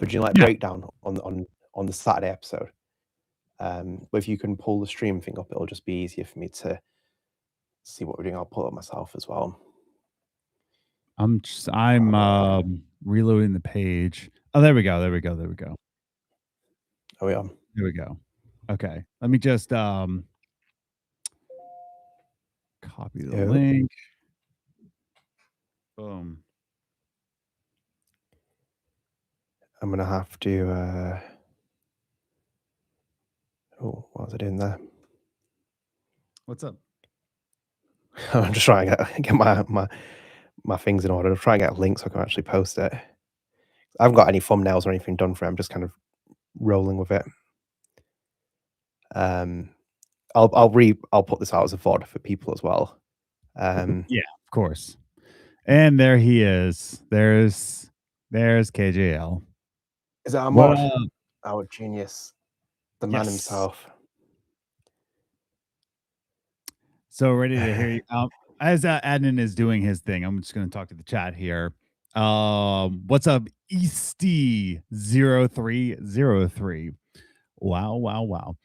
original breakdown on the Saturday episode. But if you can pull the stream thing up, it'll just be easier for me to see what we're doing. I'll pull it myself as well. I'm reloading the page. Oh, there we go. Oh, yeah. There we go. Okay. Let me just copy the link. Boom. I'm gonna have to what was I doing there? What's up? I'm just trying to get my things in order. I'm trying to get a link so I can actually post it. I haven't got any thumbnails or anything done for it. I'm just kind of rolling with it. I'll put this out as a VOD for people as well. Yeah, of course. And there he is. There's KJL. Is that Ahmad? Our genius, the man himself. So ready to hear you. As Adnan is doing his thing, I'm just going to talk to the chat here. What's up, Easty0303? Wow.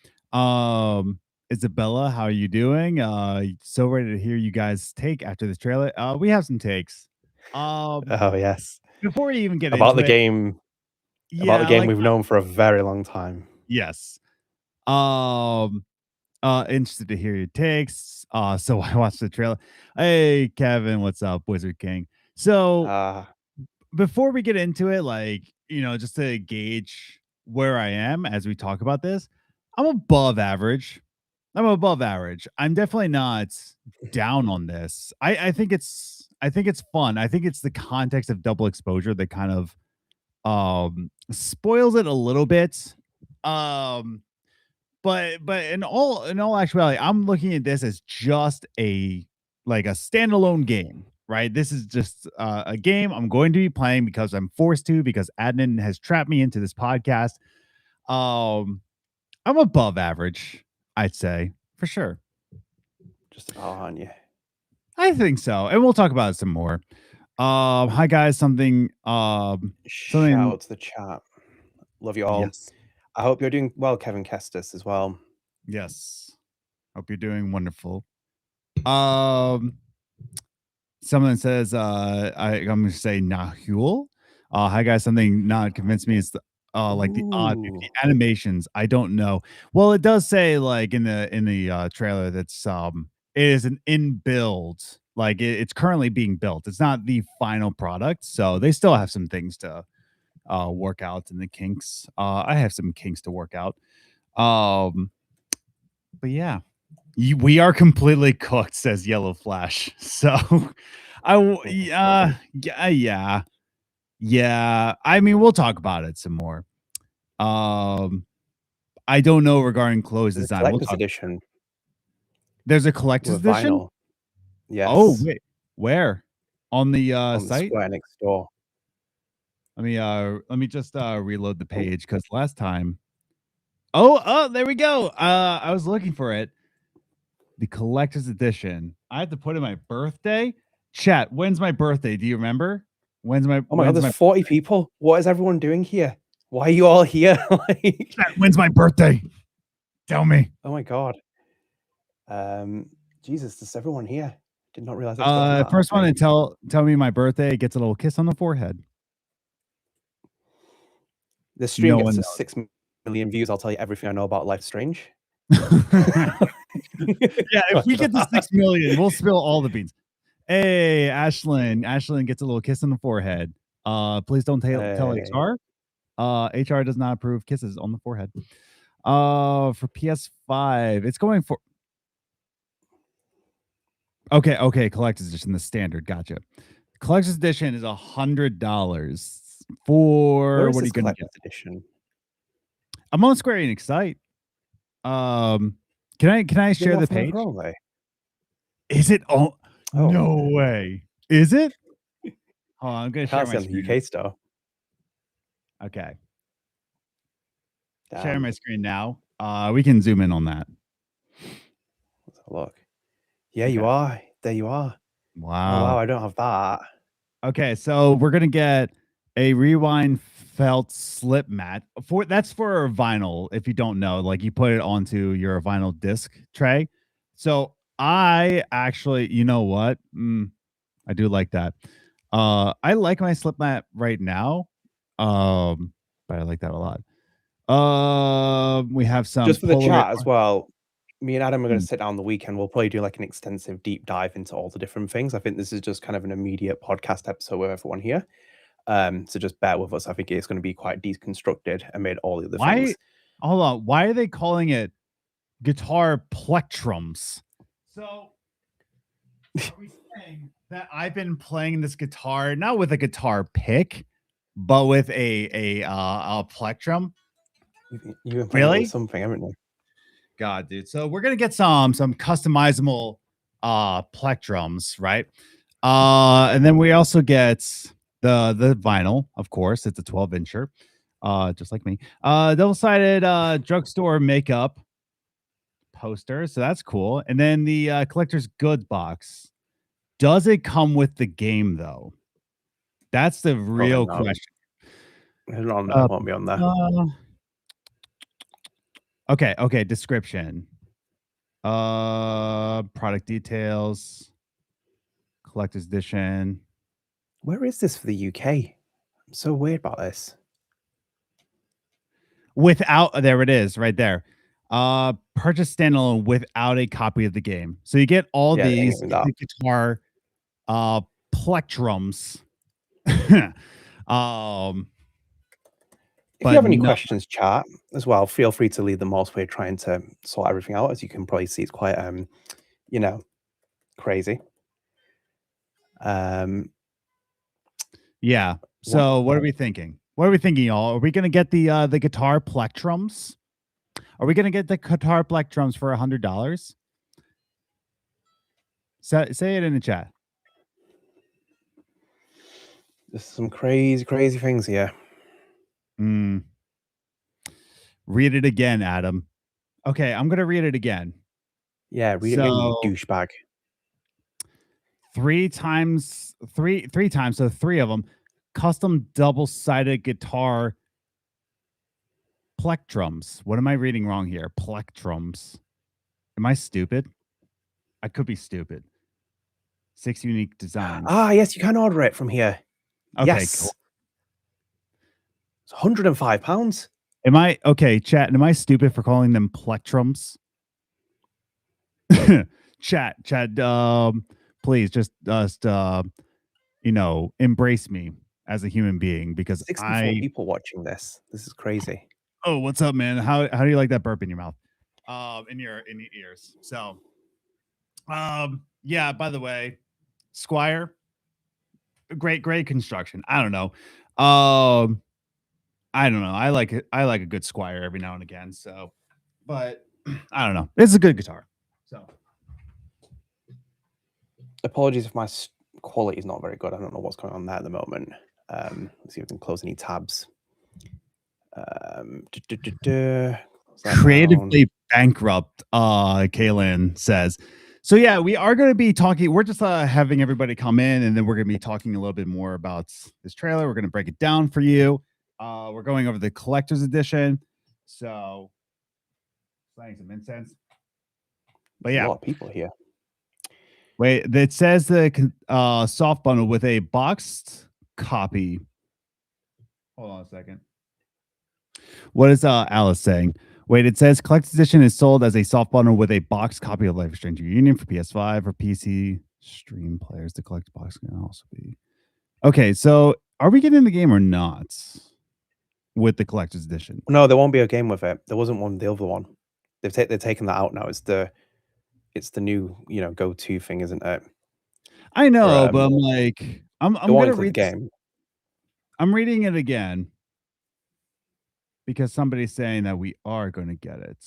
Isabella, how are you doing? So ready to hear you guys take after this trailer. We have some takes. Oh yes. Before we even get about into the game, about the game we've known for a very long time. Yes. Interested to hear your takes. So I watched the trailer. Hey, Kevin, what's up, Wizard King? So before we get into it, just to gauge where I am as we talk about this, I'm above average. I'm definitely not down on this. I think it's fun. I think it's the context of double exposure that kind of spoils it a little bit. But in all actuality, I'm looking at this as just a standalone game, right? This is just a game I'm going to be playing because I'm forced to, because Adnan has trapped me into this podcast. I'm above average, I'd say, for sure. Just about, aren't you? I think so, and we'll talk about it some more. Hi guys, something. Shout out to the chat. Love you all. Yes. I hope you're doing well, Kevin Kestis, as well. Yes. Hope you're doing wonderful. Someone says, I'm going to say Nahul. Hi guys, something not convinced me is the the animations. I don't know. Well, it does say in the trailer that's it is an in-build. It's currently being built. It's not the final product, so they still have some things to work out in the kinks. I have some kinks to work out. But yeah, we are completely cooked, says Yellow Flash. So yeah. I mean, we'll talk about it some more. I don't know regarding clothes design. Collector's edition. There's a collector's edition. Vinyl. Yes. Oh wait, where? On the on site? The Square Enix store. Let me just reload the page because last time. Oh, there we go. I was looking for it. The collector's edition. I have to put in my birthday. Chat, when's my birthday? Do you remember? When's my? Oh my god, there's 40 people. What is everyone doing here? Why are you all here? Chat, when's my birthday? Tell me. Oh my god. Jesus, there's everyone here. Did not realize. First one to tell me my birthday gets a little kiss on the forehead. The stream gets to 6 million views. I'll tell you everything I know about Life Strange. Yeah, if we get to 6 million, we'll spill all the beans. Hey, Ashlyn gets a little kiss on the forehead. Please don't tell HR. HR does not approve kisses on the forehead. For PS5, it's going for. Okay, collector's edition, the standard. Gotcha. Collector's edition is $100 for what are you gonna get? Edition? I'm on Square Enix site. Can I share the page? Is it? Oh, no way. Is it? Hold on, I'm gonna share my screen. The UK store. Okay. Share my screen now. We can zoom in on that. Let's have a look. Yeah, you are. There you are. Wow. Oh, wow, I don't have that. Okay, so we're gonna get A rewind felt slip mat that's for vinyl. If you don't know, like you put it onto your vinyl disc tray. So I actually, you know what? I do like that. I like my slip mat right now. But I like that a lot. We have some Just for the Polaroid. chat as well, me and Adam are going Mm. to sit down the weekend. We'll probably do like an extensive deep dive into all the different things. I think this is just kind of an immediate podcast episode with everyone here. So just bear with us. I think it's going to be quite deconstructed amid all the other things. Hold on. Why are they calling it guitar plectrums? So are we saying that I've been playing this guitar not with a guitar pick, but with a plectrum? You've been playing it Really? with something, haven't you? God, dude. So we're gonna get some customizable plectrums, right? And then we also get the vinyl, of course. It's a 12-incher, just like me. Double-sided drugstore makeup poster, so that's cool. And then the collector's goods box. Does it come with the game though? That's the real question. Won't be on there. Okay, description. Product details, collector's edition. Where is this for the UK? I'm so weird about this. There it is, right there. Purchase standalone without a copy of the game. So you get all these the guitar plectrums. If you have any questions, chat as well, feel free to leave them whilst we're trying to sort everything out. As you can probably see, it's quite crazy. Yeah. So what are we thinking? What are we thinking, y'all? Are we gonna get the guitar plectrums? Are we gonna get the guitar plectrums for $100? Say it in the chat. There's some crazy things here. Read it again, Adam. Okay, I'm gonna read it again. Yeah, read it again, you douchebag. Three times. So 3 of them. Custom double-sided guitar plectrums. What am I reading wrong here? Plectrums. Am I stupid? I could be stupid. 6 unique designs. Yes, you can order it from here. Okay, yes. cool. It's £105. Am I okay, chat? Am I stupid for calling them plectrums? chat, please just embrace me as a human being because 64 people watching this. This is crazy. Oh, what's up, man? How do you like that burp in your mouth? In your ears. So yeah, by the way, Squire, great construction. I don't know. I don't know. I like it. I like a good Squire every now and again. So, but I don't know. It's a good guitar. So, apologies if my quality is not very good. I don't know what's going on there at the moment. Let's see if we can close any tabs. Creatively bankrupt, Kaylin says. So yeah, we are going to be talking. We're just having everybody come in, and then we're going to be talking a little bit more about this trailer. We're going to break it down for you. We're going over the collector's edition. So, lighting some incense. But yeah, a lot of people here. Wait, it says the soft bundle with a boxed copy. Hold on a second. What is Alice saying? Wait, it says collector's edition is sold as a soft bundle with a boxed copy of Life is Strange Reunion for PS5 or PC stream players. The collector box can also be. Okay, so are we getting the game or not with the collector's edition? No, there won't be a game with it. There wasn't one. The other one, they've taken that out now. It's the new go-to thing, isn't it? I know, but I'm like, I'm gonna read the game. I'm reading it again because somebody's saying that we are going to get it.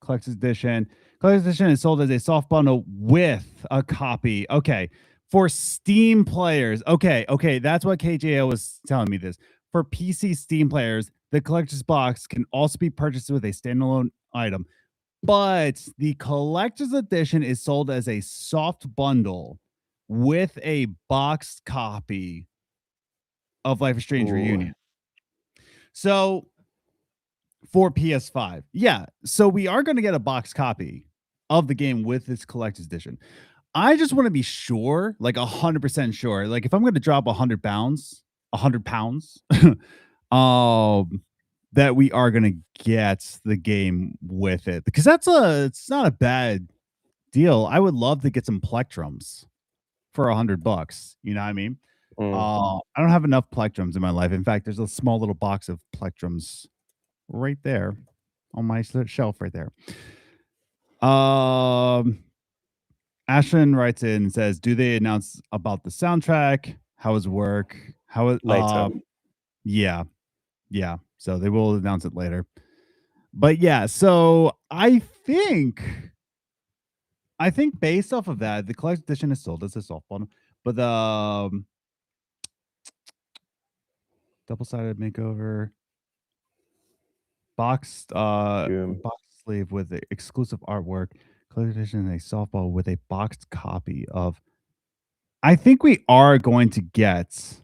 Collector's edition. Collector's edition is sold as a soft bundle with a copy. Okay, for Steam players. Okay, that's what KJO was telling me. This for PC Steam players, the collector's box can also be purchased with a standalone item. But the collector's edition is sold as a soft bundle with a boxed copy of Life is Strange Ooh. Reunion. So for PS5, yeah. So we are going to get a box copy of the game with this collector's edition. I just want to be sure, like 100% sure. Like if I'm going to drop 100 pounds, that we are going to get the game with it, because it's not a bad deal. I would love to get some plectrums for $100. You know what I mean? I don't have enough plectrums in my life. In fact, there's a small little box of plectrums right there on my shelf right there. Ashton writes in and says, "Do they announce about the soundtrack? How is work? How is Later. Yeah. So they will announce it later. But yeah, so I think based off of that, the collector's edition is sold as a soft bundle, but the double-sided makeover boxed box sleeve with the exclusive artwork, collector's edition, and a softball with a boxed copy of. I think we are going to get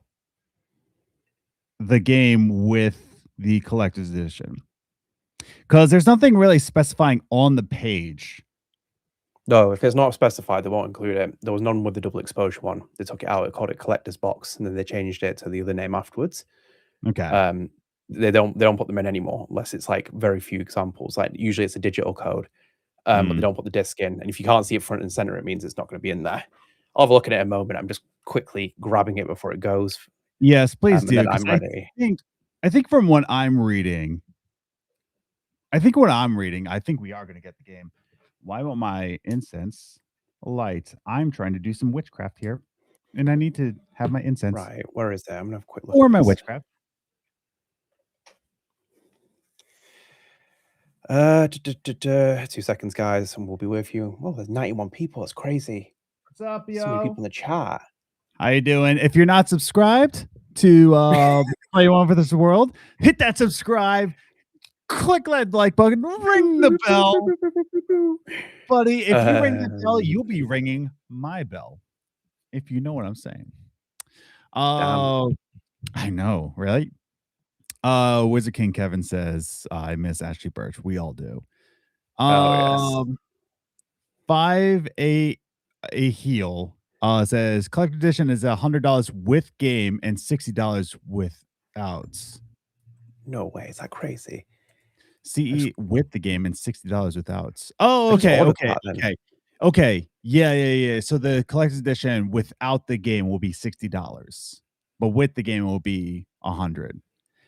the game with the collector's edition, because there's nothing really specifying on the page. No, if it's not specified, they won't include it. There was none with the double exposure one. They took it out, called it collector's box, and then they changed it to the other name afterwards. Okay. They don't put them in anymore unless it's like very few examples. Like usually it's a digital code, but they don't put the disc in. And if you can't see it front and center, it means it's not going to be in there. I'll have a look at it in a moment. I'm just quickly grabbing it before it goes. Yes, please do. I'm ready. I think from what I'm reading, I think we are going to get the game. Why won't my incense light? I'm trying to do some witchcraft here, and I need to have my incense. Right, where is it? I'm gonna have a quick look. Or my witchcraft. 2 seconds, guys, and we'll be with you. Oh, there's 91 people. That's crazy. What's up, yo? So many people in the chat. How you doing? If you're not subscribed to Play One for This World, hit that subscribe. Click that like button, ring the bell, buddy. If you ring the bell, you'll be ringing my bell, if you know what I'm saying. I know, right? Wizard King Kevin says, I miss Ashley Birch. We all do. Yes. 5 a heel says collector edition is $100 with game and $60 without. No way, is that crazy? CE with the game and $60 without. Oh, okay. Yeah. So the collector's edition without the game will be $60, but with the game it will be $100.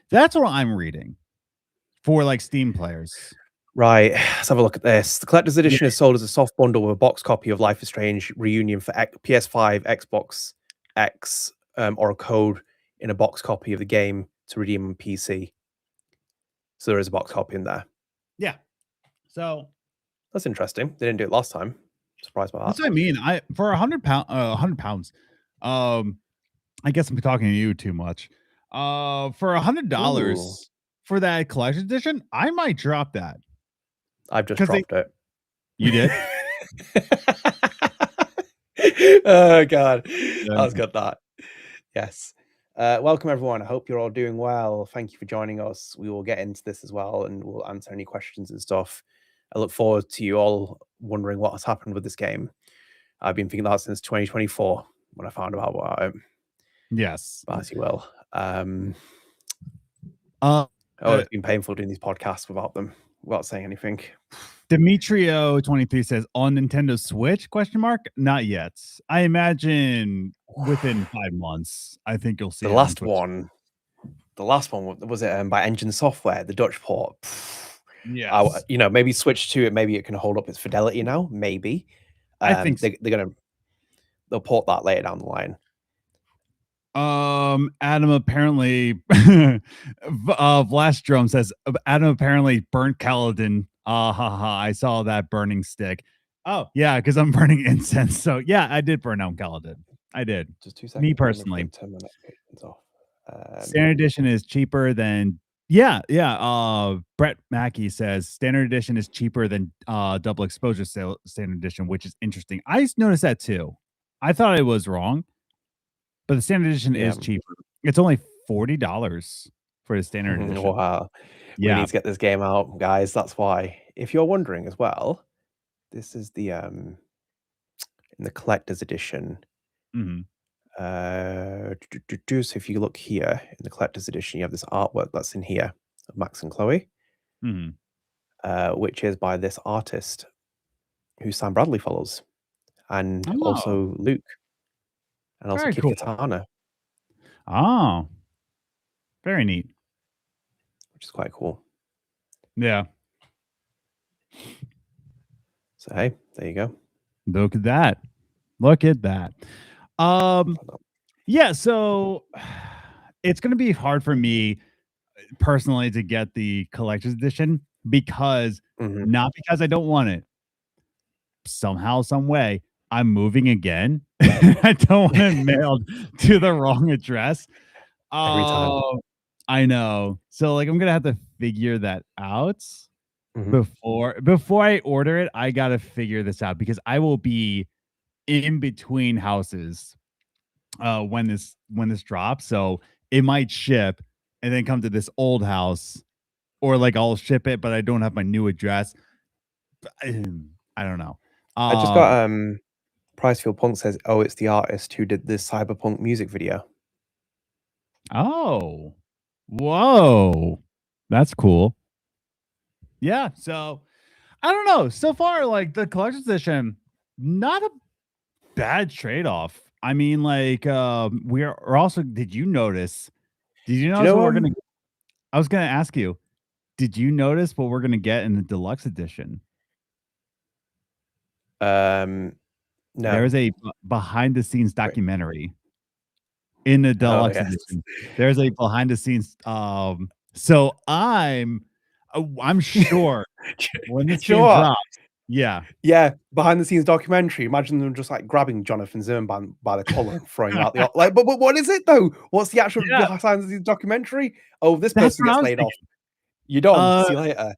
That's what I'm reading for like Steam players. Right, let's have a look at this. The collector's edition is sold as a soft bundle with a box copy of Life is Strange Reunion for PS5, Xbox X, or a code in a box copy of the game to redeem on PC. So there is a box copy in there. Yeah. So that's interesting. They didn't do it last time. Surprised by that. That's what I mean. For 100 pounds. I guess I'm talking to you too much. For $100 for that collection edition, I might drop that. I've just dropped it. You did? Oh god, I was got that. Yes. Welcome everyone. I hope you're all doing well. Thank you for joining us. We will get into this as well, and we'll answer any questions and stuff. I look forward to you all wondering what has happened with this game. I've been thinking that since 2024 when I found out about it. Yes, but as you will. It's been painful doing these podcasts without saying anything. Demetrio 23 says on Nintendo Switch ? Not yet. I imagine within 5 months. I think you'll see the last one. The last one was it by Engine Software, the Dutch port. Yeah, maybe Switch 2. Maybe it can hold up its fidelity now. Maybe. I think they'll port that later down the line. Adam apparently Blast Drum says Adam apparently burnt Kaladin. I saw that burning stick. Oh yeah, because I'm burning incense. So yeah, I did burn out Kaladin. I did. Just 2 seconds. Me personally. Standard edition is cheaper than Brett Mackey says standard edition is cheaper than double exposure standard edition, which is interesting. I noticed that too. I thought I was wrong. But the standard edition is cheaper. It's only $40 for the standard edition. Wow. We Yeah. need to get this game out, guys. That's why. If you're wondering as well, this is the in the collector's edition. Mhm. So if you look here in the collector's edition, you have this artwork that's in here of Max and Chloe, Mhm. which is by this artist who Sam Bradley follows, and Oh, also Luke, and also very Kid cool. Katana, Oh, very neat. which is quite cool. Yeah. So hey, there you go. Look at that. Look at that. Yeah, so it's going to be hard for me personally to get the collector's edition because Mhm. not because I don't want it. Somehow, some way, I'm moving again. I don't want it mailed to the wrong address. Every time. Oh, I know. So like I'm gonna have to figure that out Mhm. before I order it. I gotta figure this out because I will be in between houses when this drops. So it might ship and then come to this old house, or like I'll ship it, but I don't have my new address. I don't know. I just got Pricefield Punk says, "Oh, it's the artist who did this cyberpunk music video." Oh, whoa, that's cool. Yeah, so I don't know. So far, like the collector's edition, not a bad trade-off. I mean, like, we're also. Did you notice? Did you Do you notice what know we're gonna? I was gonna ask you. Did you notice what we're gonna get in the deluxe edition? There No. is a behind the scenes Wait. documentary in the Oh deluxe yes. edition. There's a behind the scenes. So I'm sure when this Do you know game what? drops, yeah, Yeah, behind the scenes documentary. Imagine them just like grabbing Jonathan Zimmerman by the collar and throwing him out the like. But what is it though? What's the actual yeah, behind the scenes documentary? Oh, this that's person what I gets was laid off. thinking. You're done. Uh, See you later.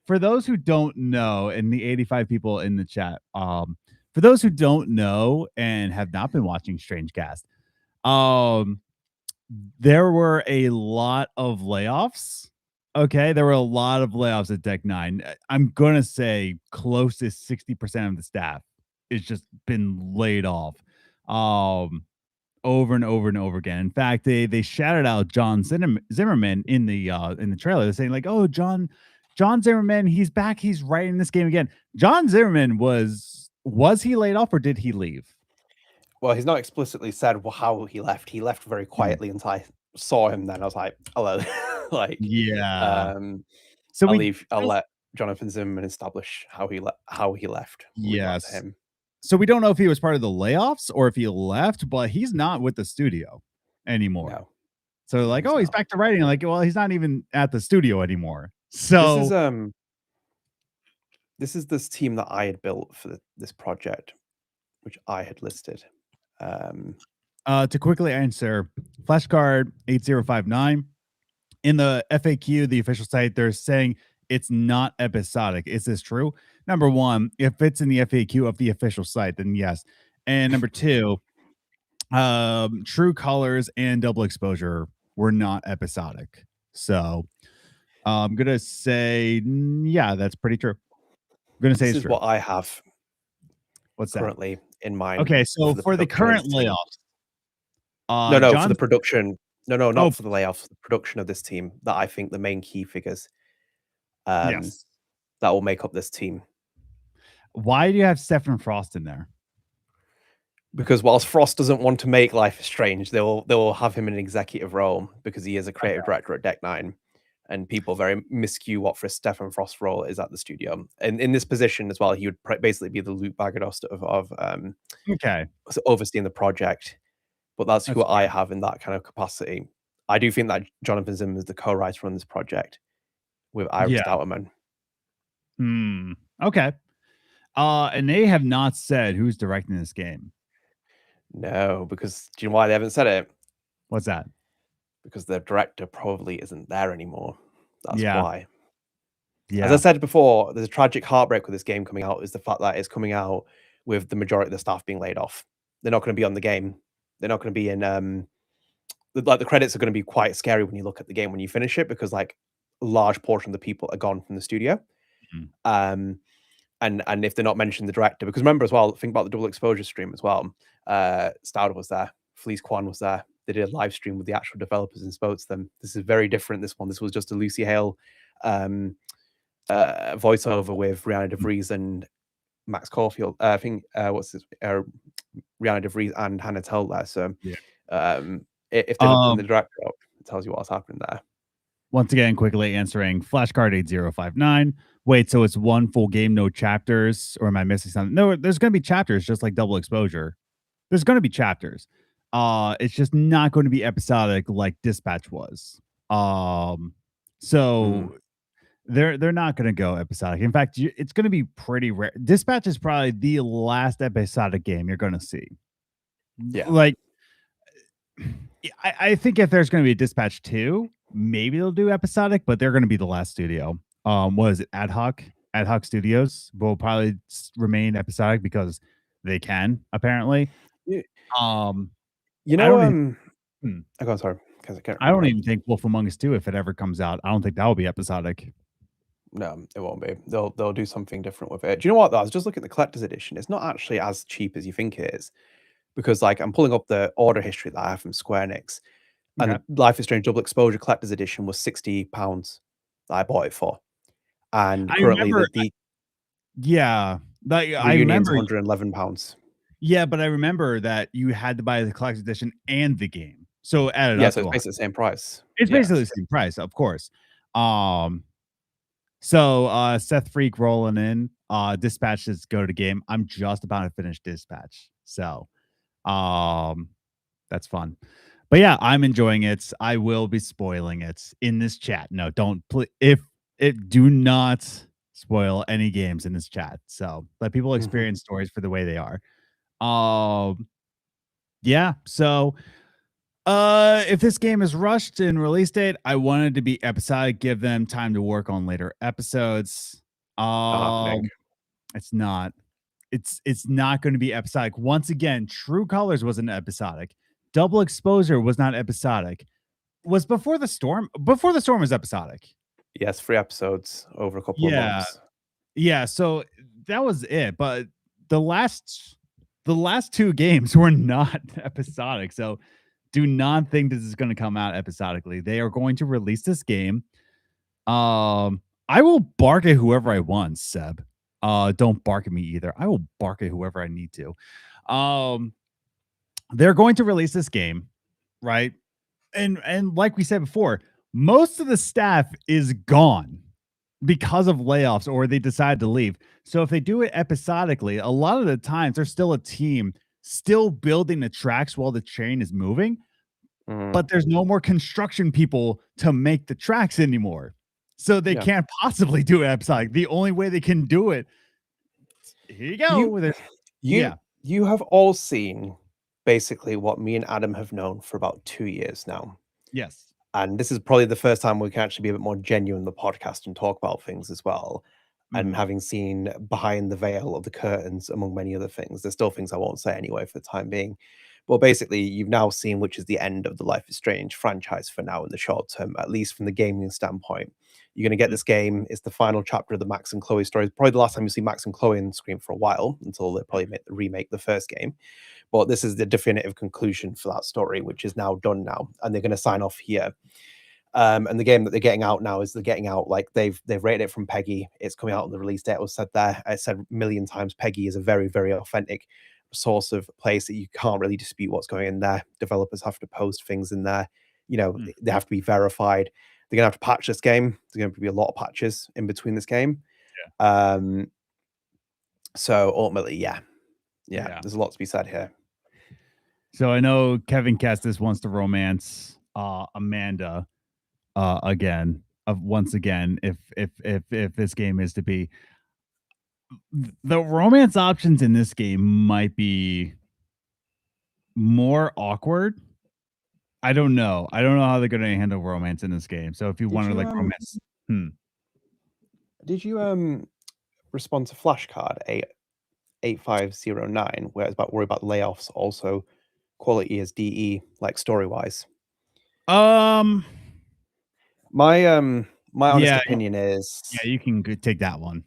for those who don't know, and the 85 people in the chat, for those who don't know and have not been watching StrangeCast, um, there were a lot of layoffs. Okay, there were a lot of layoffs at Deck Nine. I'm gonna say close to 60% of the staff is just been laid off. Over and over and over again. In fact, they shouted out John Zimmerman in the trailer. They're saying like, "Oh, John Zimmerman, he's back. He's writing this game again." John Zimmerman was he laid off or did he leave? Well, he's not explicitly said how he left. He left very Hmm. quietly until I saw him. Then I was like, "Hello." Like, Yeah. um, So I'll we leave. I'll just let Jonathan Zimmerman establish how he left. We'll leave that to yes. him. So we don't know if he was part of the layoffs or if he left, but he's not with the studio anymore. No, So no, like, he's oh, he's not. back to writing. Like, well, he's not even at the studio anymore. This is So this team that I had built for this project, which I had listed. to quickly answer, flashcard 8059 in the FAQ, the official site, they're saying it's not episodic. Is this true? Number one, if it's in the FAQ of the official site, then yes. And number two, true colors and double exposure were not episodic. So I'm gonna say, yeah, that's pretty true. I'm gonna say This it's is true. what I have What's that? currently in mind Okay, so for the for the production of current this team. layoffs, No, for the John's production. No, oh not for the layoffs. The production of this team that I think the main key figures um, yes. that will make up this team. Why do you have Stephen Frost in there? Because whilst Frost doesn't want to make Life is Strange, they'll have him in an executive role because he is a creative director at Deck Nine, and people very miscue what for Stephen Frost's role is at the studio. And in this position as well, he would basically be the Luke Bagadost of Okay, overseeing the project. But that's who that's I fair. have in that kind of capacity. I do think that Jonathan Zimmer is the co-writer on this project with Iris Yeah. Dauterman. Okay. And they have not said who's directing this game. No, because do you know why they haven't said it? What's that? Because the director probably isn't there anymore. That's Yeah. why. As I Yeah. said before, there's a tragic heartbreak with this game coming out is the fact that it's coming out with the majority of the staff being laid off. They're not going to be on the game. They're not going to be in the credits are going to be quite scary when you look at the game when you finish it, because like a large portion of the people are gone from the studio. Mhm. And if they're not mentioning the director, because remember as well, think about the double exposure stream as well. Stauder was there, Felice Kwan was there. They did a live stream with the actual developers and spoke to them. This is very different. This one, this was just a Lucy Hale voiceover with Rihanna DeVries and Max Caulfield. I think what's this? Rihanna DeVries and Hannah Tell there. So Yeah. if they're not putting the director up, it tells you what's happening there. Once again, quickly answering Flashcard 8059. Wait, so it's one full game, no chapters, or am I missing something? No, there's going to be chapters, just like double exposure. There's going to be chapters. It's just not going to be episodic like Dispatch was. So they're not going to go episodic. In fact, it's going to be pretty rare. Dispatch is probably the last episodic game you're going to see. Yeah. Like, I think if there's going to be a Dispatch 2, maybe they'll do episodic, but they're going to be the last studio. What is it? Ad hoc Studios will probably remain episodic because they can, apparently. Yeah. You know, I go, sorry. I don't even think Wolf Among Us 2, if it ever comes out, I don't think that will be episodic. No, it won't be. They'll do something different with it. Do you know what though? I was just looking at the collector's edition. It's not actually as cheap as you think it is, because like I'm pulling up the order history that I have from Square Enix, and the Life is Strange Double Exposure collector's edition was £60 that I bought it for, and currently yeah, like I Reunion's remember £111. Yeah, but I remember that you had to buy the collector's edition and the game, so it added Yeah, up so to it's basically the same price. It's basically the same price, of course. So Seth Freak rolling in. Dispatch is go to game. I'm just about to finish Dispatch. So that's fun. But yeah, I'm enjoying it. I will be spoiling it in this chat. No, don't do not spoil any games in this chat. So let people experience stories for the way they are. Yeah, so if this game is rushed in release date, I wanted to be episodic, give them time to work on later episodes. It's not. It's not going to be episodic. Once again, True Colors wasn't episodic. Double Exposure was not episodic. Was Before the Storm? Before the Storm was episodic. Yes, 3 episodes over a couple of months. Yeah, so that was it. But the last 2 games were not episodic. So do not think this is going to come out episodically. They are going to release this game. I will bark at whoever I want, Seb. Don't bark at me either. I will bark at whoever I need to. They're going to release this game, right? And like we said before, most of the staff is gone because of layoffs, or they decide to leave. So if they do it episodically, a lot of the times there's still a team still building the tracks while the train is moving, but there's no more construction people to make the tracks anymore. So they can't possibly do it episodic. The only way they can do it, here you go. You have all seen basically what me and Adam have known for about 2 years now. Yes. And this is probably the first time we can actually be a bit more genuine in the podcast and talk about things as well. And having seen behind the veil of the curtains, among many other things, there's still things I won't say anyway for the time being. Well, basically, you've now seen which is the end of the Life is Strange franchise for now in the short term, at least from the gaming standpoint. You're going to get this game. It's the final chapter of the Max and Chloe story. It's probably the last time you see Max and Chloe on screen for a while, until they probably remake the first game. But this is the definitive conclusion for that story, which is now done now. And they're going to sign off here. And the game that they're getting out now is they're getting out, like they've rated it from PEGI. It's coming out on the release date. It was said there. I said a million times, PEGI is a very, very authentic source of place that you can't really dispute what's going in there. Developers have to post things in there. You know, they have to be verified. They're gonna have to patch this game. There's going to be a lot of patches in between this game. So ultimately, yeah, there's a lot to be said here. So I know Kevin Kestis wants to romance Amanda again. Once again, if this game is to be, the romance options in this game might be more awkward. I don't know how they're going to handle romance in this game. So if you want to like romance, did you respond to Flashcard 8509, where it's about worry about layoffs, also quality as DE, like story wise? Um. My honest Yeah. opinion Yeah. is You can take that one.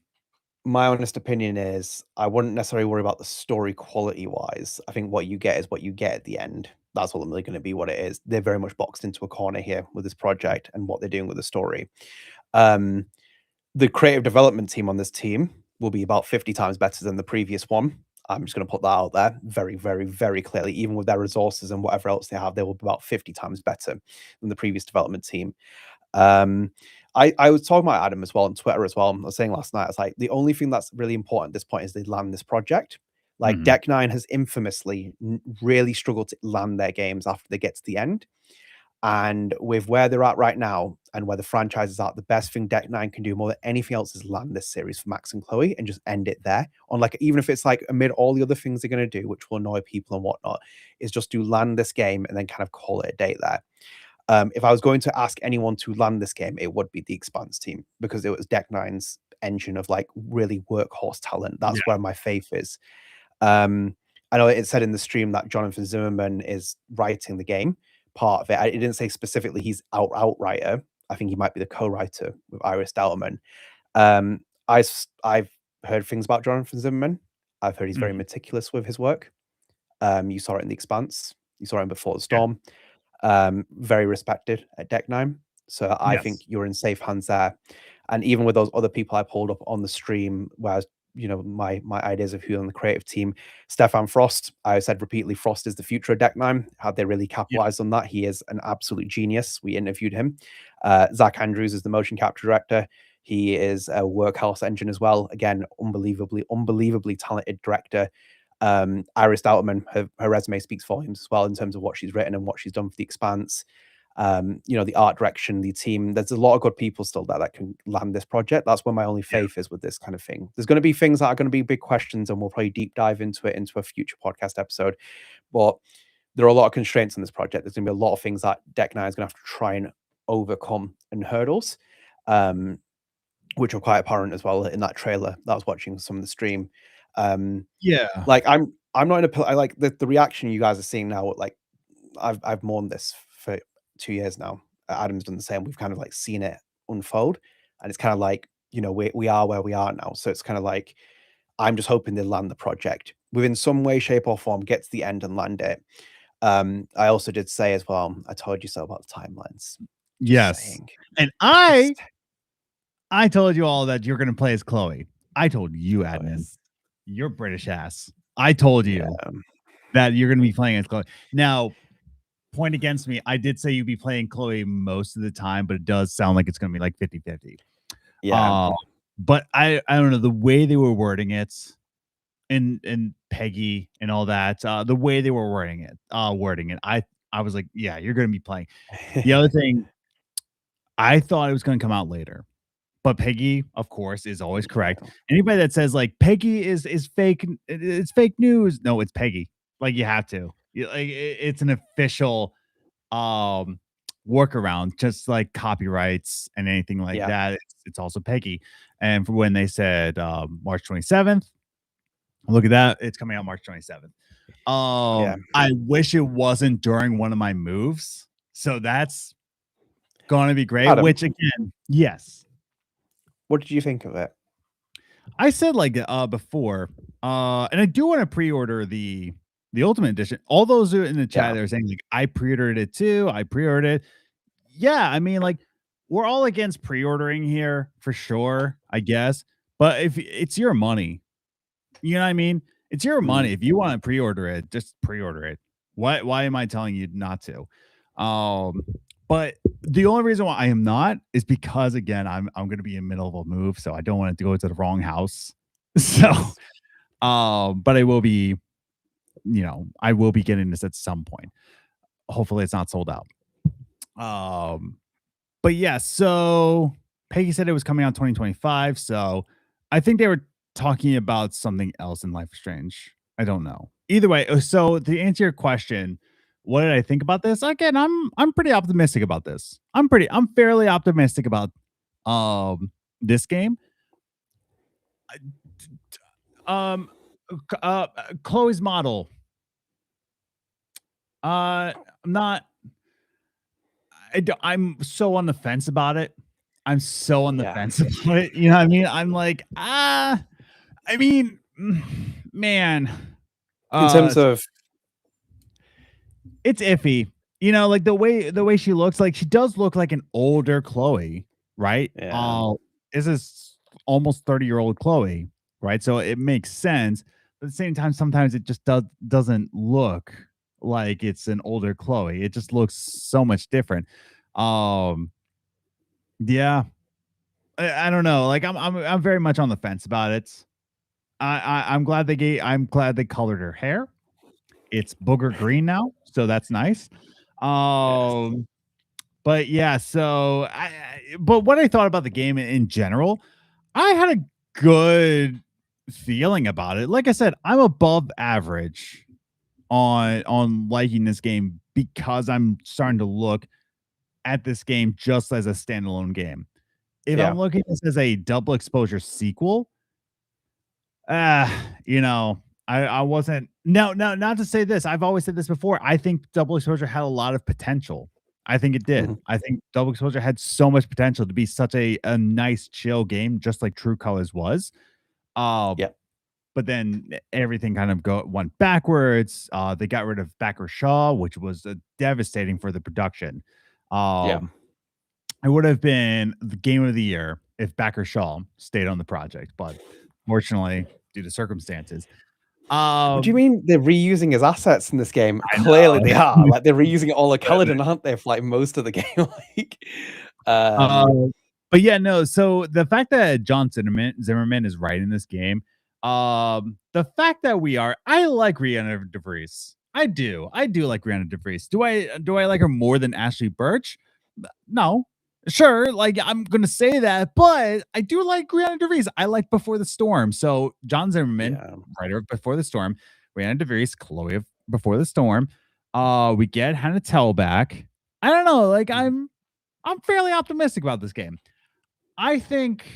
I wouldn't necessarily worry about the story quality wise. I think what you get is what you get at the end. That's ultimately going to be what it is. They're very much boxed into a corner here with this project and what they're doing with the story. Um, the creative development team on this team will be about 50 times better than the previous one. I'm just going to put that out there very, very, very clearly. Even with their resources and whatever else they have, they will be about 50 times better than the previous development team. Um, I was talking about Adam as well on Twitter as well. I was saying last night, it's like the only thing that's really important at this point is they land this project. Like Mhm. Deck Nine has infamously really struggled to land their games after they get to the end. And with where they're at right now and where the franchise is at, the best thing Deck Nine can do more than anything else is land this series for Max and Chloe and just end it there. On like, even if it's like amid all the other things they're going to do, which will annoy people and whatnot, is just do land this game and then kind of call it a day there. If I was going to ask anyone to land this game, it would be the Expanse team because it was Deck Nine's engine of like really workhorse talent. That's Yeah. where my faith is. I know it said in the stream that Jonathan Zimmerman is writing the game, part of it. It didn't say specifically he's out writer. I think he might be the co-writer with Iris Dalman. Um, I've heard things about Jonathan Zimmerman. I've heard he's very Mhm. meticulous with his work. You saw it in The Expanse. You saw it in Before the Yeah. Storm. Very respected at Deck Nine. So I think Yes. you're in safe hands there. And even with those other people I pulled up on the stream, whereas my ideas of who on the creative team, Stefan Frost, I said repeatedly, Frost is the future of Deck Nine. Had they really Yeah. capitalized on that, he is an absolute genius. We interviewed him. Zach Andrews is the motion capture director. He is a workhouse engine as well. Again, unbelievably talented director. Iris Dalman, her resume speaks volumes as well in terms of what she's written and what she's done for The Expanse. The art direction, the team. There's a lot of good people still there that can land this project. That's where my only Yeah. faith is with this kind of thing. There's going to be things that are going to be big questions, and we'll probably deep dive into it into a future podcast episode. But there are a lot of constraints on this project. There's going to be a lot of things that Deck Nine is going to have to try and overcome and hurdles, which are quite apparent as well in that trailer that I was watching some of the stream. Yeah. Like I'm not in a I like the reaction you guys are seeing now. Like I've mourned this for 2 years now. Adam's done the same. We've kind of like seen it unfold, and it's kind of like we are where we are now. So it's kind of like I'm just hoping they land the project within some way, shape, or form, get to the end and land it. I also did say as well. I told you so about the timelines. Just Yes. saying. And Just I told you all that you're going to play as Chloe. I told you, Adnan, guys. you're British ass. I told Yeah. you that you're going to be playing as Chloe. Now, point against me, I did say you'd be playing Chloe most of the time, but it does sound like it's going to be like 50-50. Yeah. But I don't know the way they were wording it and PEGI and all that, the way they were wording it, I was like, yeah, you're going to be playing. The other thing, I thought it was going to come out later. But PEGI, of course, is always correct. Yeah. Anybody that says like PEGI is fake, it's fake news. No, it's PEGI. Like you have to. It's an official workaround, just like copyrights and anything like Yeah. that. It's also PEGI. And for when they said March 27th, look at that. It's coming out March 27th. Yeah. I wish it wasn't during one of my moves. So that's gonna be great. Adam, Which again, yes. what did you think of it? I said like before, and I do want to pre-order the Ultimate Edition. All those who in the chat Yeah. that are saying like I pre-ordered it too. I pre-ordered it. Yeah, I mean like we're all against pre-ordering here for sure, I guess. But if it's your money, you know what I mean? It's your Mm. money. If you want to pre-order it, just pre-order it. Why am I telling you not to? Um, but the only reason why I am not is because again, I'm gonna be in the middle of a move, so I don't want it to go to the wrong house. So Yes. but I will be, I will be getting this at some point. Hopefully it's not sold out. But yeah, so Peggy said it was coming out 2025. So I think they were talking about something else in Life is Strange. I don't know. Either way, so to answer your question, what did I think about this? Again, I'm pretty optimistic about this. I'm fairly optimistic about this game. Um Chloe's model. I'm not I'm so on the fence about it. I'm so on the fence about it. You know what I mean? I'm like, I mean, man. In terms of, it's iffy. You know, like the way she looks, like she does look like an older Chloe, right? This is almost 30-year-old Chloe, right? So it makes sense. But at the same time, sometimes it just doesn't look like it's an older Chloe. It just looks so much different. Yeah, I don't know. Like I'm very much on the fence about it. I'm glad they colored her hair. It's booger green now, so that's nice. But yeah, so but what I thought about the game in general, I had a good feeling about it. Like I said, I'm above average on liking this game because I'm starting to look at this game just as a standalone game. If I'm looking at this as a double exposure sequel, you know, I wasn't. No, not to say this. I've always said this before. I think double exposure had a lot of potential. I think it did. I think double exposure had so much potential to be such a nice chill game, just like True Colors was. But then everything kind of went backwards. They got rid of Baqir Shah, which was devastating for the production. It would have been the game of the year if Baqir Shah stayed on the project, but fortunately, due to circumstances. What do you mean they're reusing his assets in this game? Clearly they are. Like they're reusing all the Kaladin, aren't they? For like most of the game. Like, but yeah, no. So the fact that John Zimmerman is writing this game, the fact that I like Rihanna DeVries. I do like Rihanna DeVries. Do I like her more than Ashley Birch? No. Sure, like I'm gonna say that, but I do like Rihanna DeVries. I like Before the Storm. So John Zimmerman, writer of Before the Storm, Rihanna DeVries, Chloe of Before the Storm. We get Hannah Tell back. I don't know, like I'm fairly optimistic about this game. I think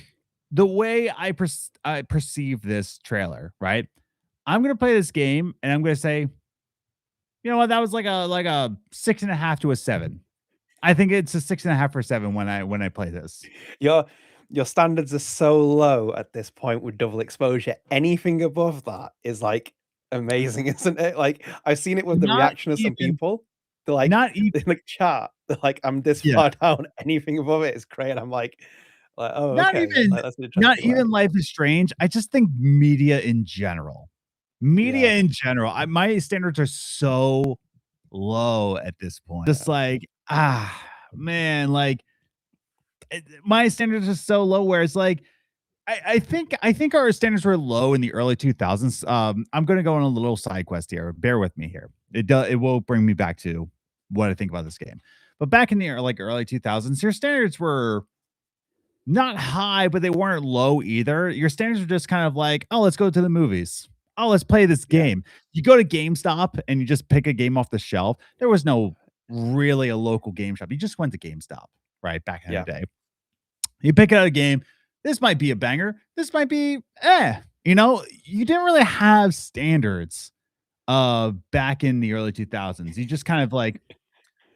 the way I perceive this trailer, right? I'm gonna play this game and I'm gonna say, you know what, that was like a 6.5 to a 7. I think it's a 6.5 or 7 when I play this. Your standards are so low at this point with double exposure. Anything above that is like amazing, isn't it? Like I've seen it with the reaction of some people. They're like, not even in the chat. They're like, I'm this far down. Anything above it is great. And I'm like, oh, not okay. even like, that's not even Life is Strange. I just think media in general. My standards are so low at this point. Just like, man, like my standards are so low where it's like I think our standards were low in the early 2000s. I'm going to go on a little side quest here. Bear with me here. It will bring me back to what I think about this game. But back in the early 2000s, your standards were not high, but they weren't low either. Your standards were just kind of like, oh, let's go to the movies. Oh, let's play this game. You go to GameStop and you just pick a game off the shelf. There was no really a local game shop. You just went to GameStop, right? Back in the day. You pick out a game. This might be a banger. This might be, you know, you didn't really have standards back in the early 2000s. You just kind of like,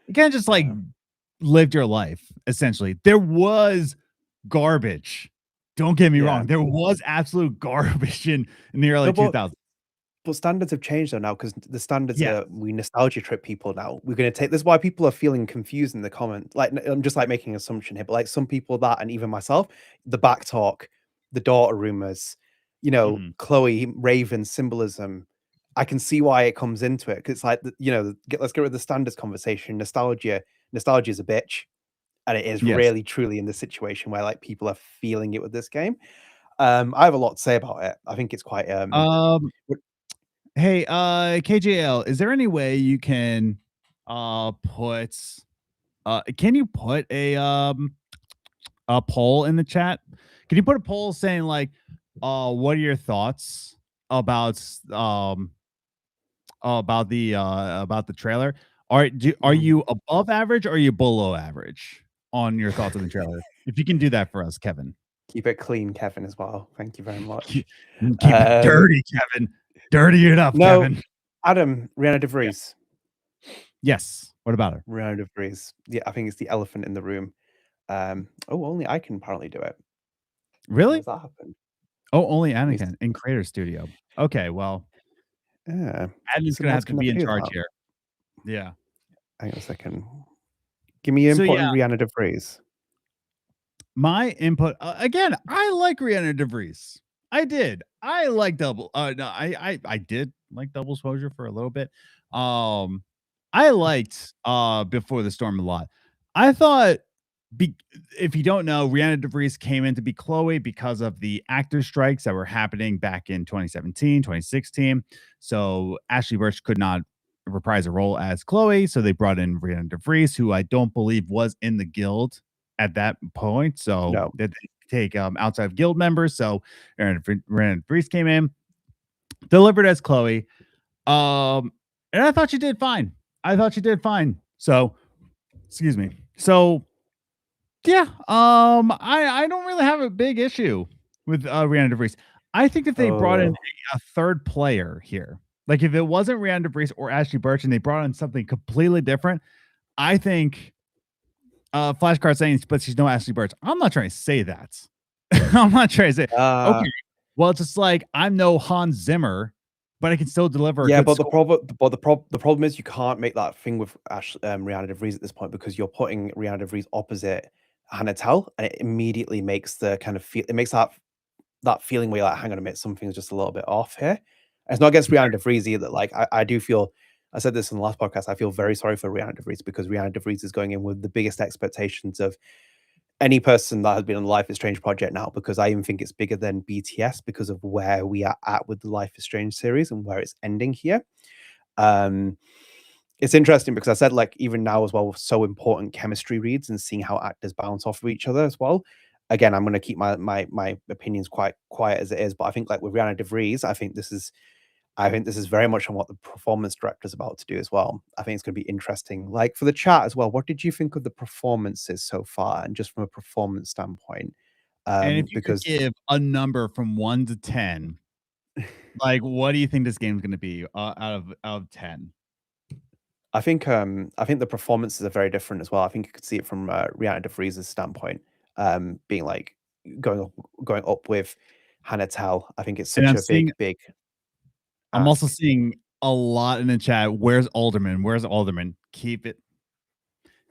you kind of just like lived your life, essentially. There was garbage. Don't get me wrong. There was absolute garbage in the early 2000s. But standards have changed though now because the standards are we nostalgia trip people now. We're going to take this is why people are feeling confused in the comments. Like I'm just like making an assumption here, but like some people that and even myself, the back talk, the daughter rumors, you know, Chloe Raven symbolism. I can see why it comes into it because it's like you know, let's get rid of the standards conversation. Nostalgia is a bitch, and it is really truly in the situation where like people are feeling it with this game. I have a lot to say about it. I think it's quite Hey, KJL, is there any way you can put can you put a poll in the chat? Can you put a poll saying like what are your thoughts about the trailer? Are you above average or are you below average on your thoughts on the trailer? If you can do that for us, Kevin. Keep it clean, Kevin, as well. Thank you very much. Keep it dirty, Kevin. Dirty it up, Kevin. Adam, Rihanna DeVries. Yes. What about her? Rihanna DeVries. Yeah, I think it's the elephant in the room. Only I can apparently do it. How Really? has that happened? Oh, only Let me Anakin in Creator Studio. Okay, well, Yeah. Adnan's So gonna have mods to can never be in do charge that. here. Yeah. Hang on a second. Give me your So input yeah, on Rihanna DeVries. my input again. I like Rihanna DeVries. I did. I like double. No, I did like double exposure for a little bit. I liked Before the Storm a lot. I thought be, if you don't know, Rihanna DeVries came in to be Chloe because of the actor strikes that were happening back in 2017, 2016. So Ashley Burch could not reprise a role as Chloe. So they brought in Rihanna DeVries, who I don't believe was in the guild at that point. So No. that they take outside of guild members. So Rihanna DeVries came in, delivered as Chloe. And I thought she did fine. I thought she did fine. So, excuse me. So, yeah, I don't really have a big issue with Rihanna DeVries. I think if they brought in Oh, a third player here, like if it wasn't Rihanna DeVries or Ashley Burch and they brought in something completely different, I think flashcard saying, but she's no Ashley Burch. I'm not trying to say that. I'm not trying to say, uh, okay, well, it's just like I'm no Hans Zimmer, but I can still deliver a yeah, good but the score. problem is you can't make that thing with Rihanna DeVries at this point because you're putting Rihanna DeVries opposite Hannah Tell, and it immediately makes the kind of feel. It makes that feeling where you're like, hang on a minute, something's just a little bit off here. It's not against Rihanna DeVries either. Like I do feel. I said this in the last podcast. I feel very sorry for Rihanna DeVries because Rihanna DeVries is going in with the biggest expectations of any person that has been on the Life is Strange project now, because I even think it's bigger than BTS because of where we are at with the Life is Strange series and where it's ending here. Um, it's interesting because I said, like, even now as well, so important chemistry reads and seeing how actors bounce off of each other as well. Again, I'm going to keep my opinions quite quiet as it is, but I think like with Rihanna DeVries, I think this is very much on what the performance director is about to do as well. I think it's going to be interesting. Like for the chat as well, what did you think of the performances so far, and just from a performance standpoint? And if you could Because give a number from 1 to 10, like what do you think this game's going to be out of 10? I think the performances are very different as well. I think you could see it from Rihanna DeVries' standpoint, being like going up with Hannah Tell. I think it's And such a big I'm also ask. seeing a lot in the chat. Where's Alderman? Where's Alderman? Keep it.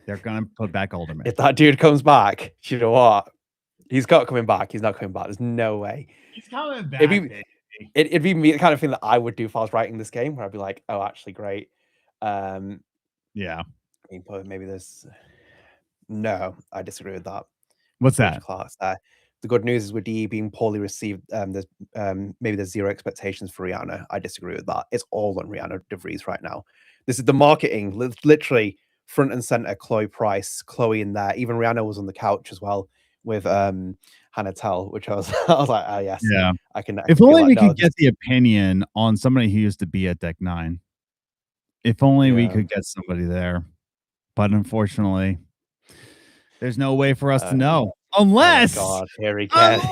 They're gonna put back Alderman. If that dude comes back, you know what? He's got coming back. He's not coming back. There's no way. He's coming back. It'd be me, the kind of thing that I would do if I was writing this game, where I'd be like, oh, actually, great. Yeah. I mean, but maybe there's no. I disagree with that. What's Switch that? class. The good news is with DE being poorly received, there's zero expectations for Rihanna. I disagree with that. It's all on Rihanna DeVries right now. This is the marketing, literally front and center. Chloe Price, Chloe in there. Even Rihanna was on the couch as well with Hannah Tell, which I was I was like, oh yes, Yeah. I can If feel only that. we No, could get the opinion on somebody who used to be at Deck 9. If only we yeah. could get somebody there. But unfortunately, there's no way for us to know. Oh my Unless god, here again. he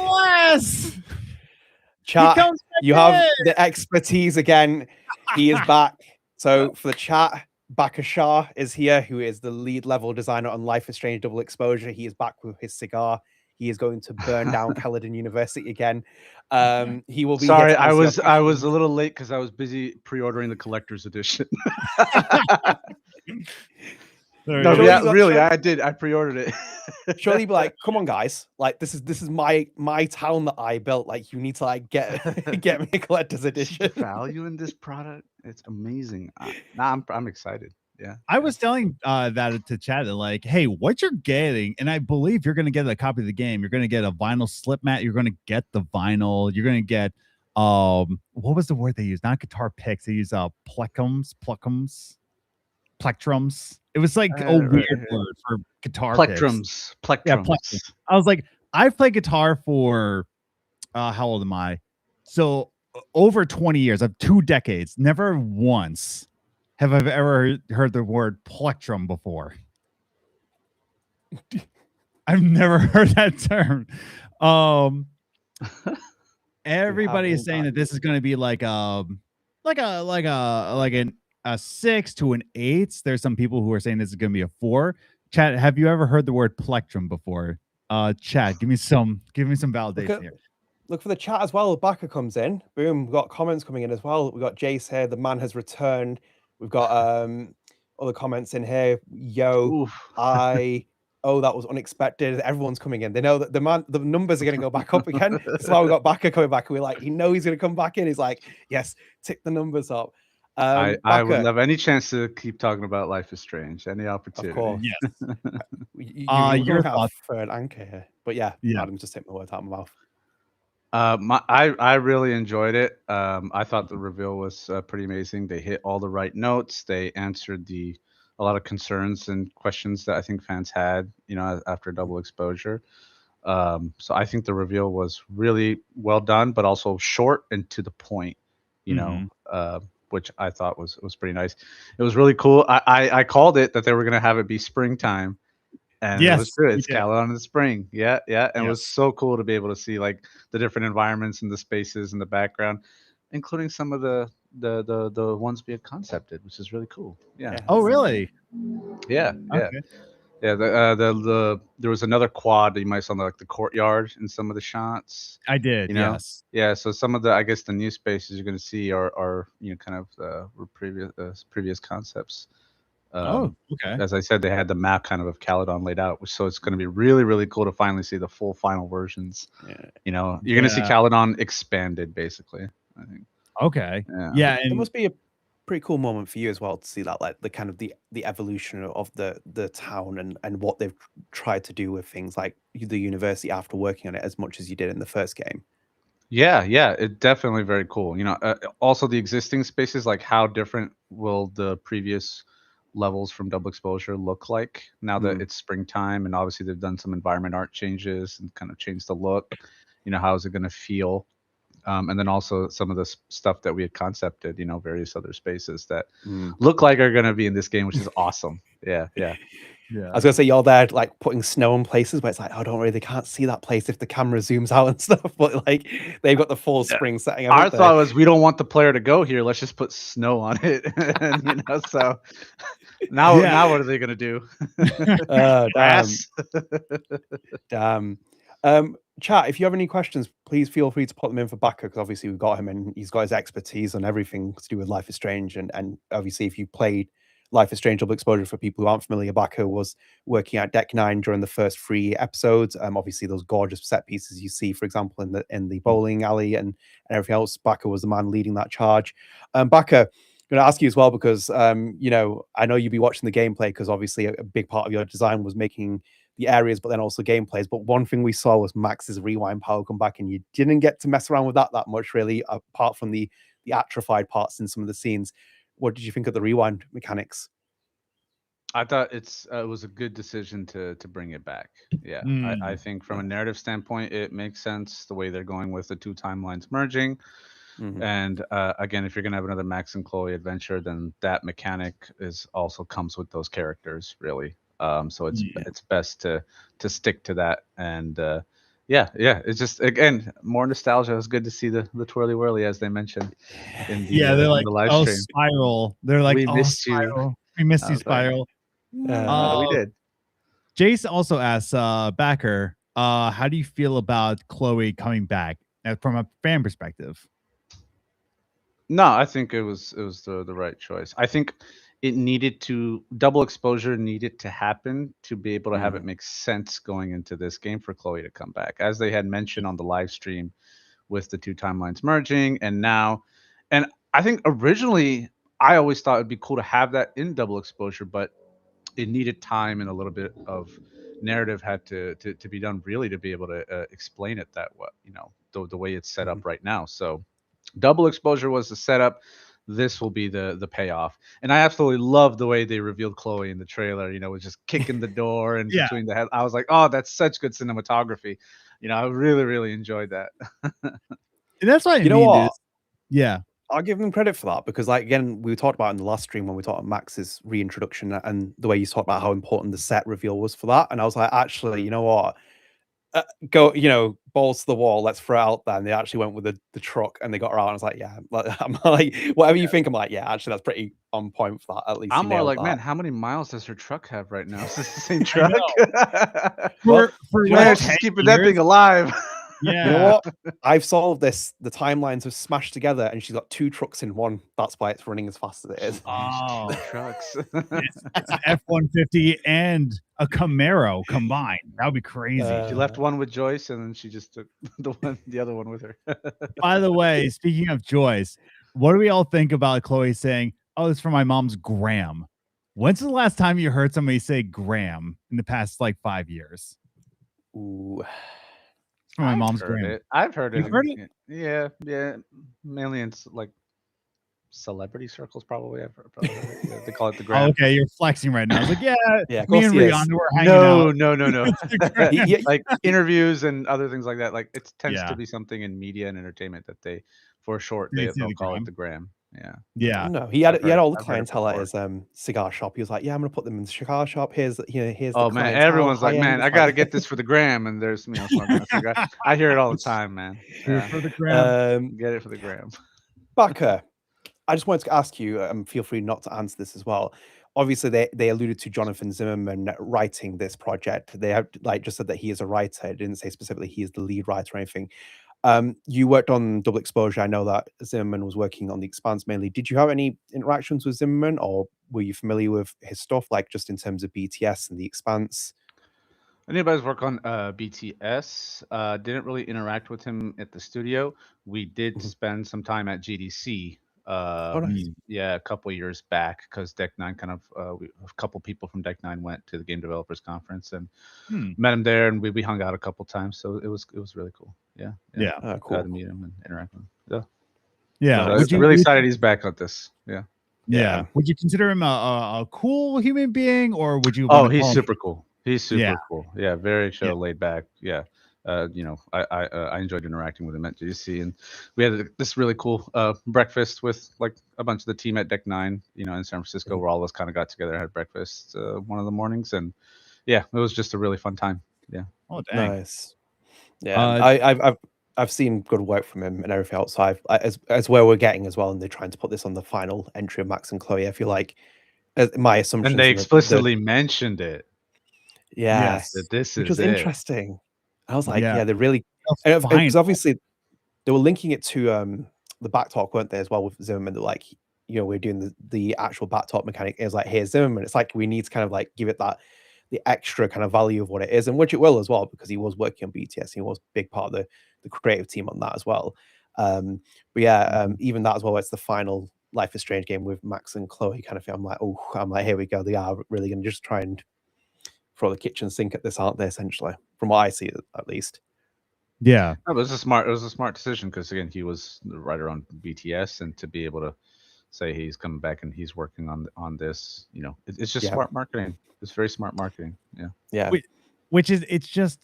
Chat, comes back you have in. the expertise again. He is back. So for the chat, Baqir Shah is here, who is the lead level designer on Life is Strange Double Exposure. He is back with his cigar. He is going to burn down Caledon University again. He will be. Sorry, I was a little late because I was busy pre-ordering the collector's edition. No, yeah, really, I did. I pre-ordered it. Surely be like, come on, guys! Like this is my town that I built. Like you need to like get me a collector's edition. The value in this product, it's amazing. I'm excited. Yeah, I was telling that to chat like, hey, what you're getting, and I believe you're going to get a copy of the game. You're going to get a vinyl slip mat. You're going to get the vinyl. You're going to get what was the word they used? Not guitar picks. They use plectrums. It was like a weird word for guitar plectrums. Picks. Yeah, plectrums. I was like, I've played guitar for how old am I? So over 20 years, I've 2 decades. Never once have I ever heard the word plectrum before. I've never heard that term. Everybody is saying that this is going to be like an a 6 to an 8. There's some people who are saying this is going to be a 4. Chat, have you ever heard the word plectrum before? Chat, give me some validation here. Look for the chat as well. Baqir comes in. Boom. We've got comments coming in as well. We've got Jace here. The man has returned. We've got other comments in here. Yo, Oof. oh, that was unexpected. Everyone's coming in. They know that the numbers are going to go back up again. That's why we've got Baqir coming back. We're like, he knows he's going to come back in. He's like, yes, tick the numbers up. I would Baqir, love any chance to keep talking about Life is Strange. Any opportunity. of course. Yes. Your thoughts? for an anchor here. But yeah, Adam, just take my words out of my mouth. I really enjoyed it. I thought the reveal was pretty amazing. They hit all the right notes. They answered a lot of concerns and questions that I think fans had, after double exposure. So I think the reveal was really well done, but also short and to the point, which I thought was pretty nice. It was really cool. I called it that they were gonna have it be springtime. And it was true. It's Caledon in the spring. Yeah. And it was so cool to be able to see like the different environments and the spaces in the background, including some of the ones we had concepted, which is really cool. Yeah. Oh, really? Yeah. Okay. Yeah. There was another quad that you might saw in like the courtyard in some of the shots. I did. Yes. Yeah. So some of I guess the new spaces you're going to see are kind of were previous concepts. Okay. As I said, they had the map kind of Caledon laid out, so it's going to be really, really cool to finally see the full final versions. You're going to see Caledon expanded, basically, I think. Okay. Yeah. And it must be a pretty cool moment for you as well to see that, like the kind of the evolution of the town and what they've tried to do with things like the university after working on it as much as you did in the first game. Yeah, it's definitely very cool. Also the existing spaces, like how different will the previous levels from double exposure look like now that it's springtime, and obviously they've done some environment art changes and kind of changed the look. How is it going to feel, and then also some of the stuff that we had concepted, various other spaces that look like are going to be in this game, which is awesome. Yeah. I was gonna say you're there like putting snow in places where it's like, oh, don't worry, they can't see that place if the camera zooms out and stuff. But like they've got the full spring setting. Our thought was we don't want the player to go here. Let's just put snow on it. And, so now what are they gonna do? Damn. Chat, if you have any questions, please feel free to put them in for Baqir, because obviously we've got him and he's got his expertise on everything to do with Life is Strange. And obviously if you played Life is Strange double exposure, for people who aren't familiar, Baqir was working at Deck 9 during the first 3 episodes. Obviously those gorgeous set pieces you see, for example, in the bowling alley and everything else. Baqir was the man leading that charge. Baqir, I'm going to ask you as well, because I know you'll be watching the gameplay, because obviously a big part of your design was making the areas, but then also gameplays. But one thing we saw was Max's rewind power come back, and you didn't get to mess around with that much, really, apart from the atrophied parts in some of the scenes. What did you think of the rewind mechanics? I thought it was a good decision to bring it back. Yeah, I think from a narrative standpoint, it makes sense the way they're going with the 2 timelines merging. And again, if you're gonna have another Max and Chloe adventure, then that mechanic also comes with those characters, really. So it's best to stick to that. And it's just, again, more nostalgia. It was good to see the twirly whirly, as they mentioned in they're like, the live oh, stream. Spiral. They're like, we missed Spiral. you. We missed you, Spiral. We did. Jace also asks Baqir, how do you feel about Chloe coming back from a fan perspective? No, I think it was the right choice. I think it double exposure needed to happen to be able to have it make sense going into this game for Chloe to come back, as they had mentioned on the live stream with the 2 timelines merging. And I think originally I always thought it'd be cool to have that in double exposure, but it needed time and a little bit of narrative had to be done, really, to be able to explain it that way, the way it's set up right now. So double exposure was the setup. This will be the payoff. And I absolutely love the way they revealed Chloe in the trailer, with just kicking the door and between the head. I was like, oh, that's such good cinematography. I really, really enjoyed that. And that's why what? Yeah. I'll give them credit for that, because, like, again, we talked about in the last stream when we talked about Max's reintroduction and the way you talked about how important the set reveal was for that. And I was like, actually, you know what? Both balls to the wall, let's throw it out there. And they actually went with the truck and they got her out. And I was like, yeah, I'm like, whatever you think, I'm like, yeah, actually, that's pretty on point for that. At least I'm you more nailed like, that. man, how many miles does her truck have right now? Is this the same I truck? For Man, like she's 10 keeping that thing years, alive. yeah. You know what? I've solved this. The timelines have smashed together, and she's got 2 trucks in one. That's why it's running as fast as it is. Oh, Two trucks. it's an F-150 and a Camaro combined. That would be crazy. She left one with Joyce, and then she just took the other one with her. By the way, speaking of Joyce, what do we all think about Chloe saying, "Oh, it's for my mom's gram"? When's the last time you heard somebody say gram in the past like 5 years? Ooh. It's for my mom's heard gram. it. I've heard it. You've heard it? Yeah. Mainly in like celebrity circles, probably. I've probably heard it. Yeah, they call it the gram. Oh, okay, you're flexing right now. I was like, yeah, Yeah, of me course and he is. Rihanna were hanging out. No. Yeah. Like interviews and other things like that. Like it tends Yeah. to be something in media and entertainment that they, for short, They say they'll the call gram. it the gram. Yeah. Yeah. No, he had all the I've heard it clientele at before. his cigar shop. He was like, "Yeah, I'm gonna put them in the cigar shop. Here's here's Oh the man, clientele, everyone's like, high-end." man, It's I gotta like- get this for the gram, and there's smoking a cigar. I hear it all the time, man. Yeah. For the gram. Get it for the gram. Baqir, I just wanted to ask you, feel free not to answer this as well. Obviously, they alluded to Jonathan Zimmerman writing this project. They have like just said that he is a writer. It didn't say specifically he is the lead writer or anything. You worked on Double Exposure. I know that Zimmerman was working on The Expanse mainly. Did you have any interactions with Zimmerman, or were you familiar with his stuff, like just in terms of BTS and The Expanse? I knew about his work on BTS. Didn't really interact with him at the studio. We did spend some time at GDC. Nice. Yeah, a couple years back, because Deck 9 kind of a couple people from Deck 9 went to the Game Developers Conference and met him there, and we hung out a couple times. So it was really cool. Yeah. Cool. Glad to meet him and interact with him. Yeah. So I'm really excited he's back on this. Yeah. Would you consider him a cool human being, or would you? Oh, wanna he's call him- super cool. He's super Yeah. cool. Yeah, very chill, laid back. Yeah. I enjoyed interacting with him at GDC, and we had this really cool breakfast with like a bunch of the team at Deck 9, in San Francisco, where all of us kind of got together and had breakfast one of the mornings, and yeah, it was just a really fun time. Yeah. Oh, dang. Nice. Yeah, I've seen good work from him and everything else. So as where we're getting as well, and they're trying to put this on the final entry of Max and Chloe. I feel like my assumption. And they explicitly mentioned it. Yes, that this which is was interesting. I was like, Yeah. yeah, they're really, That's fine. because obviously they were linking it to the back talk, weren't they, as well, with Zimmerman? They're like, we're doing the actual back talk mechanic. It was like, here's Zimmerman. It's like we need to kind of like give it the extra kind of value of what it is, and which it will as well, because he was working on BTS. He was a big part of the creative team on that as well. But yeah, even that as well, it's the final Life is Strange game with Max and Chloe kind of thing. I'm like, here we go. They are really going to just try and throw the kitchen sink at this, aren't they? Essentially, from what I see, at least. Yeah. It was a smart decision, because again, he was the writer on BTS, and to be able to say he's coming back and he's working on this, it's just smart marketing. It's very smart marketing. Yeah. Which is it's just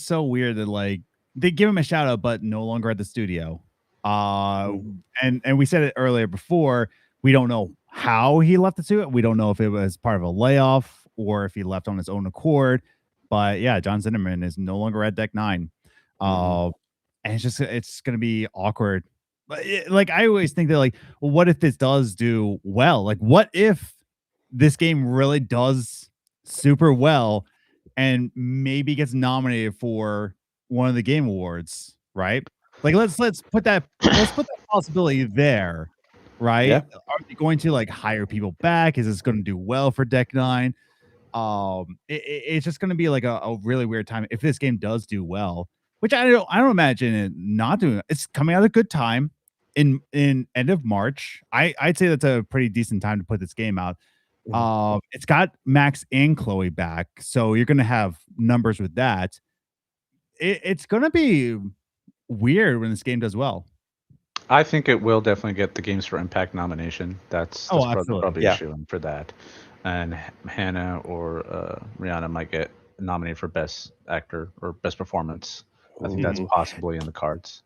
so weird that like they give him a shout out, but no longer at the studio. And we said it earlier before, we don't know how he left the studio. We don't know if it was part of a layoff or if he left on his own accord. But yeah, John Zimmerman is no longer at Deck 9. And it's gonna be awkward. But like I always think that like, well, what if this does do well? Like, what if this game really does super well and maybe gets nominated for one of the game awards, right? Like let's put that possibility there, right? Yeah. Are they going to like hire people back? Is this going to do well for Deck 9? It's just going to be like a really weird time if this game does do well, which I don't imagine it not doing. It's coming out at a good time in end of March. I'd say that's a pretty decent time to put this game out. It's got Max and Chloe back, so you're gonna have numbers with that. It's gonna be weird when this game does well. I think it will definitely get the Games for Impact nomination. That's probably a shoo-in for that. And Hannah or Rihanna might get nominated for Best Actor or Best Performance. I think that's possibly in the cards.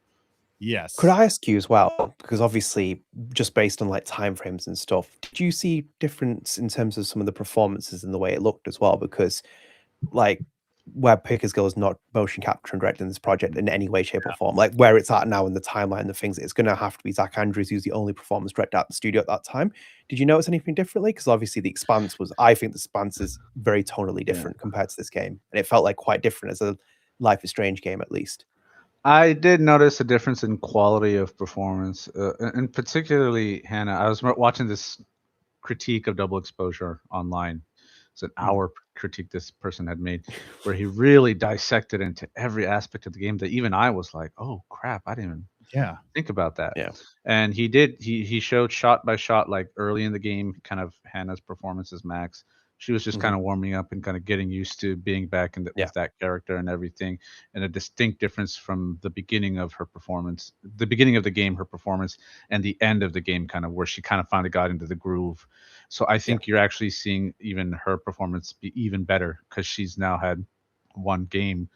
Yes. Could I ask you as well, because obviously just based on like timeframes and stuff, did you see difference in terms of some of the performances and the way it looked as well? Because like where Pickers Gill is not motion capture and directing this project in any way, shape, or form. Like where it's at now in the timeline, the things, it's going to have to be Zach Andrews, who's the only performance director at the studio at that time. Did you notice anything differently? Because obviously The Expanse was, I think The Expanse is very tonally different compared to this game. And it felt like quite different as a Life is Strange game, at least. I did notice a difference in quality of performance, and particularly Hannah. I was watching this critique of Double Exposure online. It's an hour critique this person had made, where he really dissected into every aspect of the game that even I was like, "Oh crap, I didn't even think about that." Yeah. And he did. He showed shot by shot, like early in the game, kind of Hannah's performance as Max. She was just kind of warming up and kind of getting used to being back in with that character and everything, and a distinct difference from the beginning of her performance, the beginning of the game, her performance, and the end of the game, kind of where she kind of finally got into the groove. So I think you're actually seeing even her performance be even better because she's now had one game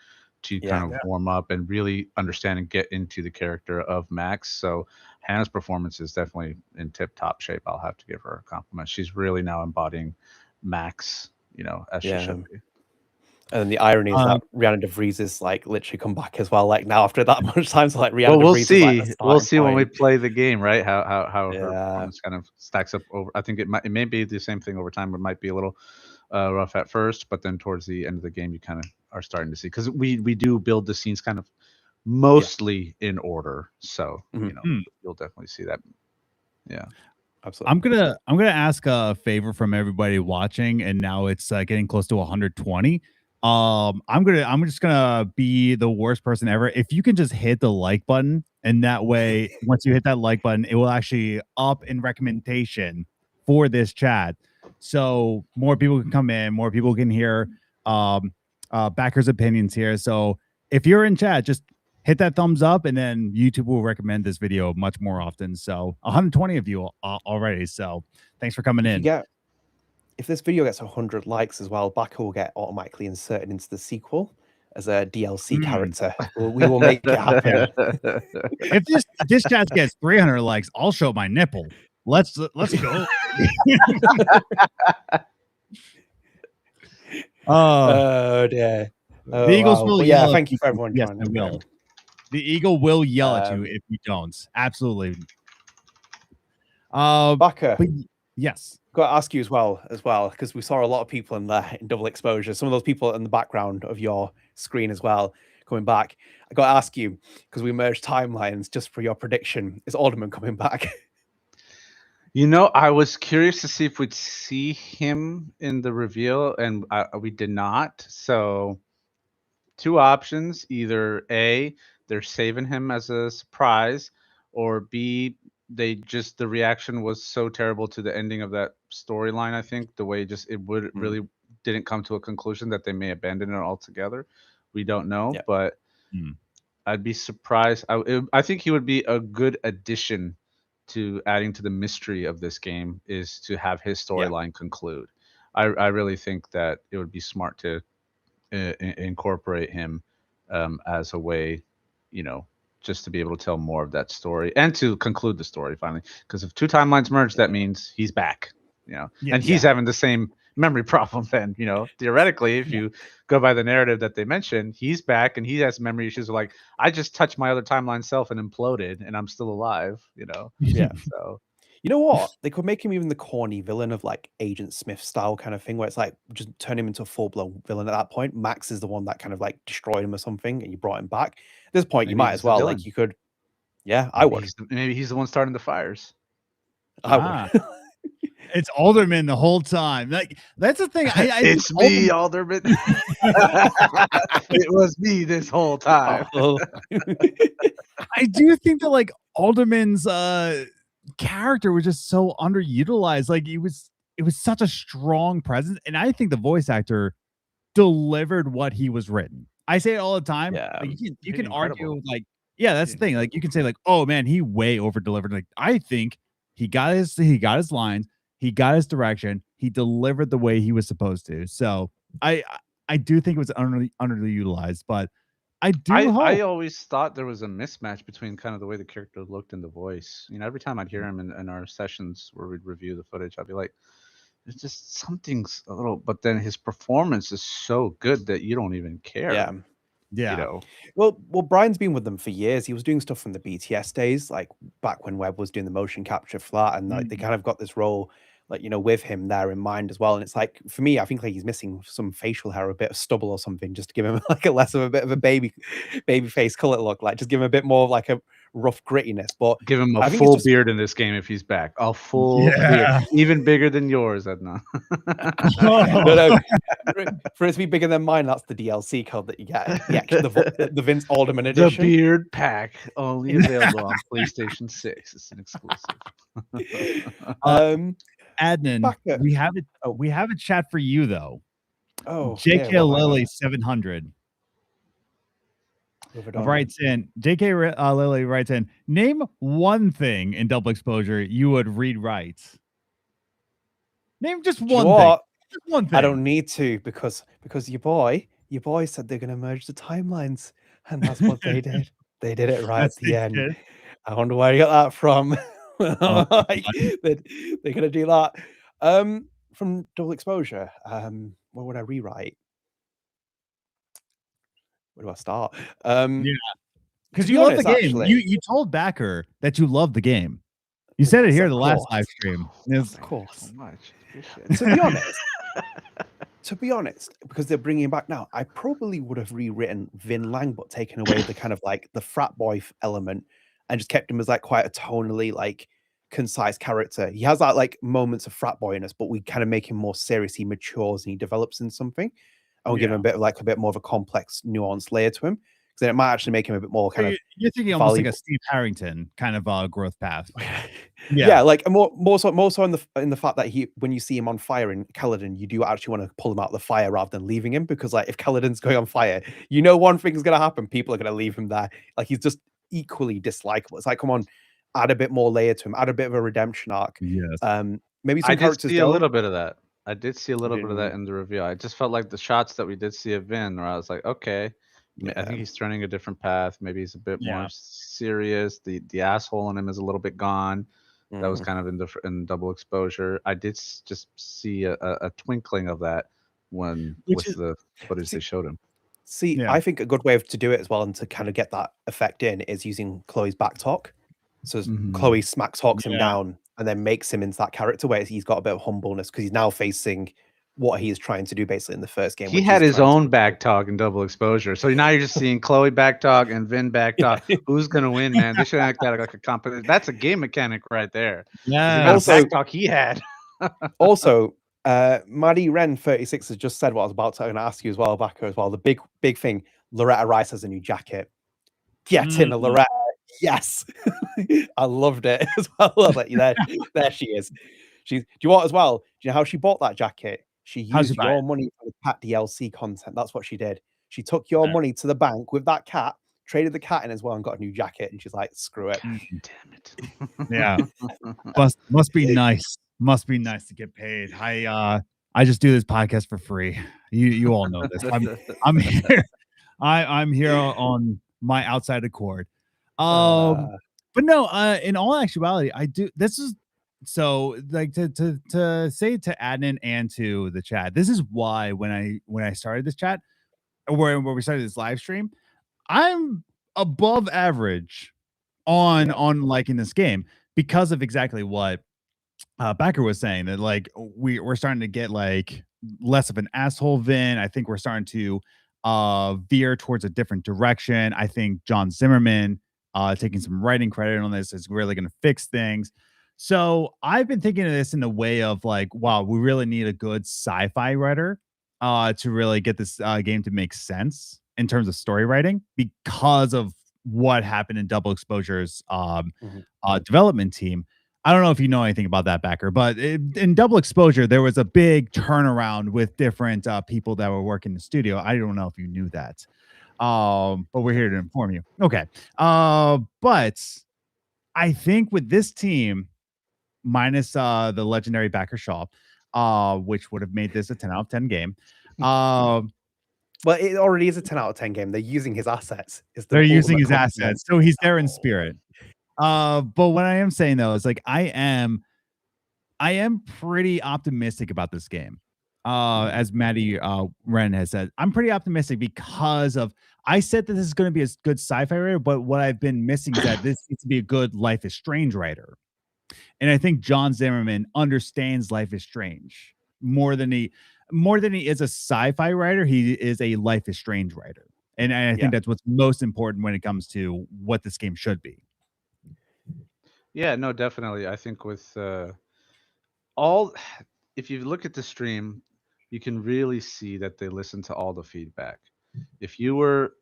to kind of warm up and really understand and get into the character of Max. So Hannah's performance is definitely in tip-top shape. I'll have to give her a compliment. She's really now embodying Max, as she should be. And then the irony is that Rihanna DeVries is like literally come back as well. Like now after that much time, so like Rihanna we'll DeVries see. is like We'll see when we play the game, right? How her performance kind of stacks up over. I think it may be the same thing over time, but it might be a little rough at first, but then towards the end of the game, you kind of are starting to see, because we do build the scenes kind of mostly in order. So you'll definitely see that. Yeah. Absolutely. I'm gonna ask a favor from everybody watching, and now it's getting close to 120. I'm just gonna be the worst person ever. If you can just hit the like button, and that way, once you hit that like button, it will actually up in recommendation for this chat, so more people can come in, more people can hear backers' opinions here. So if you're in chat, just hit that thumbs up, and then YouTube will recommend this video much more often. So 120 of you already. So thanks for coming in. If this video gets 100 likes as well, Baqir will get automatically inserted into the sequel as a DLC character. We will make it happen. If this chat gets 300 likes, I'll show my nipple. Let's go. Oh dear. The Eagles will yell. Thank you for everyone joining. Yes, they will. The Eagle will yell at you if you don't. Absolutely. Baqir. Yes. Got to ask you as well, because we saw a lot of people in there in Double Exposure. Some of those people in the background of your screen as well coming back. I got to ask you, because we merged timelines, just for your prediction, is Alderman coming back? I was curious to see if we'd see him in the reveal, and we did not. So, two options: either A, they're saving him as a surprise, or B, the reaction was so terrible to the ending of that storyline. I think the way it would really didn't come to a conclusion that they may abandon it altogether. We don't know, but I'd be surprised. I think he would be a good addition to adding to the mystery of this game, is to have his storyline conclude. I really think that it would be smart to incorporate him as a way, just to be able to tell more of that story and to conclude the story finally. Because if two timelines merge, that means he's back, and he's having the same memory problem then, theoretically, if you go by the narrative that they mentioned, he's back and he has memory issues like, I just touched my other timeline self and imploded and I'm still alive, so you know what, they could make him even the corny villain of like Agent Smith style kind of thing, where it's like just turn him into a full-blown villain at that point. Max is the one that kind of like destroyed him or something, and you brought him back. At this point, maybe you might as well, like, you could. I would. Maybe he's the one starting the fires. I would. It's Alderman the whole time. Like, that's the thing. It's me, Alderman. It was me this whole time. I do think that like Alderman's character was just so underutilized. Like, it was such a strong presence, and I think the voice actor delivered what he was written. I say it all the time. Like, you can argue like, that's the thing. Like, you can say like, oh man, he way over delivered. Like, I think he got his lines. He got his direction. He delivered the way he was supposed to. So I do think it was underutilized, but I always thought there was a mismatch between kind of the way the character looked and the voice. Every time I'd hear him in our sessions where we'd review the footage, I'd be like, it's just something's a little. But then his performance is so good that you don't even care. Yeah. You know. Well, Brian's been with them for years. He was doing stuff from the BTS days, like back when Webb was doing the motion capture for that, and like they kind of got this role, like with him there in mind as well. And it's like for me, I think like he's missing some facial hair, a bit of stubble or something, just to give him like a less of a bit of a baby face color look, like just give him a bit more of like a rough grittiness. But give him a I think full just, beard in this game if he's back. A full beard, even bigger than yours, Adnan. No, for it to be bigger than mine, that's the DLC code that you get. The Vince Alderman edition. The beard pack, only available on PlayStation 6. It's an exclusive. Adnan, we have a chat for you though. Oh, JK Lily 700 writes in. JK Lily writes in. Name one thing in double exposure you would rewrite. Name just one thing. Just one thing. I don't need to because your boy said they're going to merge the timelines, and that's what they did. They did it right at the end. Did. I wonder where you got that from. Like, they're going to do that. From double exposure, what would I rewrite? Where do I start? Because you love the game. Actually, you told Baqir that you love the game. You said it here the last live stream. Of course. So much. To be honest, because they're bringing him back now, I probably would have rewritten Vin Lang, but taken away the kind of like the frat boy element and just kept him as like quite a tonally like concise character. He has that like moments of frat boyness, but we kind of make him more serious. He matures and he develops in something. And we'll give him a bit more of a complex, nuanced layer to him. Because then it might actually make him a bit more kind of. You're thinking almost like a Steve Harrington kind of growth path. Yeah, like more so in the fact that when you see him on fire in Kaladin, you do actually want to pull him out of the fire rather than leaving him, because like if Kaladin's going on fire, one thing's gonna happen. People are gonna leave him there. Like he's just equally dislikable. It's like, come on, add a bit more layer to him, add a bit of a redemption arc. Yes. Maybe some characters see a little bit of that. I did see a little bit of that in the review. I just felt like the shots that we did see of Vin, where I was like, okay, I think he's turning a different path. Maybe he's a bit more serious. The asshole in him is a little bit gone. That was kind of in double exposure. I did just see a twinkling of that with the footage they showed him. See, I think a good way to do it as well, and to kind of get that effect in, is using Chloe's back talk. So Chloe smack talks him down and then makes him into that character where he's got a bit of humbleness, because he's now facing what he is trying to do basically in the first game. He had his own back talk in double exposure. So now you're just seeing Chloe back talk and Vin back talk. Who's going to win, man? They should act that like a competition. That's a game mechanic right there. Yeah. Also, back talk he had. Also, Maddie Ren 36 has just said what I was about to ask you as well, Baqir, as well. The big thing, Loretta Rice has a new jacket. Get in, Loretta. Yes. I loved it as well. Like, there she is. Do you want as well? Do you know how she bought that jacket? She used your money for the cat DLC content. That's what she did. She took your money to the bank with that cat, traded the cat in as well, and got a new jacket. And she's like, "Screw it." God damn it. Yeah. Must be nice. Must be nice to get paid. I just do this podcast for free. You all know this. I'm here. I'm here on my outside accord. But no, in all actuality, I do. This is. So, like, to say to Adnan and to the chat, this is why when I started this chat, where we started this live stream, I'm above average on liking this game, because of exactly what Baqir was saying, that like we're starting to get like less of an asshole Vin. I think we're starting to veer towards a different direction. I think John Zimmerman taking some writing credit on this is really going to fix things. So I've been thinking of this in the way of like, wow, we really need a good sci-fi writer to really get this game to make sense in terms of story writing, because of what happened in Double Exposure's development team. I don't know if you know anything about that, Baqir, but in Double Exposure, there was a big turnaround with different people that were working in the studio. I don't know if you knew that, but we're here to inform you. Okay. But I think with this team, minus the legendary Baqir Shah, which would have made this a 10 out of 10 game. Well, it already is a 10 out of 10 game. They're using his assets. They're using his assets. So he's there in spirit. But what I am saying though is like I am I am pretty optimistic about this game. As Maddie Wren has said, I'm pretty optimistic because of I said that this is going to be a good sci-fi writer, but what I've been missing is that this needs to be a good Life is Strange writer. And I think John Zimmerman understands Life is Strange more than he is a sci-fi writer. He is a Life is Strange writer. And I think that's what's most important when it comes to what this game should be. Yeah, no, definitely. I think with if you look at the stream, you can really see that they listen to all the feedback. If you were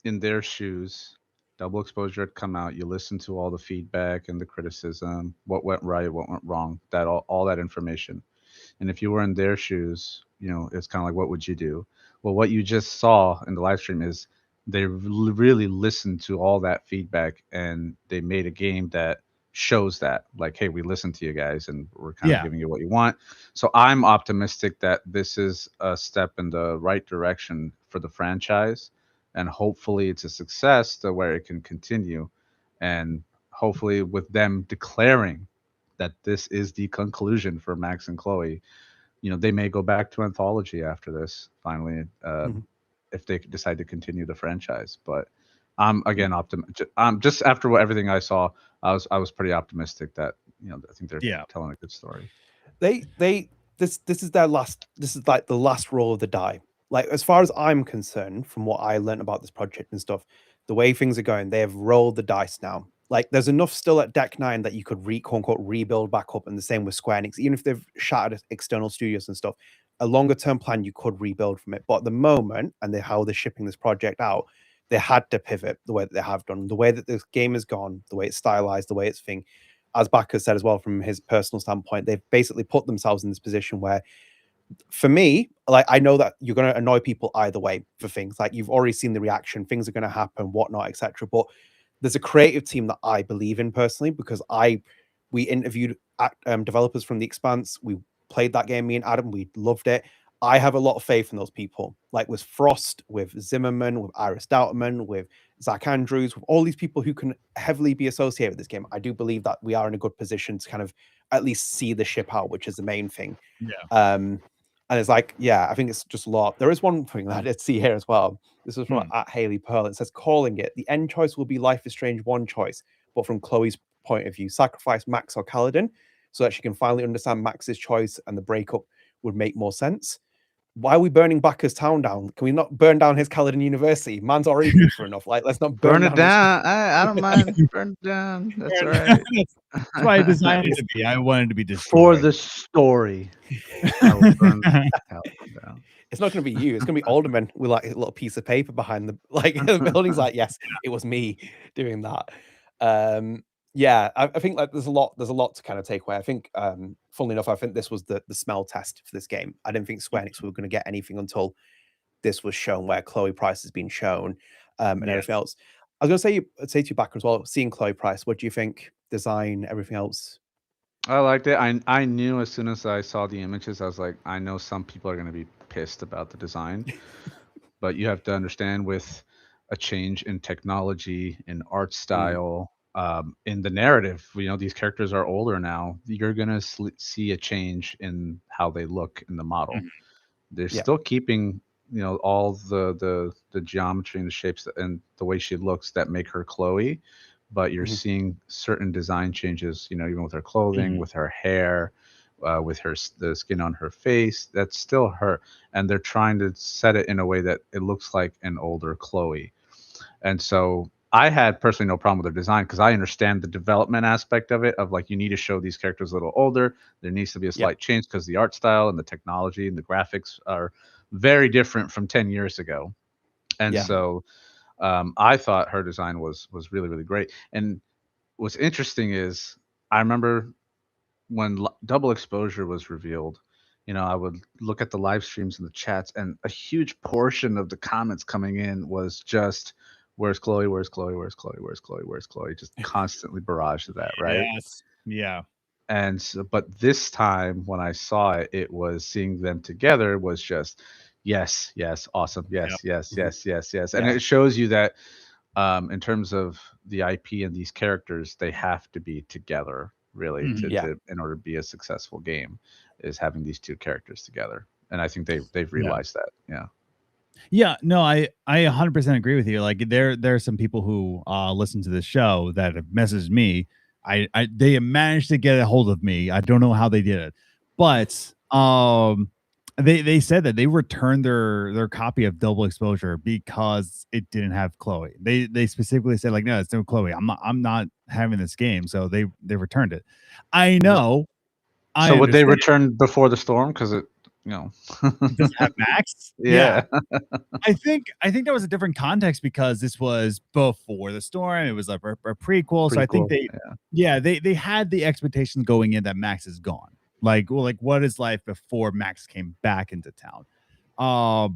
in their shoes, Double Exposure had come out, you listen to all the feedback and the criticism, what went right, what went wrong, that all that information. And if you were in their shoes, you know, it's kind of like, what would you do? Well, what you just saw in the live stream is they really listened to all that feedback and they made a game that shows that, like, hey, we listened to you guys and we're kind of giving you what you want. So I'm optimistic that this is a step in the right direction for the franchise, and hopefully it's a success to where it can continue, and hopefully with them declaring that this is the conclusion for Max and Chloe, you know, they may go back to anthology after this finally, if they decide to continue the franchise. But I'm again just after everything I saw, I was pretty optimistic that, you know, I think they're telling a good story. This is their last. This is like the last roll of the die. Like, as far as I'm concerned, from what I learned about this project and stuff, the way things are going, they have rolled the dice now. Like, there's enough still at Deck 9 that you could quote unquote rebuild back up, and the same with Square Enix. Even if they've shattered external studios and stuff, a longer term plan you could rebuild from it. But at the moment, and how they're shipping this project out, they had to pivot the way that they have done, the way that this game has gone, the way it's stylized, the way it's thing. As Baqir said as well, from his personal standpoint, they've basically put themselves in this position where, for me, like, I know that you're going to annoy people either way for things. Like, you've already seen the reaction, things are going to happen, whatnot, etc. But there's a creative team that I believe in personally, because we interviewed developers from The Expanse. We played that game, me and Adam. We loved it. I have a lot of faith in those people, like with Frost, with Zimmerman, with Iris Douterman, with Zach Andrews, with all these people who can heavily be associated with this game. I do believe that we are in a good position to kind of at least see the ship out, which is the main thing. And it's like, I think it's just a lot. There is one thing that I did see here as well. This was from at Haley Pearl. It says, calling it, the end choice will be Life is Strange one choice, but from Chloe's point of view, sacrifice Max or Kaladin so that she can finally understand Max's choice and the breakup would make more sense. Why are we burning Baqir's town down? Can we not burn down his Kaladin University? Man's already good for enough. Like, let's not burn it down. I don't mind. Burn it down. That's right. That's why I designed it to be. I wanted to be destroyed. For the story. I will burn Kaladin down. It's not going to be you. It's going to be Alderman with like a little piece of paper behind the building's like, yes, it was me doing that. I think like there's a lot to kind of take away. I think, funnily enough, I think this was the smell test for this game. I didn't think Square Enix were going to get anything until this was shown, where Chloe Price has been shown, and everything else. I was going to say to you back as well, seeing Chloe Price, what do you think? Design, everything else? I liked it. I knew as soon as I saw the images, I was like, I know some people are going to be pissed about the design, but you have to understand, with a change in technology, in art style, in the narrative, you know, these characters are older now. You're gonna see a change in how they look in the model. They're still keeping, you know, all the geometry and the shapes and the way she looks that make her Chloe, but you're seeing certain design changes, you know, even with her clothing, with her hair, with the skin on her face. That's still her, and they're trying to set it in a way that it looks like an older Chloe. And so I had personally no problem with their design, because I understand the development aspect of it, of like, you need to show these characters a little older. There needs to be a slight change because the art style and the technology and the graphics are very different from 10 years ago. And so I thought her design was really, really great. And what's interesting is, I remember when Double Exposure was revealed, you know, I would look at the live streams and the chats, and a huge portion of the comments coming in was just, where's Chloe? Where's Chloe? Where's Chloe? Where's Chloe? Where's Chloe? Just constantly barrage of that, right? Yes. Yeah. And so, but this time when I saw it, it was seeing them together was just, yes, awesome. Yes. And it shows you that in terms of the IP and these characters, they have to be together. really, Yeah. in order to be a successful game, is having these two characters together. And I think they've realized that. Yeah. Yeah, no, I 100% agree with you. Like there are some people who listen to this show that have messaged me. They managed to get a hold of me. I don't know how they did it, but they said that they returned their copy of Double Exposure because it didn't have Chloe. They specifically said like, no, it's no Chloe. I'm not having this game, so they returned it. I know. So would they understand. return before the storm? Because it, Does it have Max? Yeah. I think that was a different context because this was before the storm. It was like a prequel. So I think they had the expectation going in that Max is gone. Like what is life before Max came back into town?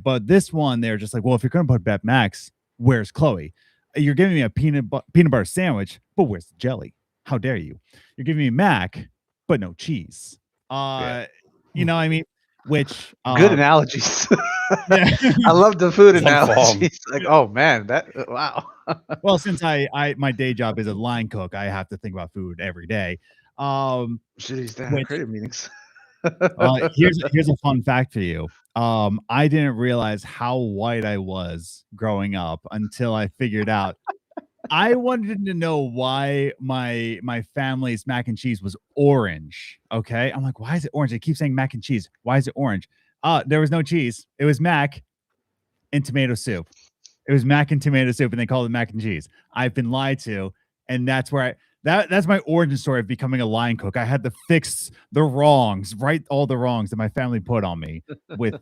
But this one, they're just like, well, if you're gonna put back Max, where's Chloe? You're giving me a peanut butter sandwich, but where's the jelly? How dare you? You're giving me Mac, but no cheese. You know what I mean? Which good analogies. I love the food analogies. Like, oh man, that wow. Well, since I my day job is a line cook, I have to think about food every day. He's down creative meetings. Here's a fun fact for you. I didn't realize how white I was growing up until I figured out. I wanted to know why my family's mac and cheese was orange. Okay. I'm like, why is it orange? They keep saying mac and cheese. Why is it orange? There was no cheese. It was mac and tomato soup. It was mac and tomato soup, and they called it mac and cheese. I've been lied to, and that's where that's my origin story of becoming a line cook. I had to fix the wrongs, right? All the wrongs that my family put on me. With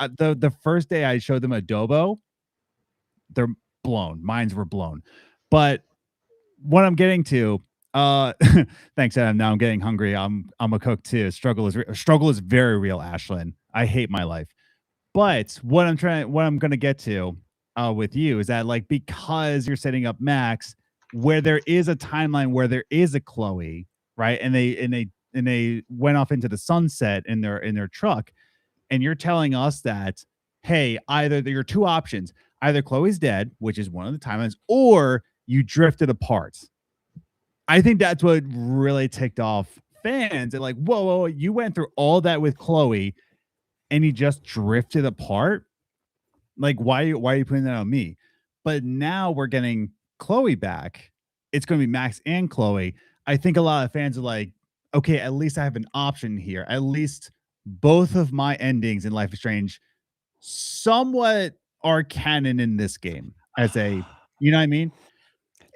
the first day I showed them adobo, they're blown. Minds were blown. But what I'm getting to, thanks, Adam. Now I'm getting hungry. I'm a cook too. Struggle is very real, Ashlyn. I hate my life. But what I'm gonna get to with you is that like because you're setting up Max, where there is a timeline where there is a Chloe, right? And they went off into the sunset in their truck, and you're telling us that, hey, either there are two options. Either Chloe's dead, which is one of the timelines, or you drifted apart. I think that's what really ticked off fans. And like, whoa, you went through all that with Chloe and you just drifted apart. Like, why are you putting that on me? But now we're getting Chloe back. It's going to be Max and Chloe. I think a lot of fans are like, okay, at least I have an option here. At least both of my endings in Life is Strange somewhat are canon in this game as a, you know what I mean?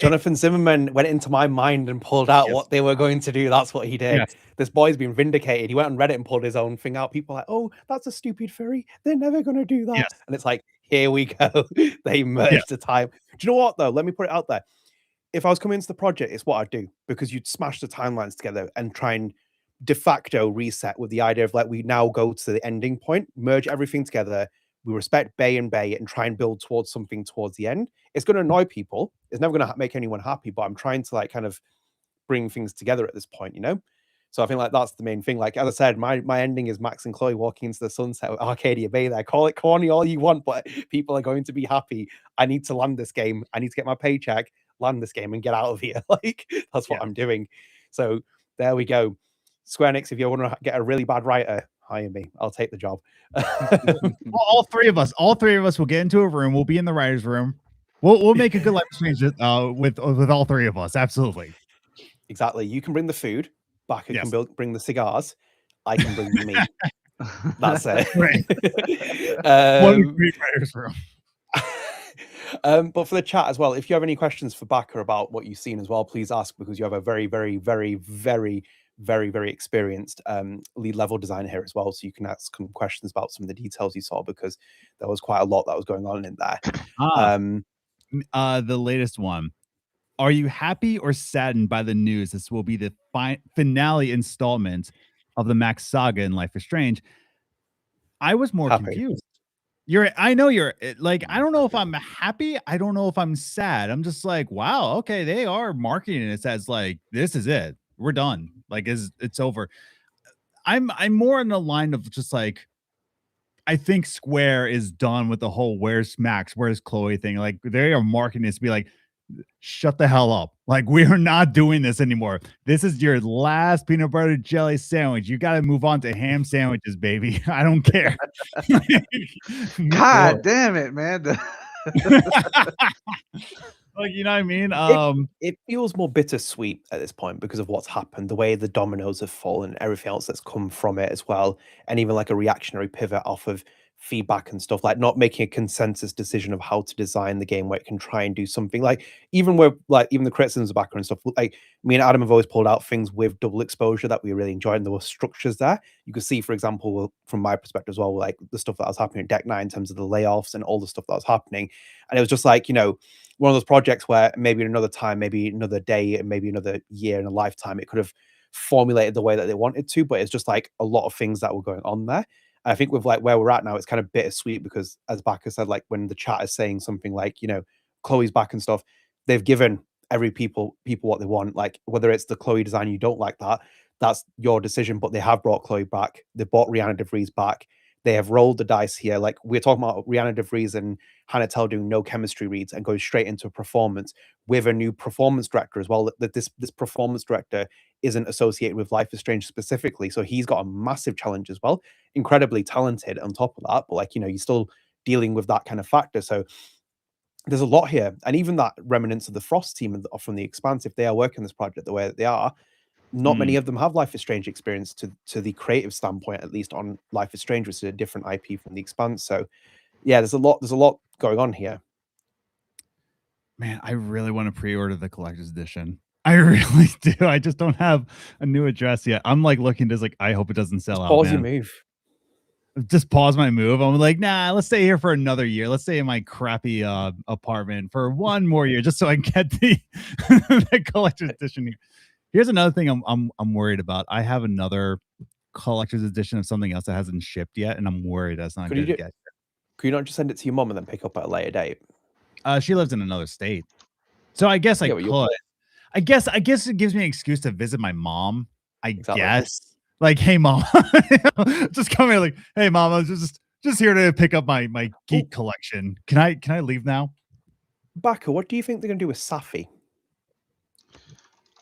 Jonathan Zimmerman went into my mind and pulled out what they were going to do. That's what he did. Yes. This boy's been vindicated. He went on Reddit and pulled his own thing out. People are like, oh, that's a stupid furry. They're never going to do that. Yes. And it's like, here we go. They merged the time. Do you know what, though? Let me put it out there. If I was coming into the project, it's what I'd do, because you'd smash the timelines together and try and de facto reset with the idea of like, we now go to the ending point, merge everything together. We respect Bay and try and build towards something towards the end. It's going to annoy people. It's never going to make anyone happy, but I'm trying to like kind of bring things together at this point, you know? So I think like that's the main thing. Like, as I said, my ending is Max and Chloe walking into the sunset with Arcadia Bay there. Call it corny all you want, but people are going to be happy. I need to land this game. I need to get my paycheck, land this game and get out of here. Like, that's what I'm doing. So there we go. Square Enix, if you want to get a really bad writer, hire me. I'll take the job. all three of us will get into a room. We'll be in the writer's room. We'll make a good Life is Strange with all three of us. Absolutely. Exactly. You can bring the food. Baqir can bring the cigars. I can bring the meat. That's it. Right. One great writer's room. But for the chat as well, if you have any questions for Baqir about what you've seen as well, please ask, because you have a very, very, very, very, very, very experienced lead level designer here as well. So you can ask some questions about some of the details you saw, because there was quite a lot that was going on in there. The latest one. Are you happy or saddened by the news this will be the finale installment of the Max saga in Life is Strange? I was more confused. I know you're like, I don't know if I'm happy. I don't know if I'm sad. I'm just like, wow, okay, they are marketing it as like, this is it. We're done. Like, it's over. I'm more in the line of just like, I think Square is done with the whole where's Max, where's Chloe thing. Like, they are marketing this to be like, shut the hell up. Like, we are not doing this anymore. This is your last peanut butter jelly sandwich. You got to move on to ham sandwiches, baby. I don't care. God damn it, man. Like, you know what I mean? It feels more bittersweet at this point because of what's happened, the way the dominoes have fallen, everything else that's come from it as well, and even like a reactionary pivot off of feedback and stuff, like not making a consensus decision of how to design the game where it can try and do something like even the criticisms of backer and stuff. Like me and Adam have always pulled out things with double exposure that we really enjoyed, and there were structures there. You could see, for example, from my perspective as well, like the stuff that was happening at Deck 9 in terms of the layoffs and all the stuff that was happening. And it was just like, one of those projects where maybe another time, maybe another day, and maybe another year in a lifetime, it could have formulated the way that they wanted to, but it's just like a lot of things that were going on there. I think with like where we're at now, it's kind of bittersweet because, as Baqir said, like when the chat is saying something like, Chloe's back and stuff, they've given every people what they want. Like whether it's the Chloe design you don't like that's your decision, but they have brought Chloe back. They brought Rihanna DeVries back. They have rolled the dice here. Like we're talking about Rihanna DeVries and Hannah Tell doing no chemistry reads and going straight into a performance with a new performance director as well. That this performance director isn't associated with Life is Strange specifically, so he's got a massive challenge as well. Incredibly talented on top of that, but like you're still dealing with that kind of factor. So there's a lot here, and even that remnants of the Frost team from the Expanse, if they are working this project the way that they are, not many of them have Life is Strange experience to the creative standpoint, at least on Life is Strange, which is a different IP from the Expanse. So yeah, there's a lot going on here. Man, I really want to pre-order the collector's edition. I really do. I just don't have a new address yet. I'm like looking to like, I hope it doesn't sell out. Pause your move. Just pause my move. I'm like, nah, let's stay here for another year. Let's stay in my crappy apartment for one more year, just so I can get the collector's edition here. Here's another thing I'm worried about. I have another collector's edition of something else that hasn't shipped yet, and I'm worried that's not going to get. Could you not just send it to your mom and then pick up at a later date? She lives in another state, so I guess I could. I guess it gives me an excuse to visit my mom. I guess. Like, hey mom, just come here. Like, hey mom, I was just here to pick up my geek collection. Can I leave now? Baqir, what do you think they're gonna do with Safi?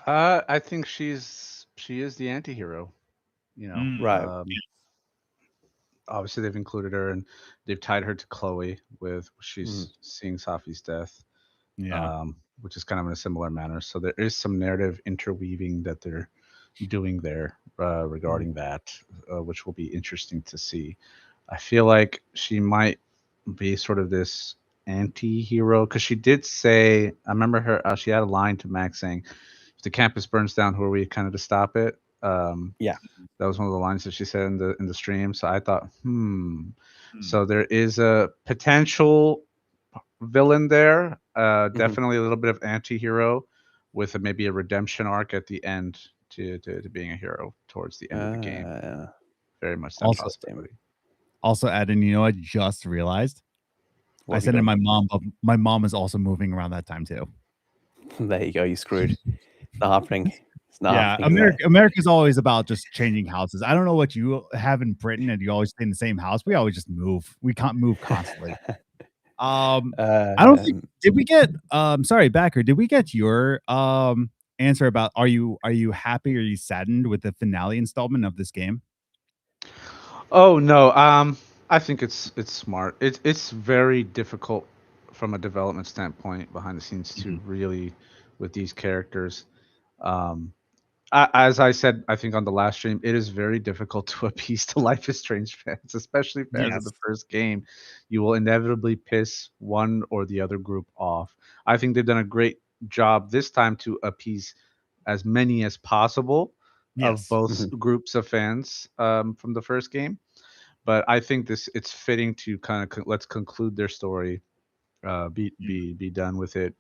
I think she is the anti-hero. Right. Obviously, they've included her and they've tied her to Chloe with she's seeing Safi's death. Yeah. Which is kind of in a similar manner. So there is some narrative interweaving that they're doing there regarding that, which will be interesting to see. I feel like she might be sort of this anti-hero because she did say, I remember her, she had a line to Max saying, if the campus burns down, who are we kind of to stop it? Yeah, that was one of the lines that she said in the stream. So I thought, so there is a potential villain there, definitely a little bit of anti-hero with maybe a redemption arc at the end to being a hero towards the end of the game. Very much that possibility. Also, Adnan, you know, I just realized I said to my mom, but my mom is also moving around that time too. There you go. You screwed. It's not happening. It's not happening. America's always about just changing houses. I don't know what you have in Britain, and you always stay in the same house. We always just move. We can't move constantly. I don't think did we get sorry, Baqir, did we get your answer about are you happy or are you saddened with the finale installment of this game? Oh no, I think it's smart. It's very difficult from a development standpoint behind the scenes to really with these characters. As I said, I think on the last stream, it is very difficult to appease the Life is Strange fans, especially fans of the first game. You will inevitably piss one or the other group off. I think they've done a great job this time to appease as many as possible of both groups of fans from the first game. But I think it's fitting to kind of let's conclude their story, be done with it,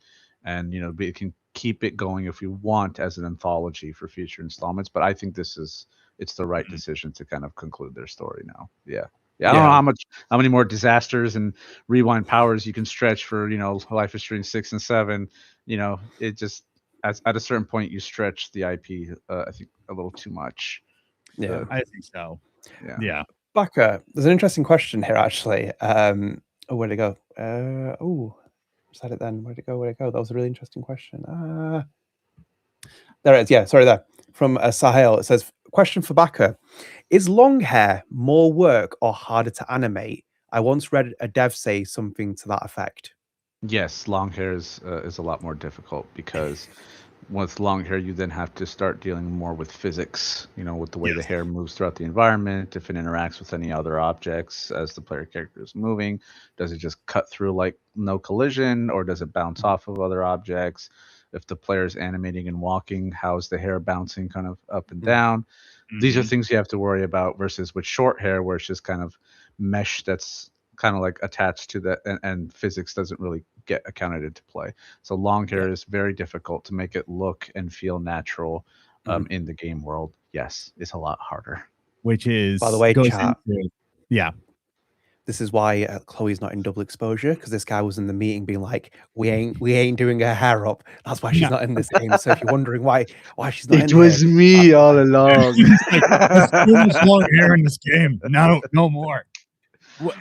and we can keep it going if we want as an anthology for future installments. But I think it's the right decision to kind of conclude their story now. Yeah. I don't know how many more disasters and rewind powers you can stretch for Life is Strange 6 and 7. It just at a certain point you stretch the IP I think a little too much. Yeah, I think so. Yeah. Baqir, there's an interesting question here actually. Where'd it go? said it then. Where'd it go? That was a really interesting question. There it is. Yeah, sorry, there. From Sahel, it says, question for Baqir. Is long hair more work or harder to animate? I once read a dev say something to that effect. Yes, long hair is a lot more difficult because with long hair you then have to start dealing more with physics, with the way the hair moves throughout the environment, if it interacts with any other objects as the player character is moving. Does it just cut through like no collision, or does it bounce off of other objects? If the player is animating and walking, how's the hair bouncing kind of up and down? These are things you have to worry about versus with short hair where it's just kind of mesh that's kind of like attached to that, and physics doesn't really get accounted into play. So long hair is very difficult to make it look and feel natural in the game world. Yes, it's a lot harder. Which is, by the way, chat. Yeah. This is why Chloe's not in double exposure, because this guy was in the meeting being like, "We ain't doing her hair up. That's why she's not in this game." So if you're wondering why she's not, it was here, me all along. There's too much long hair in this game. No more.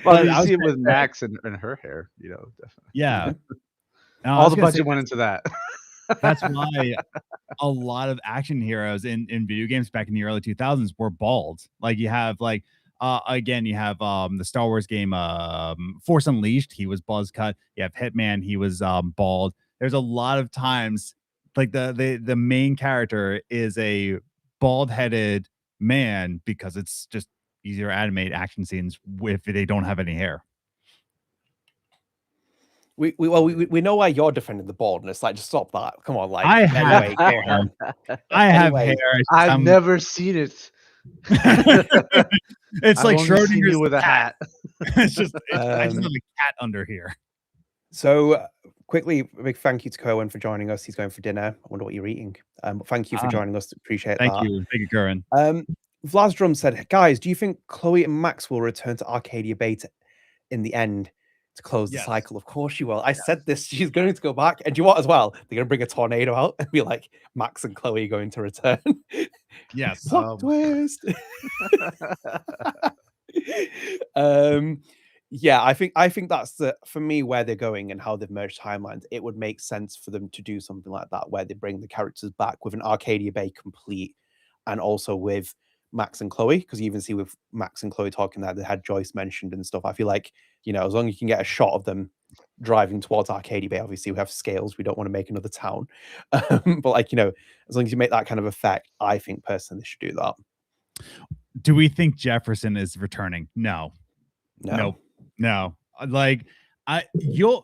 Well, you see it with Max and her hair, definitely. Yeah. All the budget went into that. That's why a lot of action heroes in video games back in the early 2000s were bald. Like you have again, you have the Star Wars game Force Unleashed, he was buzz cut. You have Hitman, he was bald. There's a lot of times like the main character is a bald-headed man because it's just easier to animate action scenes if they don't have any hair. We know why you're defending the baldness. Like, just stop that. Come on, like I have hair. I've never seen it. It's like Schrodinger's with a hat. I just have a cat under here. So quickly, a big thank you to Cohen for joining us. He's going for dinner. I wonder what you're eating. Thank you for joining us. Appreciate that. Thank you. Thank you, Curran. Vlasdrum said, guys, do you think Chloe and Max will return to Arcadia Beta in the end to close the cycle? Of course she will. I said this. She's going to go back. And do you know what as well? They're going to bring a tornado out and be like, Max and Chloe are going to return. Yes. Plot twist. Yeah, I think that's for me where they're going and how they've merged timelines. It would make sense for them to do something like that, where they bring the characters back with an Arcadia Bay complete, and also with Max and Chloe, because you even see with Max and Chloe talking that they had Joyce mentioned and stuff. I feel like, as long as you can get a shot of them driving towards Arcadia Bay, obviously we have scales, we don't want to make another town, but like, as long as you make that kind of effect, I think personally they should do that. Do we think Jefferson is returning? No. Like you'll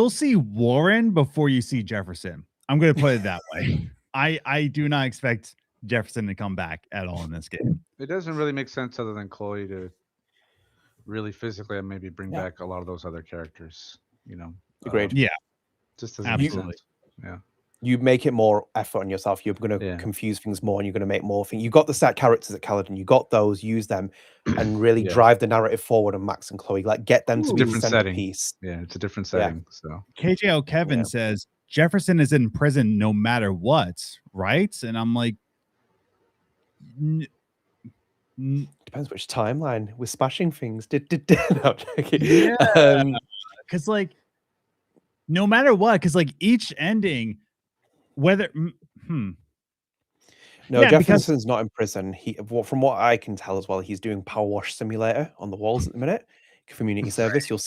see Warren before you see Jefferson. I'm going to put it that way. I do not expect Jefferson to come back at all in this game. It doesn't really make sense other than Chloe to really physically and maybe bring back a lot of those other characters, Agreed. Just doesn't make sense. Yeah. You make it more effort on yourself. You're going to confuse things more, and you're going to make more things. You got the set characters at Caledon. You got those. Use them, and really drive the narrative forward on Max and Chloe. Like, get them to be the centerpiece. Yeah, it's a different setting. So KJO Kevin says Jefferson is in prison no matter what, right? And I'm like, depends which timeline. We're smashing things. Because like, no matter what, because like each ending. Whether no, Jefferson's not in prison. From what I can tell as well, he's doing Power Wash Simulator on the walls at the minute. Community service. You'll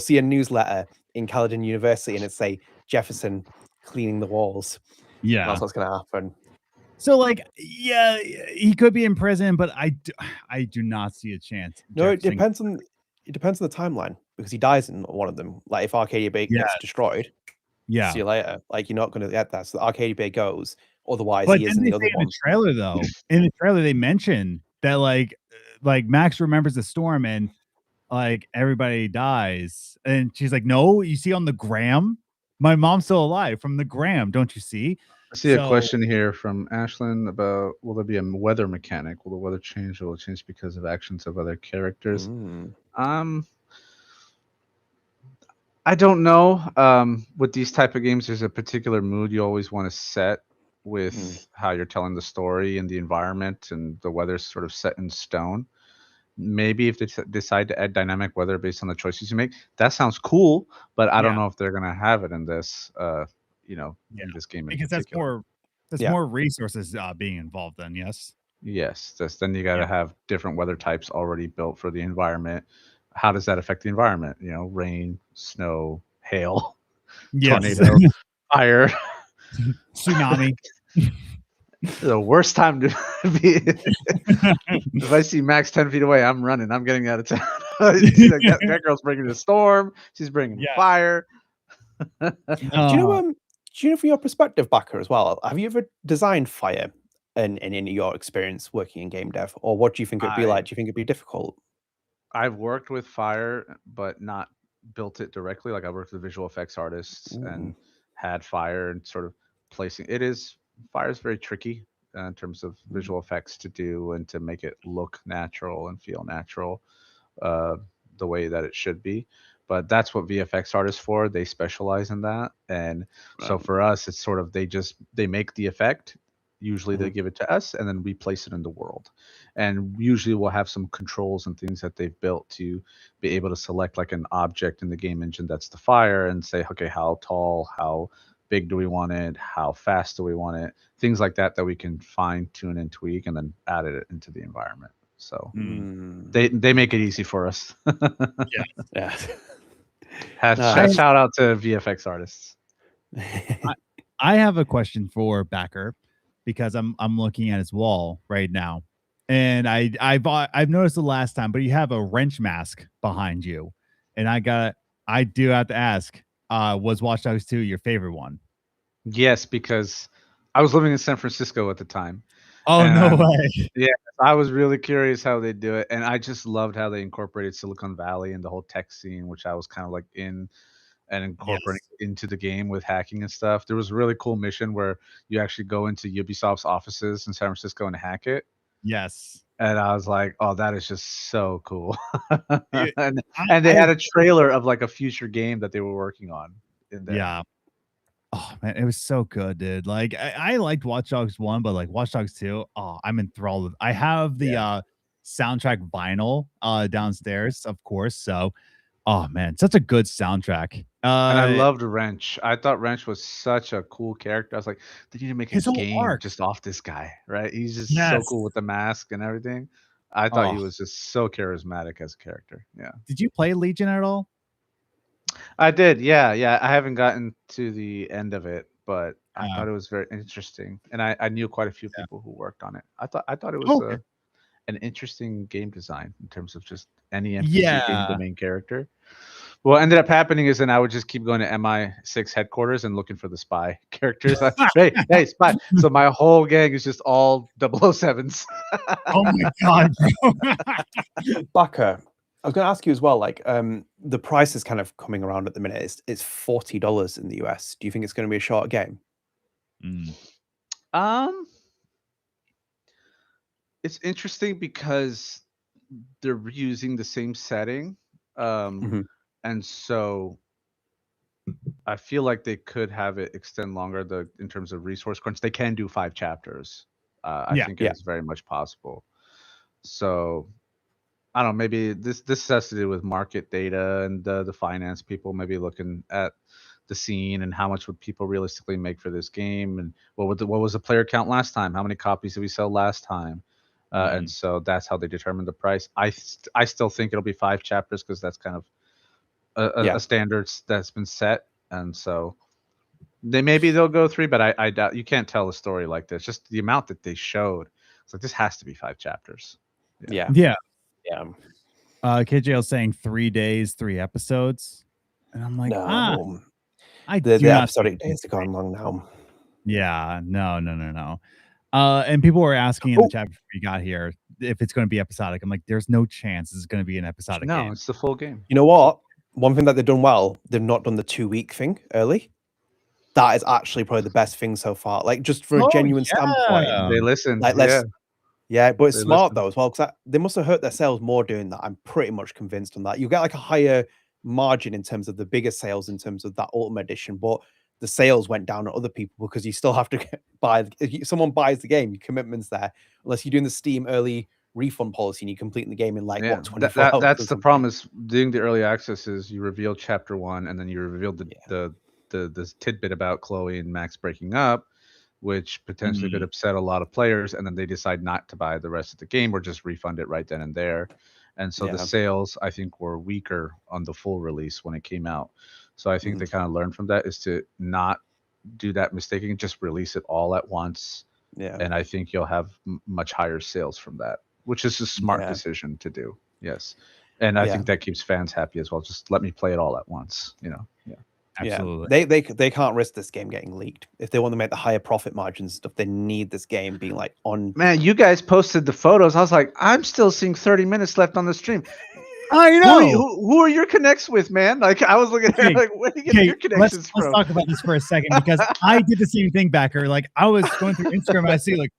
see a newsletter in Caledon University, and it say Jefferson cleaning the walls. Yeah, that's what's going to happen. So like, yeah, he could be in prison, but I do not see a chance. No, it depends on the timeline, because he dies in one of them. Like if Arcadia Bay gets destroyed. Yeah. See you later. Like, you're not going to get that. So the Arcadia Bay goes. Otherwise, but he is in the other one. In the trailer, though, they mention that like Max remembers the storm and like everybody dies, and she's like, "No, you see on the gram, my mom's still alive from the gram. Don't you see?" I see a question here from Ashlyn about, will there be a weather mechanic? Will the weather change? Or will it change because of actions of other characters? I don't know. With these type of games, there's a particular mood you always want to set with how you're telling the story and the environment, and the weather's sort of set in stone. maybe if they decide to add dynamic weather based on the choices you make, that sounds cool. But I don't know if they're gonna have it in this, in this game in because particular. that's Yeah. more resources being involved. Then yes. Yes, then you got to have different weather types already built for the environment. How does that affect the environment? Rain, snow, hail, Yes. tornado, fire. Tsunami. The worst time to be. If I see Max 10 feet away, I'm running. I'm getting out of town. that girl's bringing a storm. She's bringing fire. Do you know from your perspective, Baqir, as well? Have you ever designed fire in your experience working in game dev, or what do you think it'd be like? Do you think it'd be difficult? I've worked with fire, but not built it directly. Like I worked with visual effects artists and had fire and sort of placing. Fire is very tricky in terms of visual effects to do and to make it look natural and feel natural, the way that it should be. But that's what VFX artists for. They specialize in that. And so for us, it's sort of they make the effect. Usually they give it to us and then we place it in the world. And usually we'll have some controls and things that they've built to be able to select like an object in the game engine that's the fire and say, okay, how tall, how big do we want it, how fast do we want it, things like that we can fine tune and tweak and then add it into the environment. So they make it easy for us. Yeah. Shout out to VFX artists. I have a question for Baqir because I'm looking at his wall right now, and I've noticed the last time, but you have a wrench mask behind you, and I do have to ask, was Watch Dogs 2 your favorite one? Yes, because I was living in San Francisco at the time. Oh, no way. Yeah, I was really curious how they do it, and I just loved how they incorporated Silicon Valley and the whole tech scene, which I was kind of like in and incorporating into the game with hacking and stuff. There was a really cool mission where you actually go into Ubisoft's offices in San Francisco and hack it. Yes. And I was like, oh, that is just so cool. and they had a trailer of like a future game that they were working on in there. Yeah. Oh man, it was so good, dude. Like I liked Watch Dogs 1, but like Watch Dogs 2, I'm enthralled with. I have the soundtrack vinyl downstairs, of course. So oh man, such a good soundtrack. And I loved Wrench. I thought Wrench was such a cool character. I was like, they need to make a game just off this guy, right? He's just so cool with the mask and everything. I thought he was just so charismatic as a character. Yeah. Did you play Legion at all? I did. Yeah. I haven't gotten to the end of it, but I thought it was very interesting. And I knew quite a few people who worked on it. I thought it was an interesting game design in terms of just any NPC being the main character. What ended up happening is then I would just keep going to MI6 headquarters and looking for the spy characters. Hey, spy. So my whole gang is just all 007s. Oh my god, bro. Baqir, I was going to ask you as well, like the price is kind of coming around at the minute. It's $40 in the US. Do you think it's going to be a short game? It's interesting because they're reusing the same setting. And so I feel like they could have it extend longer in terms of resource crunch. They can do 5 chapters. I think it's very much possible. So I don't know, maybe this has to do with market data and the finance people maybe looking at the scene and how much would people realistically make for this game and what was the player count last time? How many copies did we sell last time? And so that's how they determine the price. I still think it'll be 5 chapters because that's kind of a standard that's been set, and so they'll go 3, but I doubt. You can't tell a story like this. Just the amount that they showed, it's like this has to be 5 chapters. Yeah. KJL saying 3 days, 3 episodes, and I'm like, no. The episodic days are gone long now. Yeah, no. And people were asking in the chat before we got here if it's going to be episodic. I'm like, there's no chance it's going to be an episodic game. No, it's the full game. You know what? One thing that they've done well, they've not done the 2-week thing early. That is actually probably the best thing so far. Like just for a genuine standpoint. They listened. Like but it's smart though as well, because they must have hurt their sales more doing that. I'm pretty much convinced on that. You get like a higher margin in terms of the bigger sales in terms of that Ultimate Edition, but the sales went down on other people because you still have to buy. If someone buys the game, your commitment's there. Unless you're doing the Steam early refund policy and you complete the game in like Yeah, what 24 hours. that's or the something. problem is doing the early access is you reveal chapter 1 and then you reveal the tidbit about Chloe and Max breaking up, which potentially could upset a lot of players, and then they decide not to buy the rest of the game or just refund it right then and there. And so the sales, I think, were weaker on the full release when it came out. So I think they kind of learned from that is to not do that mistake and just release it all at once. Yeah. And I think you'll have much higher sales from that, which is a smart decision to do. Yes. And I think that keeps fans happy as well. Just let me play it all at once, you know? Yeah. Absolutely. Yeah. They can't risk this game getting leaked. If they want to make the higher profit margins and stuff, they need this game being like on. Man, you guys posted the photos. I was like, I'm still seeing 30 minutes left on the stream. I know. Who are your connects with, man? Like, I was looking at like, where do you get your connections from? Let's talk about this for a second because I did the same thing, Baqir. Like, I was going through Instagram and I see like,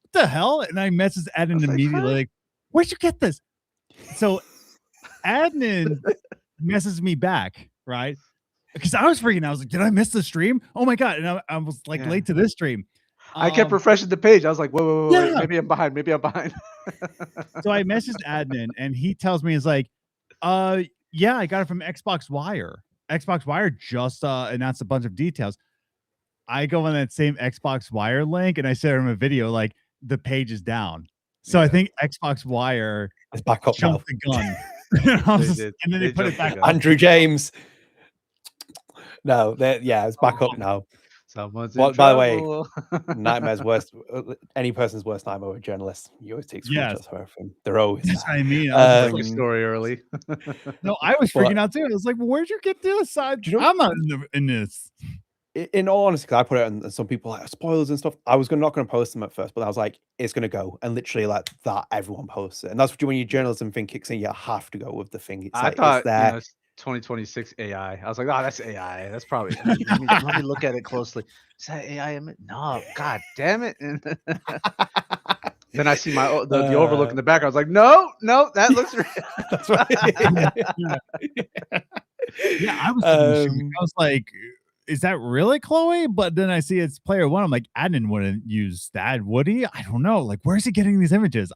what the hell? And I messaged Adnan immediately, like, where'd you get this? So Adnan messaged me back, right? Because I was freaking out. I was like, did I miss the stream? Oh my God. And I was like late to this stream. I kept refreshing the page. I was like, whoa, maybe I'm behind. So I messaged Adnan and he tells me, he's like, yeah, I got it from Xbox Wire. Xbox Wire just announced a bunch of details. I go on that same Xbox Wire link and I sent him a video like the page is down. So I think Xbox Wire is back up jumped the gun. And then they put it back. Andrew James. No, it's back up now. Someone's by the way, nightmare's worst. Any person's worst nightmare with journalists. You always take screenshots for everything. They're always. That's what I mean. I was story early. No, I was freaking out too. I was like, well, "Where'd you get this? I'm not in this." In all honesty, I put it on some people like spoilers and stuff. I was not going to post them at first, but I was like, it's going to go, and literally like that, everyone posts it, and that's when your journalism thing kicks in. You have to go with the thing. It's I like, thought it's there. 2026 AI. I was like, oh, that's AI. That's probably. Let me look at it closely. Is that AI? No, God damn it! And then I see the overlook in the back. I was like, no, that looks real. That's right. I was like, is that really Chloe? But then I see it's player 1. I'm like, Adnan wouldn't use that, would he? I don't know. Like, where's he getting these images?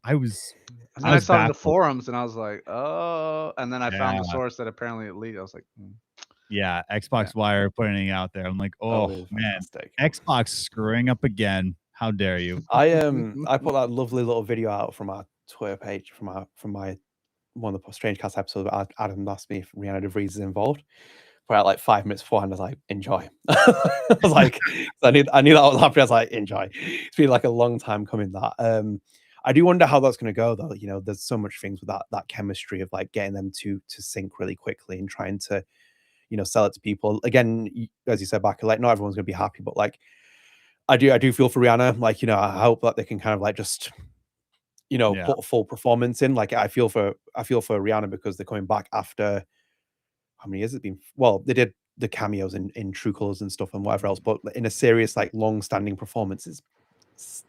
I saw it in the forums and I was like, oh. And then I found the source that apparently it leaked. I was like, yeah, Xbox Wire putting it out there. I'm like, oh man, Xbox screwing up again. How dare you? I put that lovely little video out from our Twitter page from my one of the StrangeCast episodes. Adam asked me if Rihanna DeVries is involved. Put out like 5 minutes beforehand. I was like, enjoy. I was like, I knew that was happening. I was like, enjoy. It's been like a long time coming. That I do wonder how that's going to go, though. You know, there's so much things with that chemistry of like getting them to sync really quickly and trying to, you know, sell it to people. Again, as you said, Baqir, like not everyone's going to be happy, but like I do feel for Rihanna. Like, you know, I hope that they can kind of like just, you know, put a full performance in. Like I feel for Rihanna because they're coming back after how many years it's been. Well, they did the cameos in True Colors and stuff and whatever else, but in a serious like long-standing performances,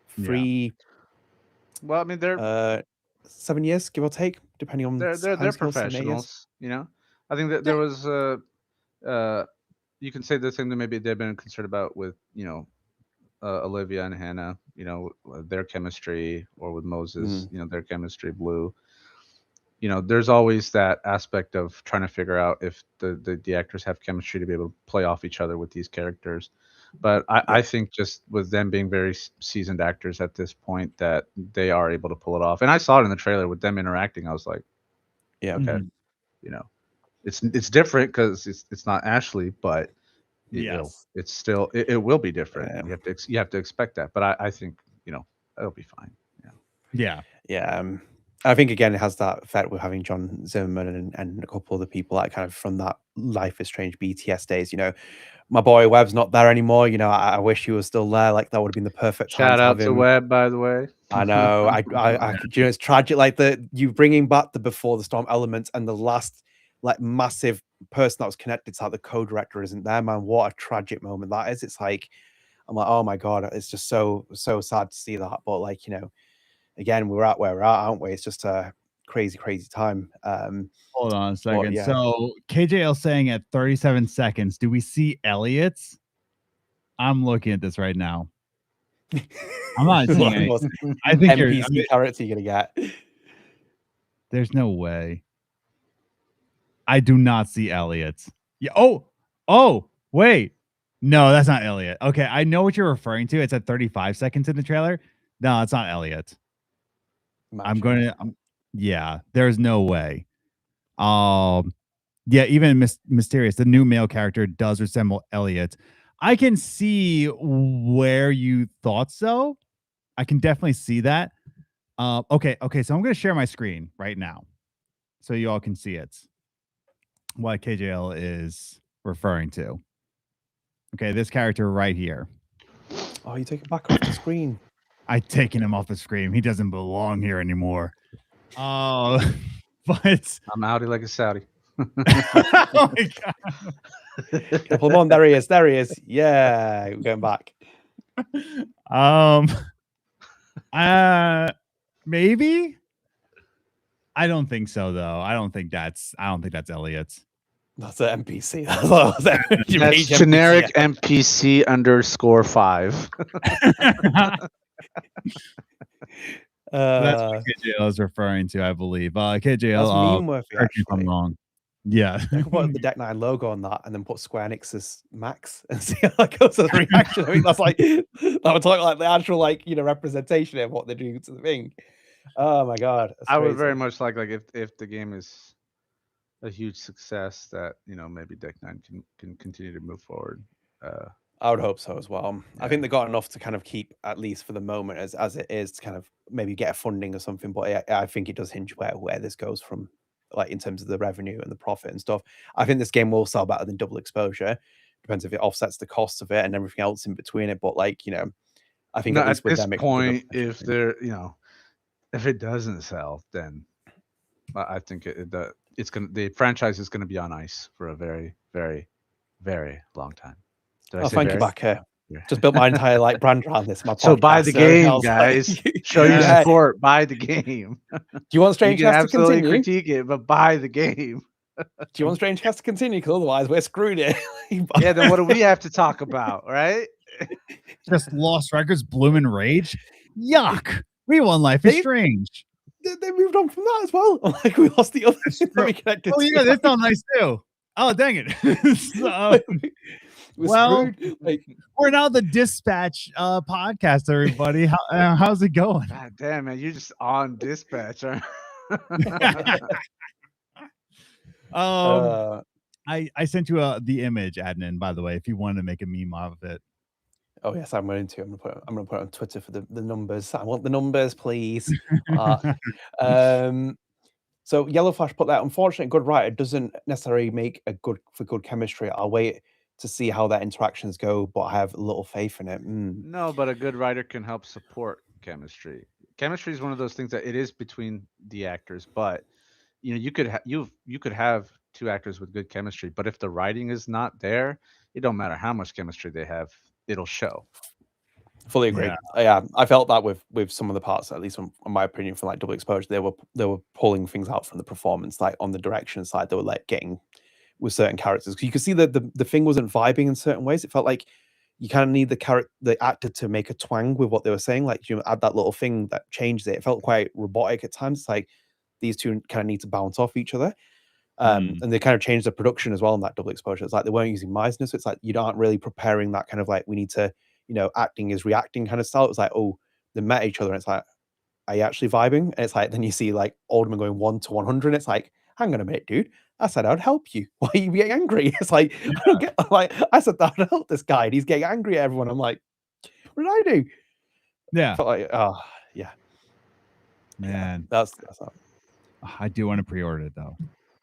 3. Well, I mean, they're 7 years, give or take, depending on they're professionals. You know, I think that there was you can say the same that maybe they've been concerned about with, you know, Olivia and Hannah, you know, their chemistry, or with Moses, you know, their chemistry, Blue. You know, there's always that aspect of trying to figure out if the actors have chemistry to be able to play off each other with these characters. But I think just with them being very seasoned actors at this point, that they are able to pull it off. And I saw it in the trailer with them interacting. I was like, yeah, okay, you know, it's different because it's not Ashley, but it's still it will be different. Yeah. You have to expect that. But I think, you know, it'll be fine. Yeah. I think again it has that effect with having John Zimmerman and a couple other people like kind of from that Life is Strange BTS days. You know, my boy Webb's not there anymore. You know, I wish he was still there. Like that would have been the perfect time. Shout out to Webb, by the way. I know. I you know, it's tragic. Like you bringing back the Before the Storm elements, and the last like massive person that was connected to like the co-director isn't there, man. What a tragic moment that is. It's like I'm like, oh my God, it's just so sad to see that. But like, you know, again, we're at where we're at, aren't we? It's just a crazy time. Hold on a second. So KJL saying at 37 seconds, do we see Elliot's? I'm looking at this right now. I'm not seeing anything. I think NPC character you're gonna get. There's no way. I do not see Elliot. Yeah. Oh, wait. No, that's not Elliot. Okay, I know what you're referring to. It's at 35 seconds in the trailer. No, it's not Elliot. Yeah, there's no way. Yeah, even Mysterious, the new male character, does resemble Elliot. I can see where you thought so. I can definitely see that. Okay, so I'm going to share my screen right now so you all can see it. What KJL is referring to. Okay, this character right here. Oh, you take it back off the screen. I've taken him off the screen. He doesn't belong here anymore. But I'm outie like a Saudi. Oh my God. Come on, there he is. Yeah, we're going back. Maybe. I don't think so, though. I don't think that's Elliot. That's an NPC. That's generic NPC _5. That's what KJL is referring to, I believe. KJL, correct me if I'm wrong. Yeah. I could put the Deck 9 logo on that and then put Square Enix's Max and see how that goes as a reaction. I mean, that's like, that would talk like the actual, like, representation of what they do to the thing. Oh my God. I would very much like if the game is a huge success, that maybe Deck 9 can continue to move forward. I would hope so as well. Yeah. I think they got enough to kind of keep, at least for the moment, as it is, to kind of maybe get a funding or something. But I think it does hinge where this goes from, like in terms of the revenue and the profit and stuff. I think this game will sell better than Double Exposure. Depends if it offsets the cost of it and everything else in between it. But I think at least with this point, if they're if it doesn't sell, then I think the franchise is gonna be on ice for a very, very, very long time. Thank you, Baqir. Just built my entire brand around this. My podcast, so buy the game, guys. Show your support. Buy the game. Do you want StrangeCast to continue? Critique it, but buy the game. Do you want StrangeCast to continue? Because otherwise, we're screwed here. Yeah. Then what do we have to talk about, right? Just Lost Records, Bloomin' Rage. Yuck. We won Life is Strange. They moved on from that as well. Like we lost the other. Oh yeah, that's not nice too. Oh dang it. Well, we're now the Dispatch podcast, everybody. How's it going? God damn, man, you're just on Dispatch. I sent you the image, Adnan, by the way, if you wanted to make a meme out of it. Oh yes, I'm going to. I'm gonna put it on Twitter for the numbers. I want the numbers, please. So Yellow Flash put that. Unfortunately, a good writer doesn't necessarily make for good chemistry. I'll wait to see how that interactions go, but I have little faith in it. No, but a good writer can help support chemistry. Chemistry is one of those things that it is between the actors, but you could have two actors with good chemistry, but if the writing is not there, it don't matter how much chemistry they have, it'll show. Fully agree. Yeah, I felt that with some of the parts, at least in my opinion, from Double Exposure, they were pulling things out from the performance, like on the direction side, they were getting with certain characters. You could see that the thing wasn't vibing in certain ways. It felt like you kind of need the actor to make a twang with what they were saying, add that little thing that changes it. It felt quite robotic at times. It's like these two kind of need to bounce off each other. And they kind of changed the production as well in that Double Exposure. It's like they weren't using Meisner, so it's like you aren't really preparing that kind of we need to, acting is reacting kind of style. It was like, oh, they met each other, and it's like, are you actually vibing? And it's like, then you see Alderman going 1 to 100, and it's like, hang on a minute, dude. I said I'd help you. Why are you getting angry? It's like, I don't get, I said that I'd help this guy, and he's getting angry at everyone. I'm like, what did I do? Yeah. I felt like, oh, yeah. Man. That's not... I do want to pre-order it though.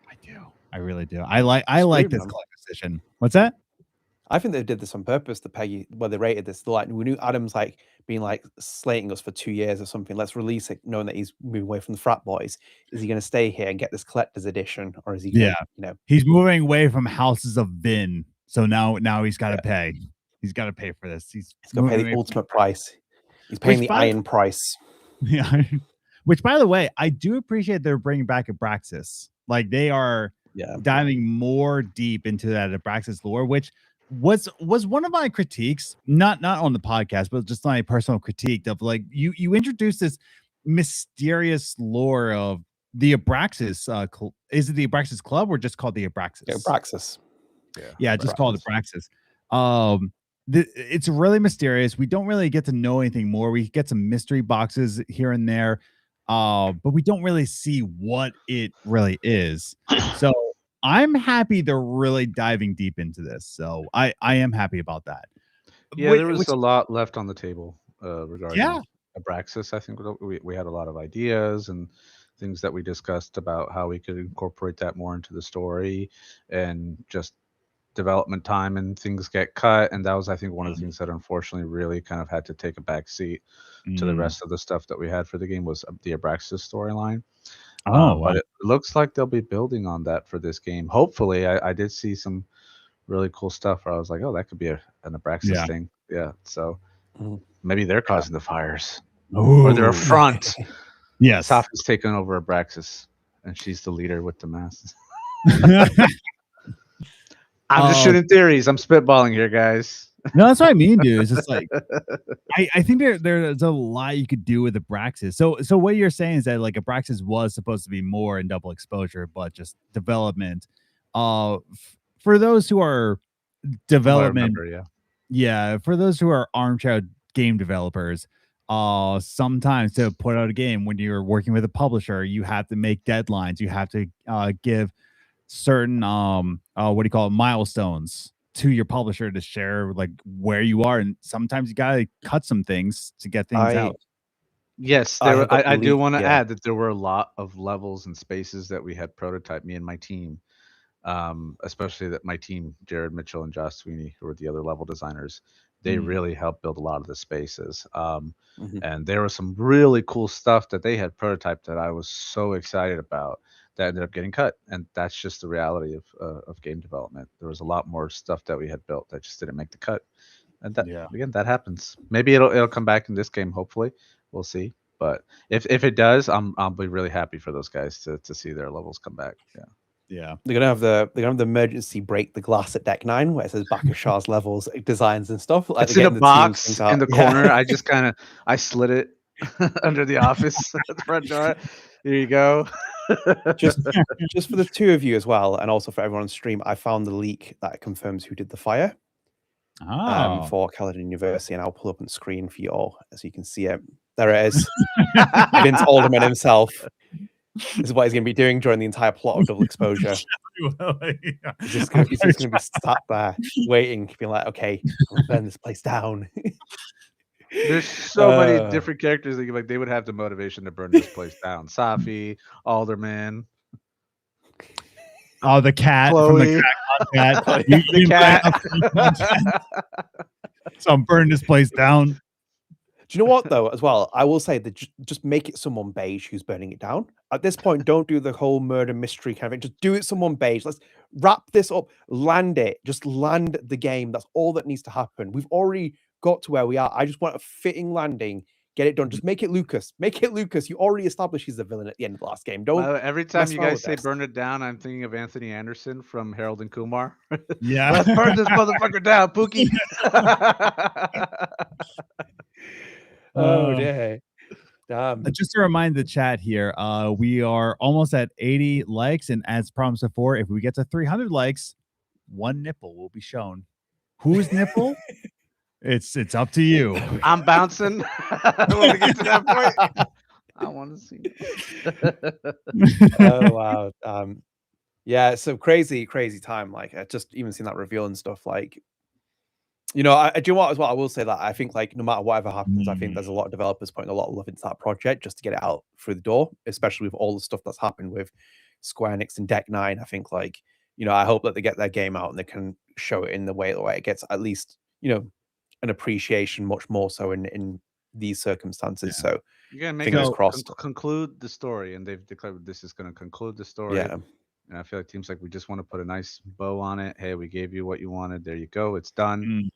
I do. I really do. I like this decision. What's that? I think they did this on purpose, the PEGI, where they rated this. We knew Adam's being slating us for 2 years or something. Let's release it, knowing that he's moving away from the frat boys. Is he going to stay here and get this collector's edition, or is he? He's moving away from Houses of Vin, so now he's got to pay. He's got to pay for this. He's going to pay the ultimate price. He's paying the iron price. Yeah. Which, by the way, I do appreciate they're bringing back Abraxas. They are diving more deep into that Abraxas lore, which was one of my critiques, not on the podcast, but just my personal critique of you introduced this mysterious lore of the Abraxas. Is it the Abraxas Club or just called the Abraxas? Yeah, Praxis. Yeah, just call it Abraxas. It's really mysterious. We don't really get to know anything more. We get some mystery boxes here and there, but we don't really see what it really is. So I'm happy they're really diving deep into this. So I am happy about that. Yeah, there was a lot left on the table regarding Abraxas. I think we had a lot of ideas and things that we discussed about how we could incorporate that more into the story, and just development time and things get cut. And that was, I think, one of the things that unfortunately really kind of had to take a back seat to the rest of the stuff that we had for the game, was the Abraxas storyline. But it looks like they'll be building on that for this game. Hopefully, I did see some really cool stuff where I was like, oh, that could be an Abraxas thing. Yeah. So maybe they're causing the fires. Or they're a front. Yes. Safi's taking over Abraxas, and she's the leader with the masses. I'm just shooting theories. I'm spitballing here, guys. No, that's what I mean, dude. It's just like I think there's a lot you could do with Abraxas. So what you're saying is that like Abraxas was supposed to be more in double exposure, but just development. For those who are development, for those who are armchair game developers, sometimes to put out a game when you're working with a publisher, you have to make deadlines. You have to give certain milestones to your publisher to share like where you are, and sometimes you gotta cut some things to get things out. Yes, I do want to add that there were a lot of levels and spaces that we had prototyped, me and my team, especially that my team, Jared Mitchell and Josh Sweeney, who were the other level designers. They really helped build a lot of the spaces. And there was some really cool stuff that they had prototyped that I was so excited about that ended up getting cut. And that's just the reality of game development. There was a lot more stuff that we had built that just didn't make the cut. And that again, that happens. Maybe it'll come back in this game, hopefully. We'll see. But if it does, I'll be really happy for those guys to see their levels come back. Yeah. They're gonna have the emergency break the glass at deck 9 where it says Baqir Shah's levels, designs and stuff. Like it's in a box in the corner. I just I slid it under the office at the front door. Here you go. just for the two of you as well, and also for everyone on stream, I found the leak that confirms who did the fire for Caledon University, and I'll pull up on the screen for you all so you can see it. There it is. Vince Alderman himself. This is what he's going to be doing during the entire plot of double exposure. He's just going to be sat there waiting, being like, okay, I'm burn this place down. There's so many different characters that they would have the motivation to burn this place down. Safi, Alderman. Oh, the cat Chloe. From the cat. The cat. So I'm burning this place down. Do you know what, though, as well? I will say that just make it someone beige who's burning it down. At this point, don't do the whole murder mystery kind of thing. Just do it someone beige. Let's wrap this up. Land it. Just land the game. That's all that needs to happen. We've already got to where we are. I just want a fitting landing. Get it done. Just make it Lucas. Make it Lucas. You already established he's the villain at the end of the last game. Don't. Every time you guys say burn it down, I'm thinking of Anthony Anderson from Harold and Kumar. Yeah. Let's burn this motherfucker down, Pookie. Oh, dear. Damn. Just to remind the chat here, we are almost at 80 likes, and as promised before, if we get to 300 likes, one nipple will be shown. Whose nipple? It's up to you. I'm bouncing. When we get to that point, I want to see. Oh wow. Yeah, so crazy time. Like I just even seen that reveal and stuff. Like, you know, I do what as well. I will say that I think like no matter whatever happens, I think there's a lot of developers putting a lot of love into that project just to get it out through the door, especially with all the stuff that's happened with Square Enix and Deck 9. I think like, you know, I hope that they get their game out and they can show it in the way it gets at least, you know, an appreciation much more so in these circumstances. Yeah. So fingers crossed. Conclude the story, and they've declared this is going to conclude the story. Yeah. And I feel like teams like we just want to put a nice bow on it. Hey, we gave you what you wanted. There you go. It's done.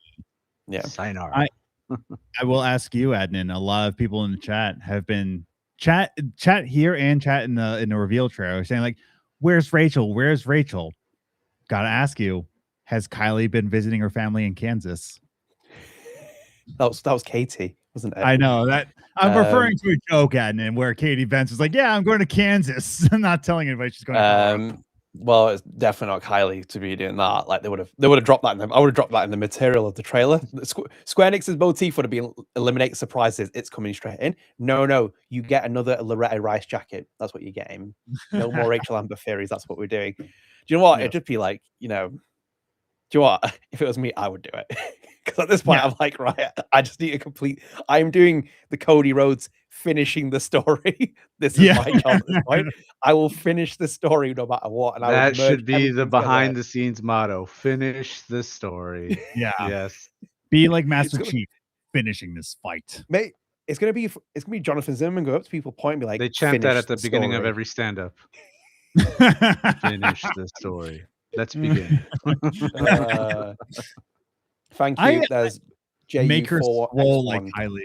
Yeah. Sayonara. I will ask you, Adnan. A lot of people in the chat have been chat here and chat in the reveal trailer saying like, "Where's Rachel? Where's Rachel?" Gotta ask you, has Kylie been visiting her family in Kansas? That was Katie. wasn't it? I know that I'm referring to a joke, Adnan, where Katie Vance was like, "Yeah, I'm going to Kansas." I'm not telling anybody she's going to Colorado. Well, it's definitely not Kylie to be doing that. Like they would have dropped that in I would have dropped that in the material of the trailer. Square Enix's motif would have been eliminate surprises. It's coming straight in. No, you get another Loretta Rice jacket. That's what you're getting. No more Rachel Amber theories. That's what we're doing. Do you know what? Yeah. It'd just be like, do you know what? If it was me, I would do it. Because at this point, I'm like, right, I just need to complete. I'm doing the Cody Rhodes finishing the story. This is my job at this point. I will finish the story no matter what. And that should be the behind the scenes motto: finish the story. Yeah. Yes. Be like Master Chief, finishing this fight. Mate, it's gonna be Jonathan Zimmerman go up to people, point, and be like, they chant that at the beginning of every stand-up. Finish the story. Let's begin. Thank you. There's Maker JU4 like Kylie.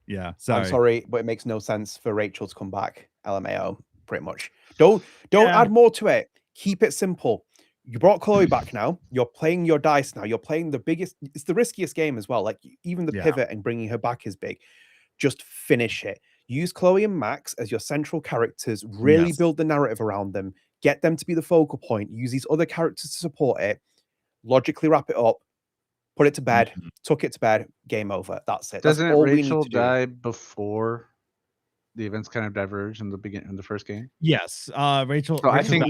Yeah, sorry. I'm sorry, but it makes no sense for Rachel to come back. LMAO, pretty much. Don't add more to it. Keep it simple. You brought Chloe back now. You're playing your dice now. You're playing the biggest. It's the riskiest game as well. Like even the pivot and bringing her back is big. Just finish it. Use Chloe and Max as your central characters. Really build the narrative around them. Get them to be the focal point. Use these other characters to support it. Logically wrap it up. Put it to bed. Tuck it to bed. Game over. That's it. Doesn't Rachel die before the events kind of diverge in the beginning in the first game? Yes, Rachel. So I think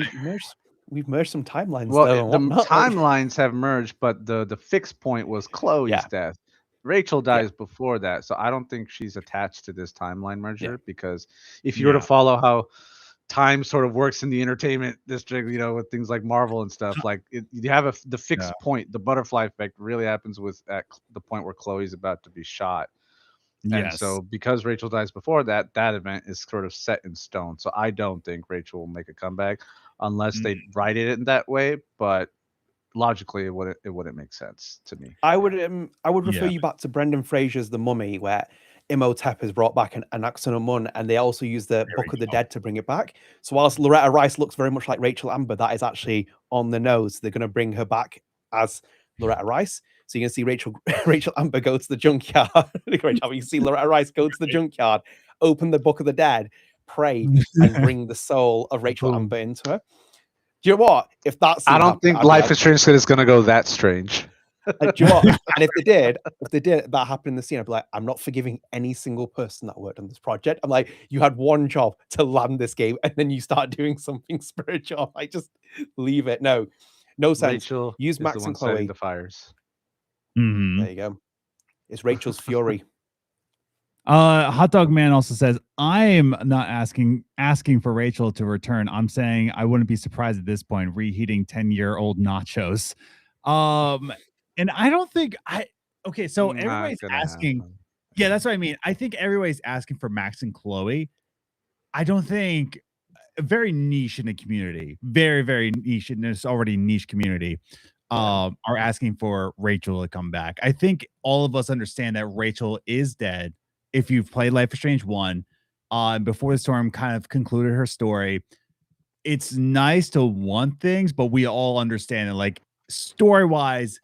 we've merged some timelines. Well, the timelines have merged, but the fixed point was Chloe's death. Rachel dies before that, so I don't think she's attached to this timeline merger. Because if you were to follow how time sort of works in the entertainment district, with things like Marvel and stuff, like you have the fixed point. The butterfly effect really happens at the point where Chloe's about to be shot. And so because Rachel dies before that event is sort of set in stone. So I don't think Rachel will make a comeback unless they write it in that way. But logically, it wouldn't make sense to me. I would refer you back to Brendan Fraser's The Mummy, where Imhotep has brought back an Anaxamun, and they also use the Book of the Dead to bring it back. So whilst Loretta Rice looks very much like Rachel Amber, that is actually on the nose. They're going to bring her back as Loretta Rice. So you can see Rachel Amber go to the junkyard. You can see Loretta Rice go to the junkyard, open the Book of the Dead, pray, and bring the soul of Rachel Amber into her. Do you know what? If that's I don't think Life is Strange is going to go that strange. Do you know what? And if they did that happen in the scene, I'd be like, I'm not forgiving any single person that worked on this project. I'm like, you had one job to land this game, and then you start doing something spiritual. Like, just leave it. No sense. Rachel use Max and Chloe. The fires. There you go. It's Rachel's fury. Hot Dog Man also says, I'm not asking for Rachel to return. I'm saying I wouldn't be surprised at this point, reheating 10-year-old nachos. And I don't think so everybody's asking. Yeah, that's what I mean. I think everybody's asking for Max and Chloe. I don't think very niche in the community, very, very niche in this already niche community, are asking for Rachel to come back. I think all of us understand that Rachel is dead. If you've played Life is Strange 1, Before the Storm kind of concluded her story. It's nice to want things, but we all understand it. Like story-wise,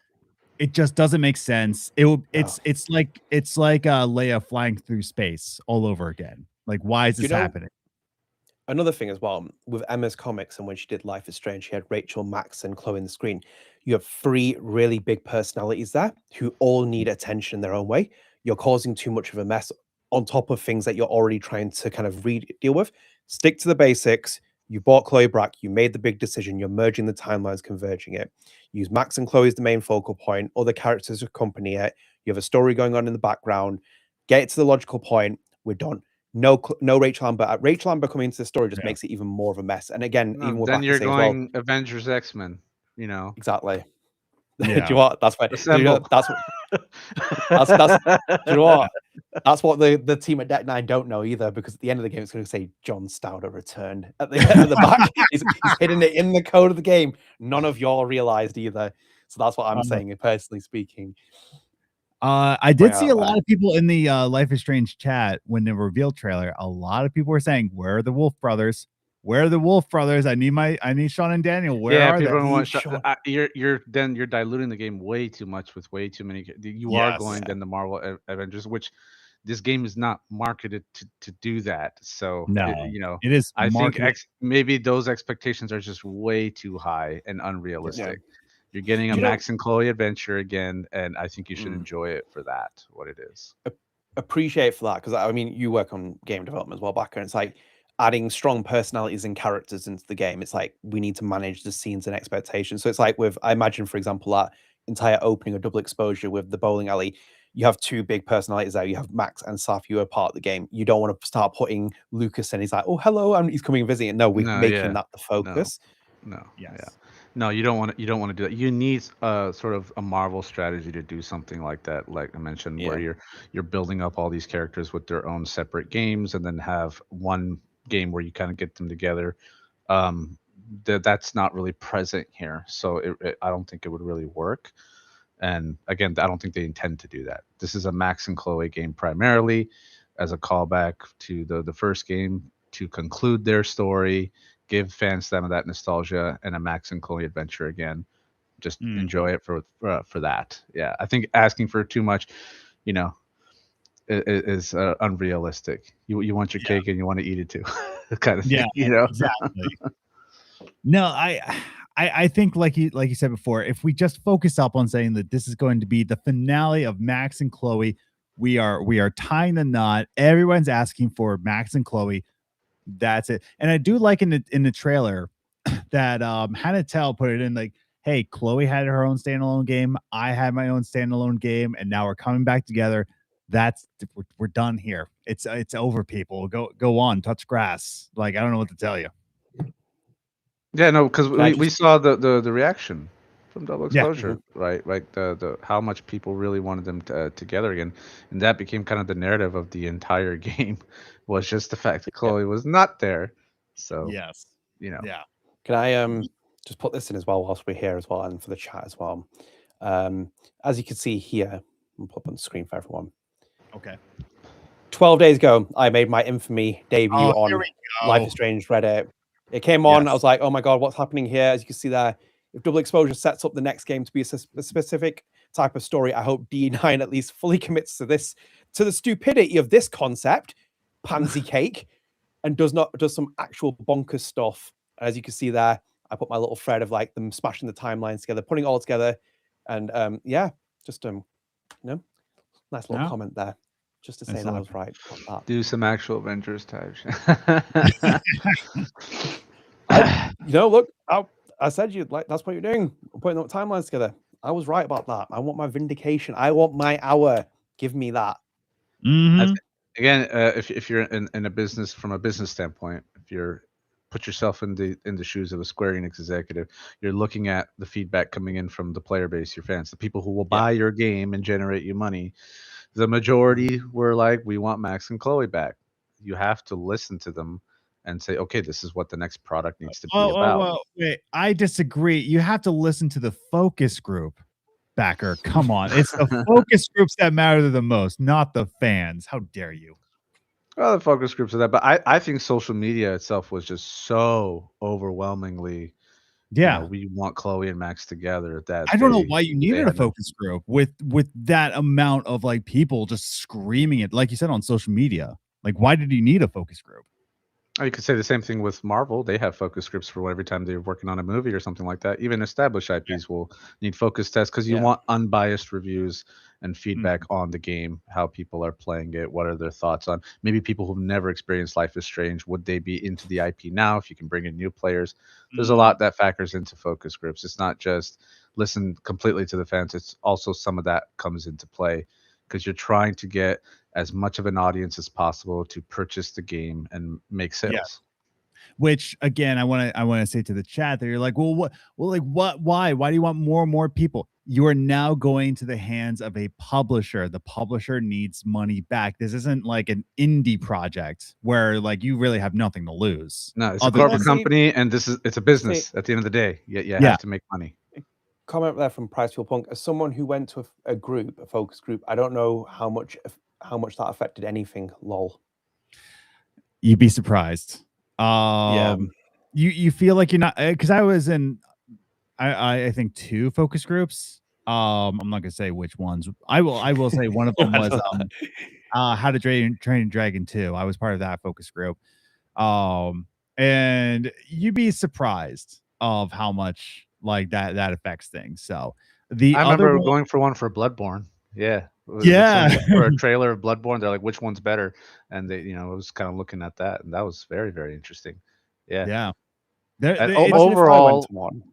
it just doesn't make sense. It's like Leia flying through space all over again. Like, why is this happening? Another thing as well, with Emma's comics and when she did Life is Strange, she had Rachel, Max, and Chloe on the screen. You have 3 really big personalities there who all need attention in their own way. You're causing too much of a mess on top of things that you're already trying to kind of deal with. Stick to the basics. You bought Chloe back. You made the big decision. You're merging the timelines, converging it. Use Max and Chloe as the main focal point. Other characters accompany it. You have a story going on in the background. Get it to the logical point. We're done. No Rachel Amber. Rachel Amber coming into the story just makes it even more of a mess. And again, even with then you're going Avengers X-Men. Exactly. Yeah. Do you know what? That's what. You know what? That's what the team at Deck 9 don't know either, because at the end of the game, it's going to say John Stauder returned at the end of the back. He's hidden it in the code of the game. None of y'all realized either. So that's what I'm saying, personally speaking. I did see a lot of people in the Life is Strange chat when the reveal trailer. A lot of people were saying, "Where are the Wolf brothers? Where are the Wolf brothers? I need Sean and Daniel. Where are they?" You're diluting the game way too much with way too many. You are going then the Marvel Avengers, which this game is not marketed to do that. So No, you know, it is I think marketed. maybe those expectations are just way too high and Yeah. unrealistic. You're getting a You know- Max and Chloe adventure again, and I think you should Mm. enjoy it for that, what it is. Appreciate for that, because I mean, you work on game development as well, Baqir, and it's like adding strong personalities and characters into the game. It's like we need to manage the scenes and expectations. So it's like with, I imagine, for example, that entire opening of Double Exposure with the bowling alley, you have two big personalities there. You have Max and Saf, who are part of the game. You don't want to start putting Lucas in. He's like, oh, hello, and he's coming visiting. No, we're No, making yeah. that the focus. No. Yes. Yeah. No, you don't want to do that. You need sort of a Marvel strategy to do something like that, like I mentioned, where Yeah. you're building up all these characters with their own separate games, and then have one game where you kind of get them together. Um, that's not really present here, so I don't think it would really work. And again, I don't think they intend to do that. This is a Max and Chloe game primarily as a callback to the first game to conclude their story, give fans some of that nostalgia, and a Max and Chloe adventure again. Just enjoy it for that. Yeah, I think asking for too much, you know, is unrealistic. You want your cake and you want to eat it too, kind of thing. You know, exactly. No, I think like you said before, if we just focus up on saying that this is going to be the finale of Max and Chloe, we are tying the knot. Everyone's asking for Max and Chloe. That's it. And I do like in the trailer that Hanatel put it in, like, hey, Chloe had her own standalone game, I had my own standalone game, and now we're coming back together. That's we're done here. It's over, people. Go on, touch grass. Like, I don't know what to tell you. yeah, no, because Can I we just- saw the reaction from Double Yeah. Exposure, right? Like the how much people really wanted them together again, and that became kind of the narrative of the entire game, was just the fact that Chloe was not there. So Yes. you know, Yeah. Can I just put this in as well whilst we're here as well, and for the chat as well? As you can see here, I'll put up on the screen for everyone. Okay. 12 days ago, I made my infamy debut Oh, on here we go. Life is Strange Reddit. It came on. I Yes. was like, oh my God, what's happening here? As you can see there, if Double Exposure sets up the next game to be a specific type of story, I hope D9 at least fully commits to this, to the stupidity of this concept, pansy cake, and does some actual bonkers stuff. As you can see there, I put my little thread of like them smashing the timelines together, putting it all together, and yeah, just you know, nice little comment there, just to say that I was right about that. do some actual Avengers type shit. You know, look, I said you like that's what you're doing, putting the timelines together. I was right about that. I want my vindication. I want my hour. Give me that. Mhm. Again, if you're in a business, from a business standpoint, if you're put yourself in the shoes of a Square Enix executive, you're looking at the feedback coming in from the player base, your fans, the people who will buy your game and generate you money. The majority were like, we want Max and Chloe back. You have to listen to them and say, okay, this is what the next product needs to be about. Well, wait, I disagree. You have to listen to the focus group, Backer. Come on. It's the focus groups that matter the most, not the fans. How dare you? Well, the focus groups are that, but I think social media itself was just so overwhelmingly, Yeah. we want Chloe and Max together that I don't know why you needed a had no- focus group with that amount of like people just screaming it, like you said, on social media. Like, why did you need a focus group? Oh, you could say the same thing with Marvel. They have focus groups for every time they're working on a movie or something like that. Even established IPs will need focus tests because you want unbiased reviews and feedback on the game, how people are playing it, what are their thoughts on. Maybe people who've never experienced Life is Strange, would they be into the IP now if you can bring in new players? There's a lot that factors into focus groups. It's not just listen completely to the fans. It's also some of that comes into play because you're trying to get as much of an audience as possible to purchase the game and make sales. Yeah. Which again, I want to say to the chat that you're like, why do you want more and more people? You are now going to the hands of a publisher. The publisher needs money back. This isn't like an indie project where like you really have nothing to lose. No, it's a corporate company, and it's a business at the end of the day. You have to make money. Comment there from Price Fuel Punk. As someone who went to a focus group, I don't know how much that affected anything. Lol. You'd be surprised. You feel like you're not, because I was in I think 2 focus groups. I'm not gonna say which ones. I will say one of them was How to Train Dragon 2. I was part of that focus group. And you'd be surprised of how much like that affects things. So the I other remember one, going for one for Bloodborne. Yeah. yeah, For a trailer of Bloodborne, they're like, which one's better? And they, I was kind of looking at that, and that was very, very interesting. Yeah. yeah. And Imagine if I went overall, to one.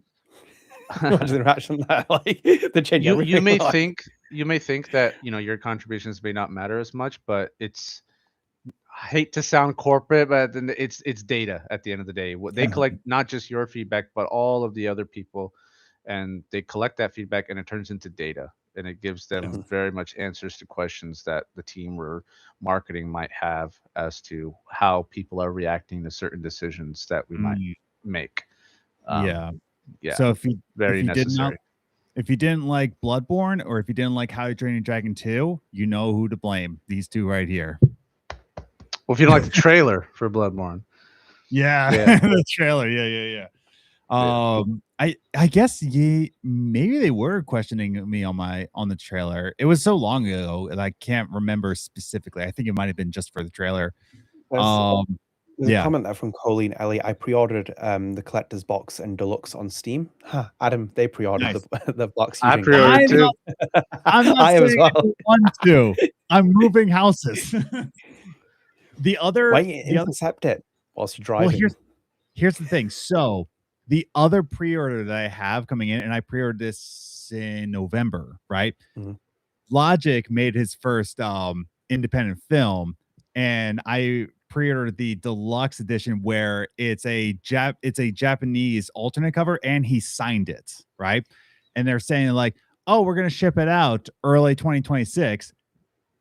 Imagine the reaction that like they change you everything. may like, think that your contributions may not matter as much, but it's, I hate to sound corporate, but then it's data at the end of the day. They collect not just your feedback, but all of the other people, and they collect that feedback, and it turns into data, and it gives them very much answers to questions that the team or marketing might have as to how people are reacting to certain decisions that we might make. Yeah. Yeah. So Very necessary. if you didn't like Bloodborne, or if you didn't like How to Train Your Dragon 2, you know who to blame. These two right here. Well, if you don't like the trailer for Bloodborne, Yeah, Yeah. the trailer. Yeah. I guess maybe they were questioning me on the trailer. It was so long ago and I can't remember specifically. I think it might have been just for the trailer. There's a comment there from Colleen Ellie. I pre-ordered the collector's box and deluxe on Steam. Adam, they pre-ordered the box. I pre-ordered too. I'm not I am as saying well. I want to. I'm moving houses. The other, Why don't you intercept it whilst you're driving? Well, here's the thing. So the other pre-order that I have coming in, and I pre-ordered this in November, right? Mm-hmm. Logic made his first independent film, and I pre-ordered the deluxe edition where it's a Japanese alternate cover, and he signed it, right? And they're saying like, oh, we're gonna ship it out early 2026,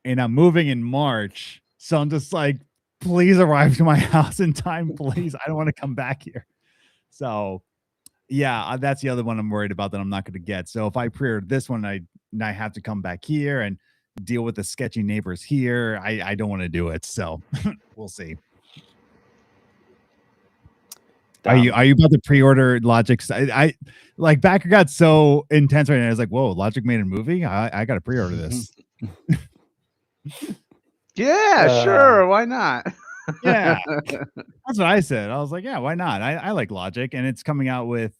and I'm moving in March, so I'm just like, please arrive to my house in time, please. I don't want to come back here. So yeah, that's the other one I'm worried about that I'm not going to get. So if I pre-order this one, I have to come back here and deal with the sketchy neighbors here. I don't want to do it. So we'll see. Damn. Are you about to pre-order Logic? I like Baqir got so intense right now. I was like, whoa, Logic made a movie. I got to pre-order this. Yeah, sure. Why not? Yeah, that's what I said. I was like, yeah, why not? I like Logic, and it's coming out with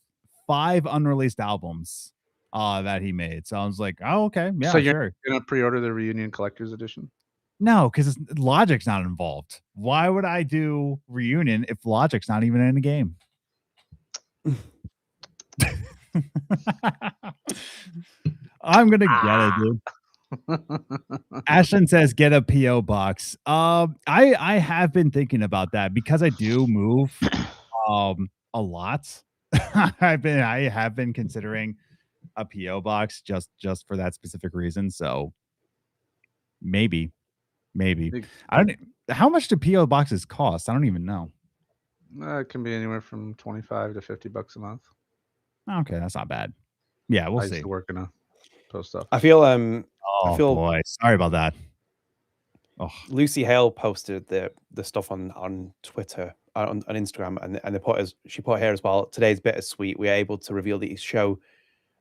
5 unreleased albums that he made. So I was like, oh, okay, yeah, so you're sure. Gonna pre-order the Reunion Collector's Edition? No, because Logic's not involved. Why would I do Reunion if Logic's not even in the game? I'm gonna get it, dude. Ashton says get a PO box. I have been thinking about that because I do move a lot. I have been considering a PO box just for that specific reason. So maybe I don't. How much do PO boxes cost? I don't even know. It can be anywhere from $25 to $50 a month. Okay, that's not bad. Yeah, we'll I see. used to work in a post office. I feel boy, sorry about that. Oh. Lucy Hale posted the stuff on Twitter, on Instagram, and she put here as well. Today's bittersweet. We are able to reveal the show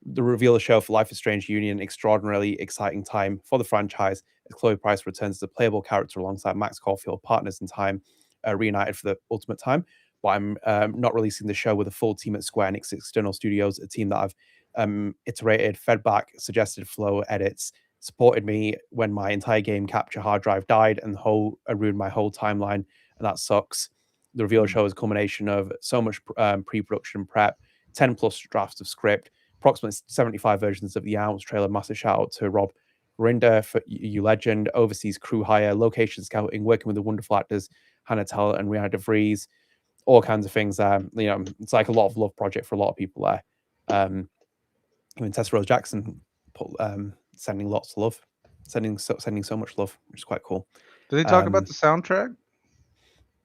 for Life is Strange Union. Extraordinarily exciting time for the franchise as Chloe Price returns as a playable character alongside Max Caulfield, partners in time, reunited for the ultimate time. But I'm not releasing the show with a full team at Square Enix External Studios, a team that I've iterated, fed back, suggested flow edits, supported me when my entire game capture hard drive died and ruined my whole timeline, and that sucks. The reveal show is a culmination of so much pre-production prep, 10 plus drafts of script, approximately 75 versions of the Ounce trailer. Massive shout out to Rob Rinder for You Legend, overseas crew hire, location scouting, working with the wonderful actors Hannah Tell and Rihanna DeVries, all kinds of things there. It's like a lot of love project for a lot of people there. Even Tessa Rose Jackson sending lots of love, sending so much love, which is quite cool. Did they talk about the soundtrack?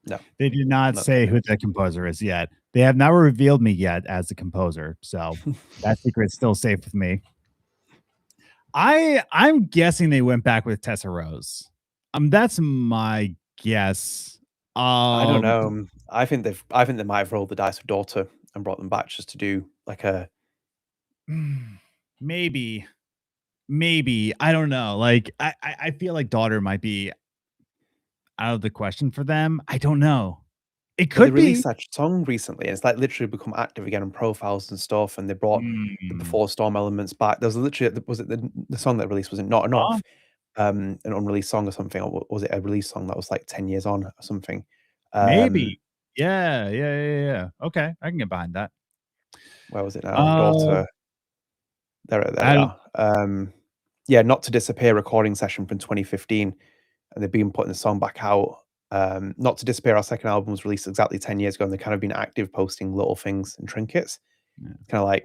No, they did not say who the composer is yet. They have not revealed me yet as the composer, so that secret's still safe with me. I'm guessing they went back with Tessa Rose. That's my guess. I don't know. I think they might have rolled the dice with Daughter and brought them back just to do like a maybe I don't know. Like I feel like Daughter might be out of the question for them. I don't know. It Well, they could be. released that song recently, and it's like literally become active again on profiles and stuff. And they brought the Before Storm elements back. There was literally, was it the song that released? Was it Not Enough? An unreleased song or something, or was it a release song that was like 10 years on or something? Maybe. Yeah. Okay, I can get behind that. Where was it now? Daughter. There we are. Yeah, Not to Disappear recording session from 2015, and they've been putting the song back out. Not to Disappear, our second album, was released exactly 10 years ago, and they've kind of been active posting little things and trinkets. Yeah. Kind of like,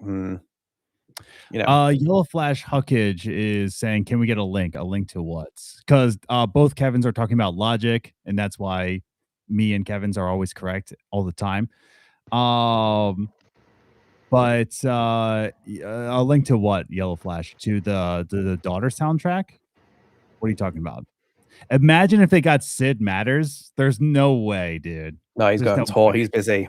you know. Yellow Flash Huckage is saying, can we get a link? A link to what? Because both Kevins are talking about Logic, and that's why me and Kevins are always correct all the time. But a link to what? Yellow Flash? To the Daughter soundtrack? What are you talking about? Imagine if they got Sid Matters. There's no way, dude. No, he's going on tour. He's busy.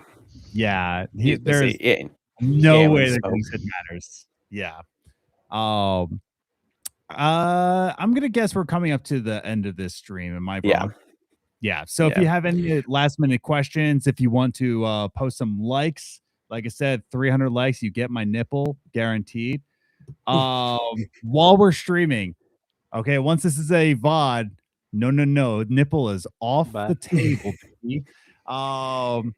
Yeah, he's busy. There's no way they're going Sid Matters. Yeah. I'm gonna guess we're coming up to the end of this stream. Am I wrong? Yeah. So if you have any last minute questions, if you want to post some likes, like I said, 300 likes, you get my nipple guaranteed. While we're streaming, okay. Once this is a VOD, no, nipple is off the table. Aren't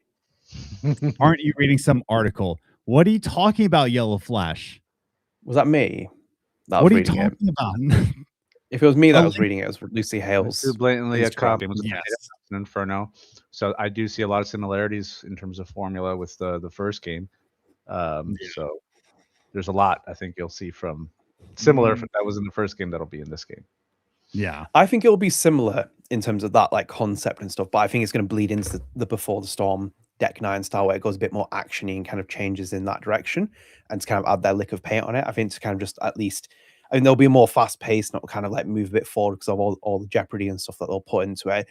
you reading some article? What are you talking about, Yellow Flash? Was that me? What are you talking about? If it was me that was reading it, it was Lucy Hale's. Too blatantly a copy. Yes. Inferno. So I do see a lot of similarities in terms of formula with the first game. So there's a lot I think you'll see from similar if that was in the first game that'll be in this game. Yeah, I think it'll be similar in terms of that like concept and stuff, but I think it's going to bleed into the Before the Storm Deck 9 style, where it goes a bit more actiony and kind of changes in that direction, and to kind of add their lick of paint on it. I think to kind of just at least, I mean, there'll be more fast paced, not kind of like move a bit forward because of all the jeopardy and stuff that they'll put into it.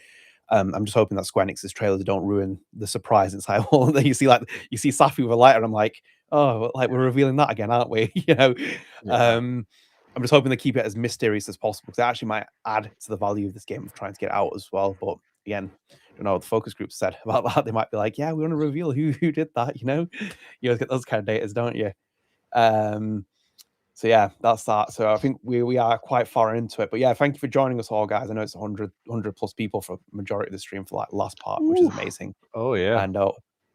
I'm just hoping that Square Enix's trailers don't ruin the surprise inside. You see Safi with a lighter, and I'm like, oh, like we're revealing that again, aren't we? You know. Yeah. I'm just hoping they keep it as mysterious as possible, because it actually might add to the value of this game of trying to get out as well. But again, I don't know what the focus group said about that. They might be like, yeah, we want to reveal who did that, you know? You guys get those kind of datas, don't you? So yeah, that's that. So I think we are quite far into it. But yeah, thank you for joining us all, guys. I know it's 100 plus people for the majority of the stream for like last part, which is amazing. Oh yeah. And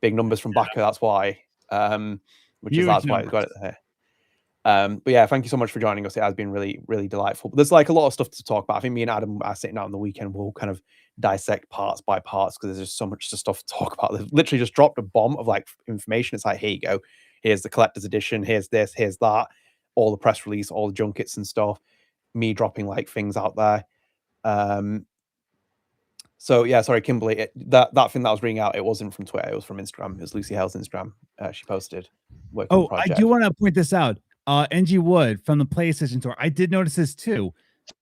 big numbers from Baqir, that's why. That's why it's got it there. But yeah, thank you so much for joining us. It has been really, really delightful. But there's like a lot of stuff to talk about. I think me and Adam are sitting out on the weekend. We'll kind of dissect parts by parts, because there's just so much stuff to talk about. They've literally just dropped a bomb of like information. It's like, here you go. Here's the collector's edition. Here's this. Here's that. All the press release, all the junkets and stuff. Me dropping like things out there. So yeah, sorry, Kimberly. That thing that was reading out, it wasn't from Twitter. It was from Instagram. It was Lucy Hale's Instagram. She posted. I do want to point this out. NG Wood from the PlayStation Store. I did notice this too.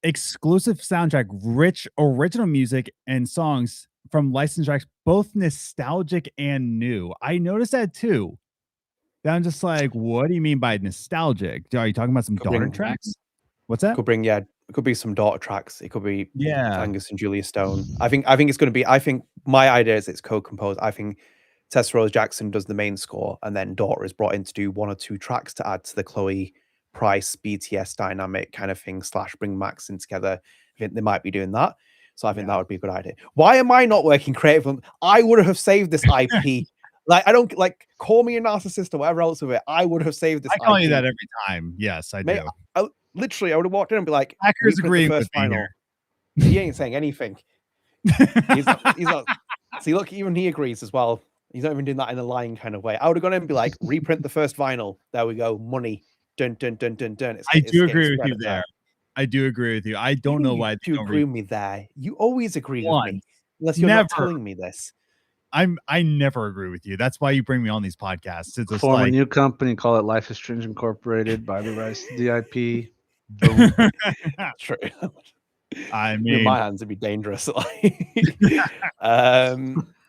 Exclusive soundtrack, rich original music and songs from licensed tracks, both nostalgic and new. I noticed that too. I'm just like, what do you mean by nostalgic? Are you talking about some daughter tracks? What's that? It could be some daughter tracks. It could be Angus and Julia Stone. I think it's going to be. I think my idea is it's co-composed. I think Tessa Rose Jackson does the main score, and then Daughter is brought in to do 1 or 2 tracks to add to the Chloe Price BTS dynamic kind of thing, / bring Max in together. I think they might be doing that. So I think that would be a good idea. Why am I not working creative? I would have saved this IP. Like, I don't like call me a narcissist or whatever else of it. I would have saved this. I call you that every time. Yes, I do. I would have walked in and be like, Hackers agree with me here. He ain't saying anything. He's not. See, look, even he agrees as well. He's not even doing that in a lying kind of way. I would have gone in and be like, reprint the first vinyl. There we go. Money. Dun, dun, dun, dun, dun. I do agree with you there. I do agree with you. I don't know why you agree with me there. You always agree with me. Unless you're not telling me this. I never agree with you. That's why you bring me on these podcasts. It's form a new company, call it Life is Strange Incorporated, buy the rights to the IP. Boom. True. I mean, in my hands it'd be dangerous. But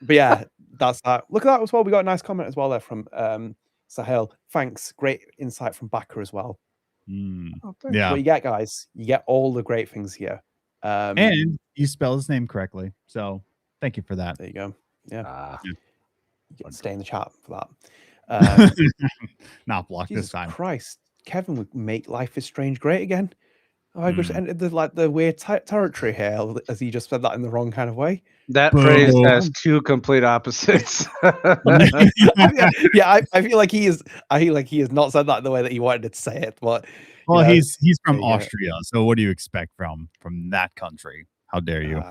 yeah, that's that. Look at that as well. We got a nice comment as well there from Sahel. Thanks. Great insight from Baqir as well. Yeah. What you get, guys, you get all the great things here. And you spell his name correctly. So thank you for that. There you go. Yeah. You get to stay in the chat for that. Not blocked Jesus this time. Christ. Kevin would make Life is Strange great again. Oh, I just entered the weird territory here, as he just said that in the wrong kind of way. That phrase has two complete opposites. I feel like he is. I feel like he has not said that in the way that he wanted to say it. But well, he's from Austria, so what do you expect from that country? How dare you?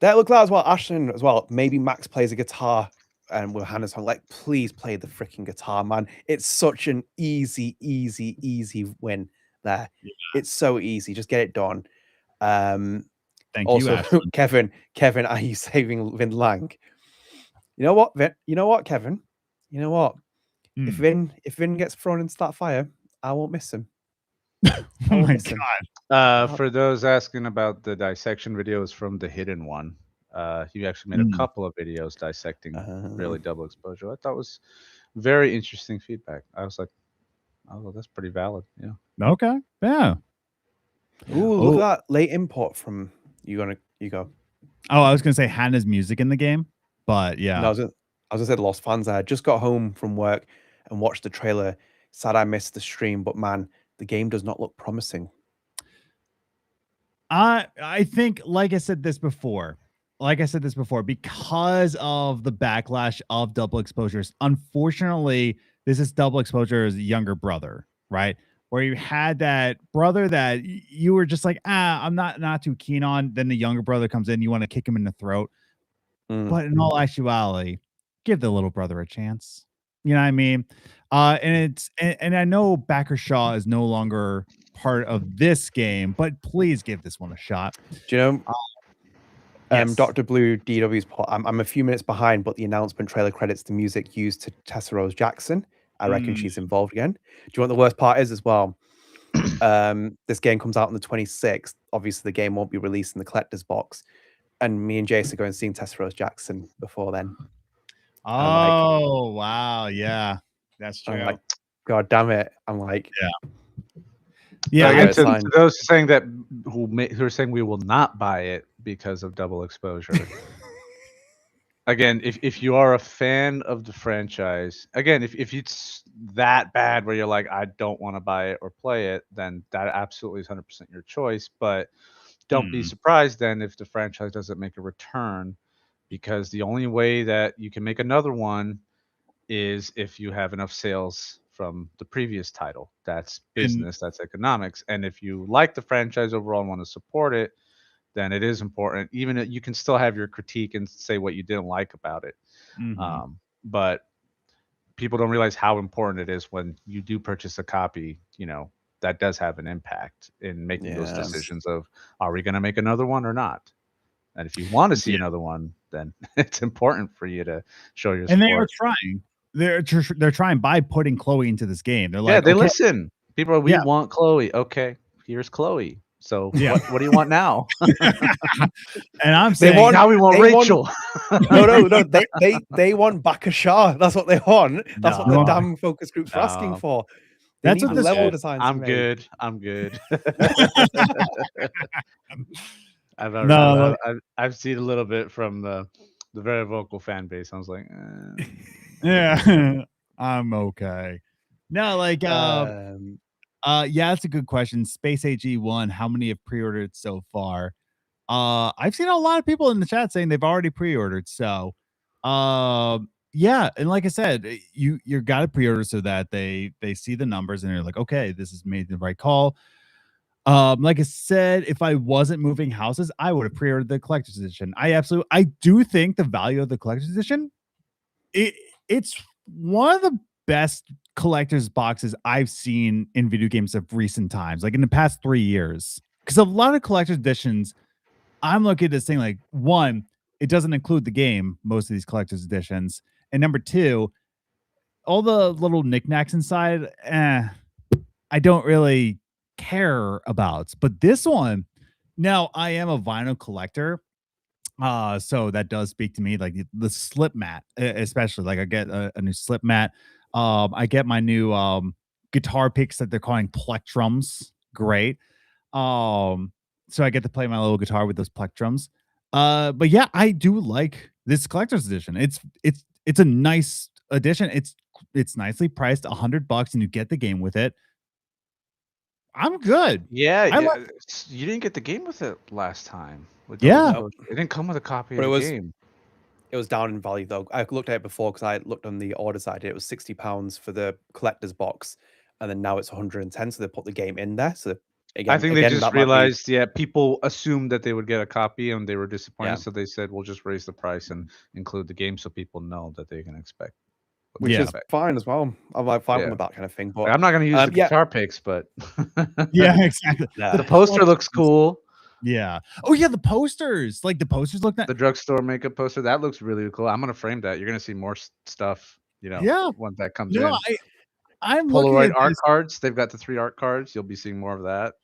That look that as well, Ashton as well. Maybe Max plays a guitar and with Hannah's song. Like, please play the freaking guitar, man. It's such an easy win there. Yeah. It's so easy. Just get it done. Thank also, you, Ashton. Kevin, are you saving Vin Lang? You know what, Vin? You know what, Kevin? You know what? If Vin gets thrown into that fire, I won't miss him. Oh my god! For those asking about the dissection videos from the hidden one, he actually made a couple of videos dissecting really double exposure. I thought it was very interesting feedback. I was like, oh, that's pretty valid. Yeah. Okay. Yeah. Ooh, look at that late import from you go. Oh, I was gonna say Hannah's music in the game, but yeah. No, I was gonna say Lost Fans. I just got home from work and watched the trailer. Sad I missed the stream, but man, the game does not look promising. I think, like I said this before, because of the backlash of double exposures, unfortunately, this is double exposure's younger brother, right? Where you had that brother that you were just like, I'm not too keen on. Then the younger brother comes in, you want to kick him in the throat. But in all actuality, give the little brother a chance. You know what I mean? And I know Baqir Shah is no longer part of this game, but please give this one a shot. Do you know? Yes. Dr. Blue DW's part. I'm a few minutes behind, but the announcement trailer credits the music used to Tessa Rose Jackson. I reckon she's involved again. Do you know what the worst part is as well? This game comes out on the 26th. Obviously, the game won't be released in the collector's box. And me and Jace are going to see Tessa Rose Jackson before then. Oh, wow. Yeah, that's true. I'm like, God damn it. I'm like, yeah. To those saying that who are saying we will not buy it because of double exposure. Again, if you are a fan of the franchise, again, if it's that bad where you're like, I don't want to buy it or play it, then that absolutely is 100% your choice. But don't be surprised then if the franchise doesn't make a return, because the only way that you can make another one is if you have enough sales from the previous title. That's business, that's economics. And if you like the franchise overall and want to support it, then it is important. Even if you can still have your critique and say what you didn't like about it. But people don't realize how important it is when you do purchase a copy. You know, that does have an impact in making those decisions of, are we going to make another one or not? And if you want to see another one, then it's important for you to show your support. And they are trying. They're trying by putting Chloe into this game. They're like, they listen. People are, we want Chloe. Okay, here's Chloe. So what do you want now? And I'm saying now we want Rachel. No. They want Baqir Shah. That's what they want. That's what the damn focus groups are asking for. That's what the level design. I'm good. I've seen a little bit from the very vocal fan base. I was like, yeah, I'm okay. No, like that's a good question. Space AG1, how many have pre-ordered so far? I've seen a lot of people in the chat saying they've already pre-ordered. So yeah, and like I said, you got to pre-order so that they see the numbers and they're like, okay, this is made the right call. Like I said, if I wasn't moving houses, I would have pre-ordered the collector's edition. I do think the value of the collector's edition, it's one of the best collector's boxes I've seen in video games of recent times, like in the past 3 years. Because a lot of collector's editions, I'm looking at this thing like, one, it doesn't include the game, most of these collector's editions. And number two, all the little knickknacks inside, I don't really care about. But this one, now I am a vinyl collector. So that does speak to me, like the slip mat, especially. Like I get a new slip mat. I get my new guitar picks that they're calling plectrums. Great. so I get to play my little guitar with those plectrums. But yeah, I do like this collector's edition. It's a nice edition. It's nicely priced, $100, and you get the game with it. I'm good. Yeah, I yeah. like- You didn't get the game with it last time. Yeah. It didn't come with a copy But of it the was- game. It was down in value though. I looked at it before because I looked on the order side. It was £60 for the collector's box, and then now it's 110. So they put the game in there. So again, I think they just that might be- realized, people assumed that they would get a copy and they were disappointed. Yeah. So they said, we'll just raise the price and include the game so people know that they can expect. which Yeah. is fine as well. I'm like fine Yeah. with that kind of thing. But Like, I'm not going to use the yeah. guitar picks, but Yeah, exactly. Yeah. the poster looks cool. Yeah. Oh yeah, the posters. Like the posters look nice. The drugstore makeup poster, that looks really cool. I'm going to frame that. You're going to see more stuff, Yeah. once that comes No, in. I'm looking Polaroid at art this. cards. They've got the 3 art cards. You'll be seeing more of that.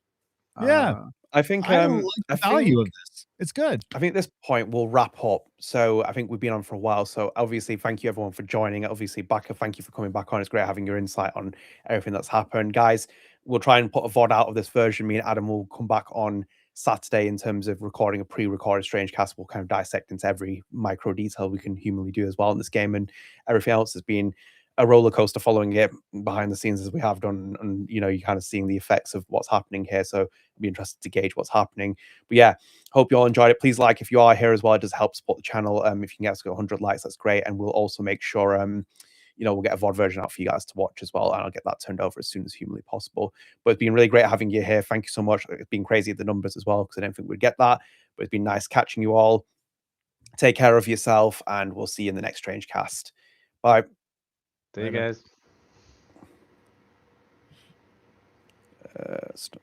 Yeah. I think I like the value think- of this. It's good. I think at this point we'll wrap up. So I think we've been on for a while. So obviously, thank you everyone for joining. Obviously, Baqir, thank you for coming back on. It's great having your insight on everything that's happened, guys. We'll try and put a VOD out of this version. Me and Adam will come back on Saturday in terms of recording a pre-recorded StrangeCast. We'll kind of dissect into every micro detail we can humanly do as well in this game, and everything else has been a roller coaster following it behind the scenes as we have done, and you're kind of seeing the effects of what's happening here. So I'll be interested to gauge what's happening. But yeah, hope you all enjoyed it. Please like if you are here as well. It does help support the channel. If you can get us to 100 likes, that's great. And we'll also make sure we'll get a VOD version out for you guys to watch as well, and I'll get that turned over as soon as humanly possible. But it's been really great having you here. Thank you so much. It's been crazy the numbers as well, because I didn't think we'd get that, but it's been nice catching you all. Take care of yourself, and we'll see you in the next StrangeCast. Bye. See you guys. Stop.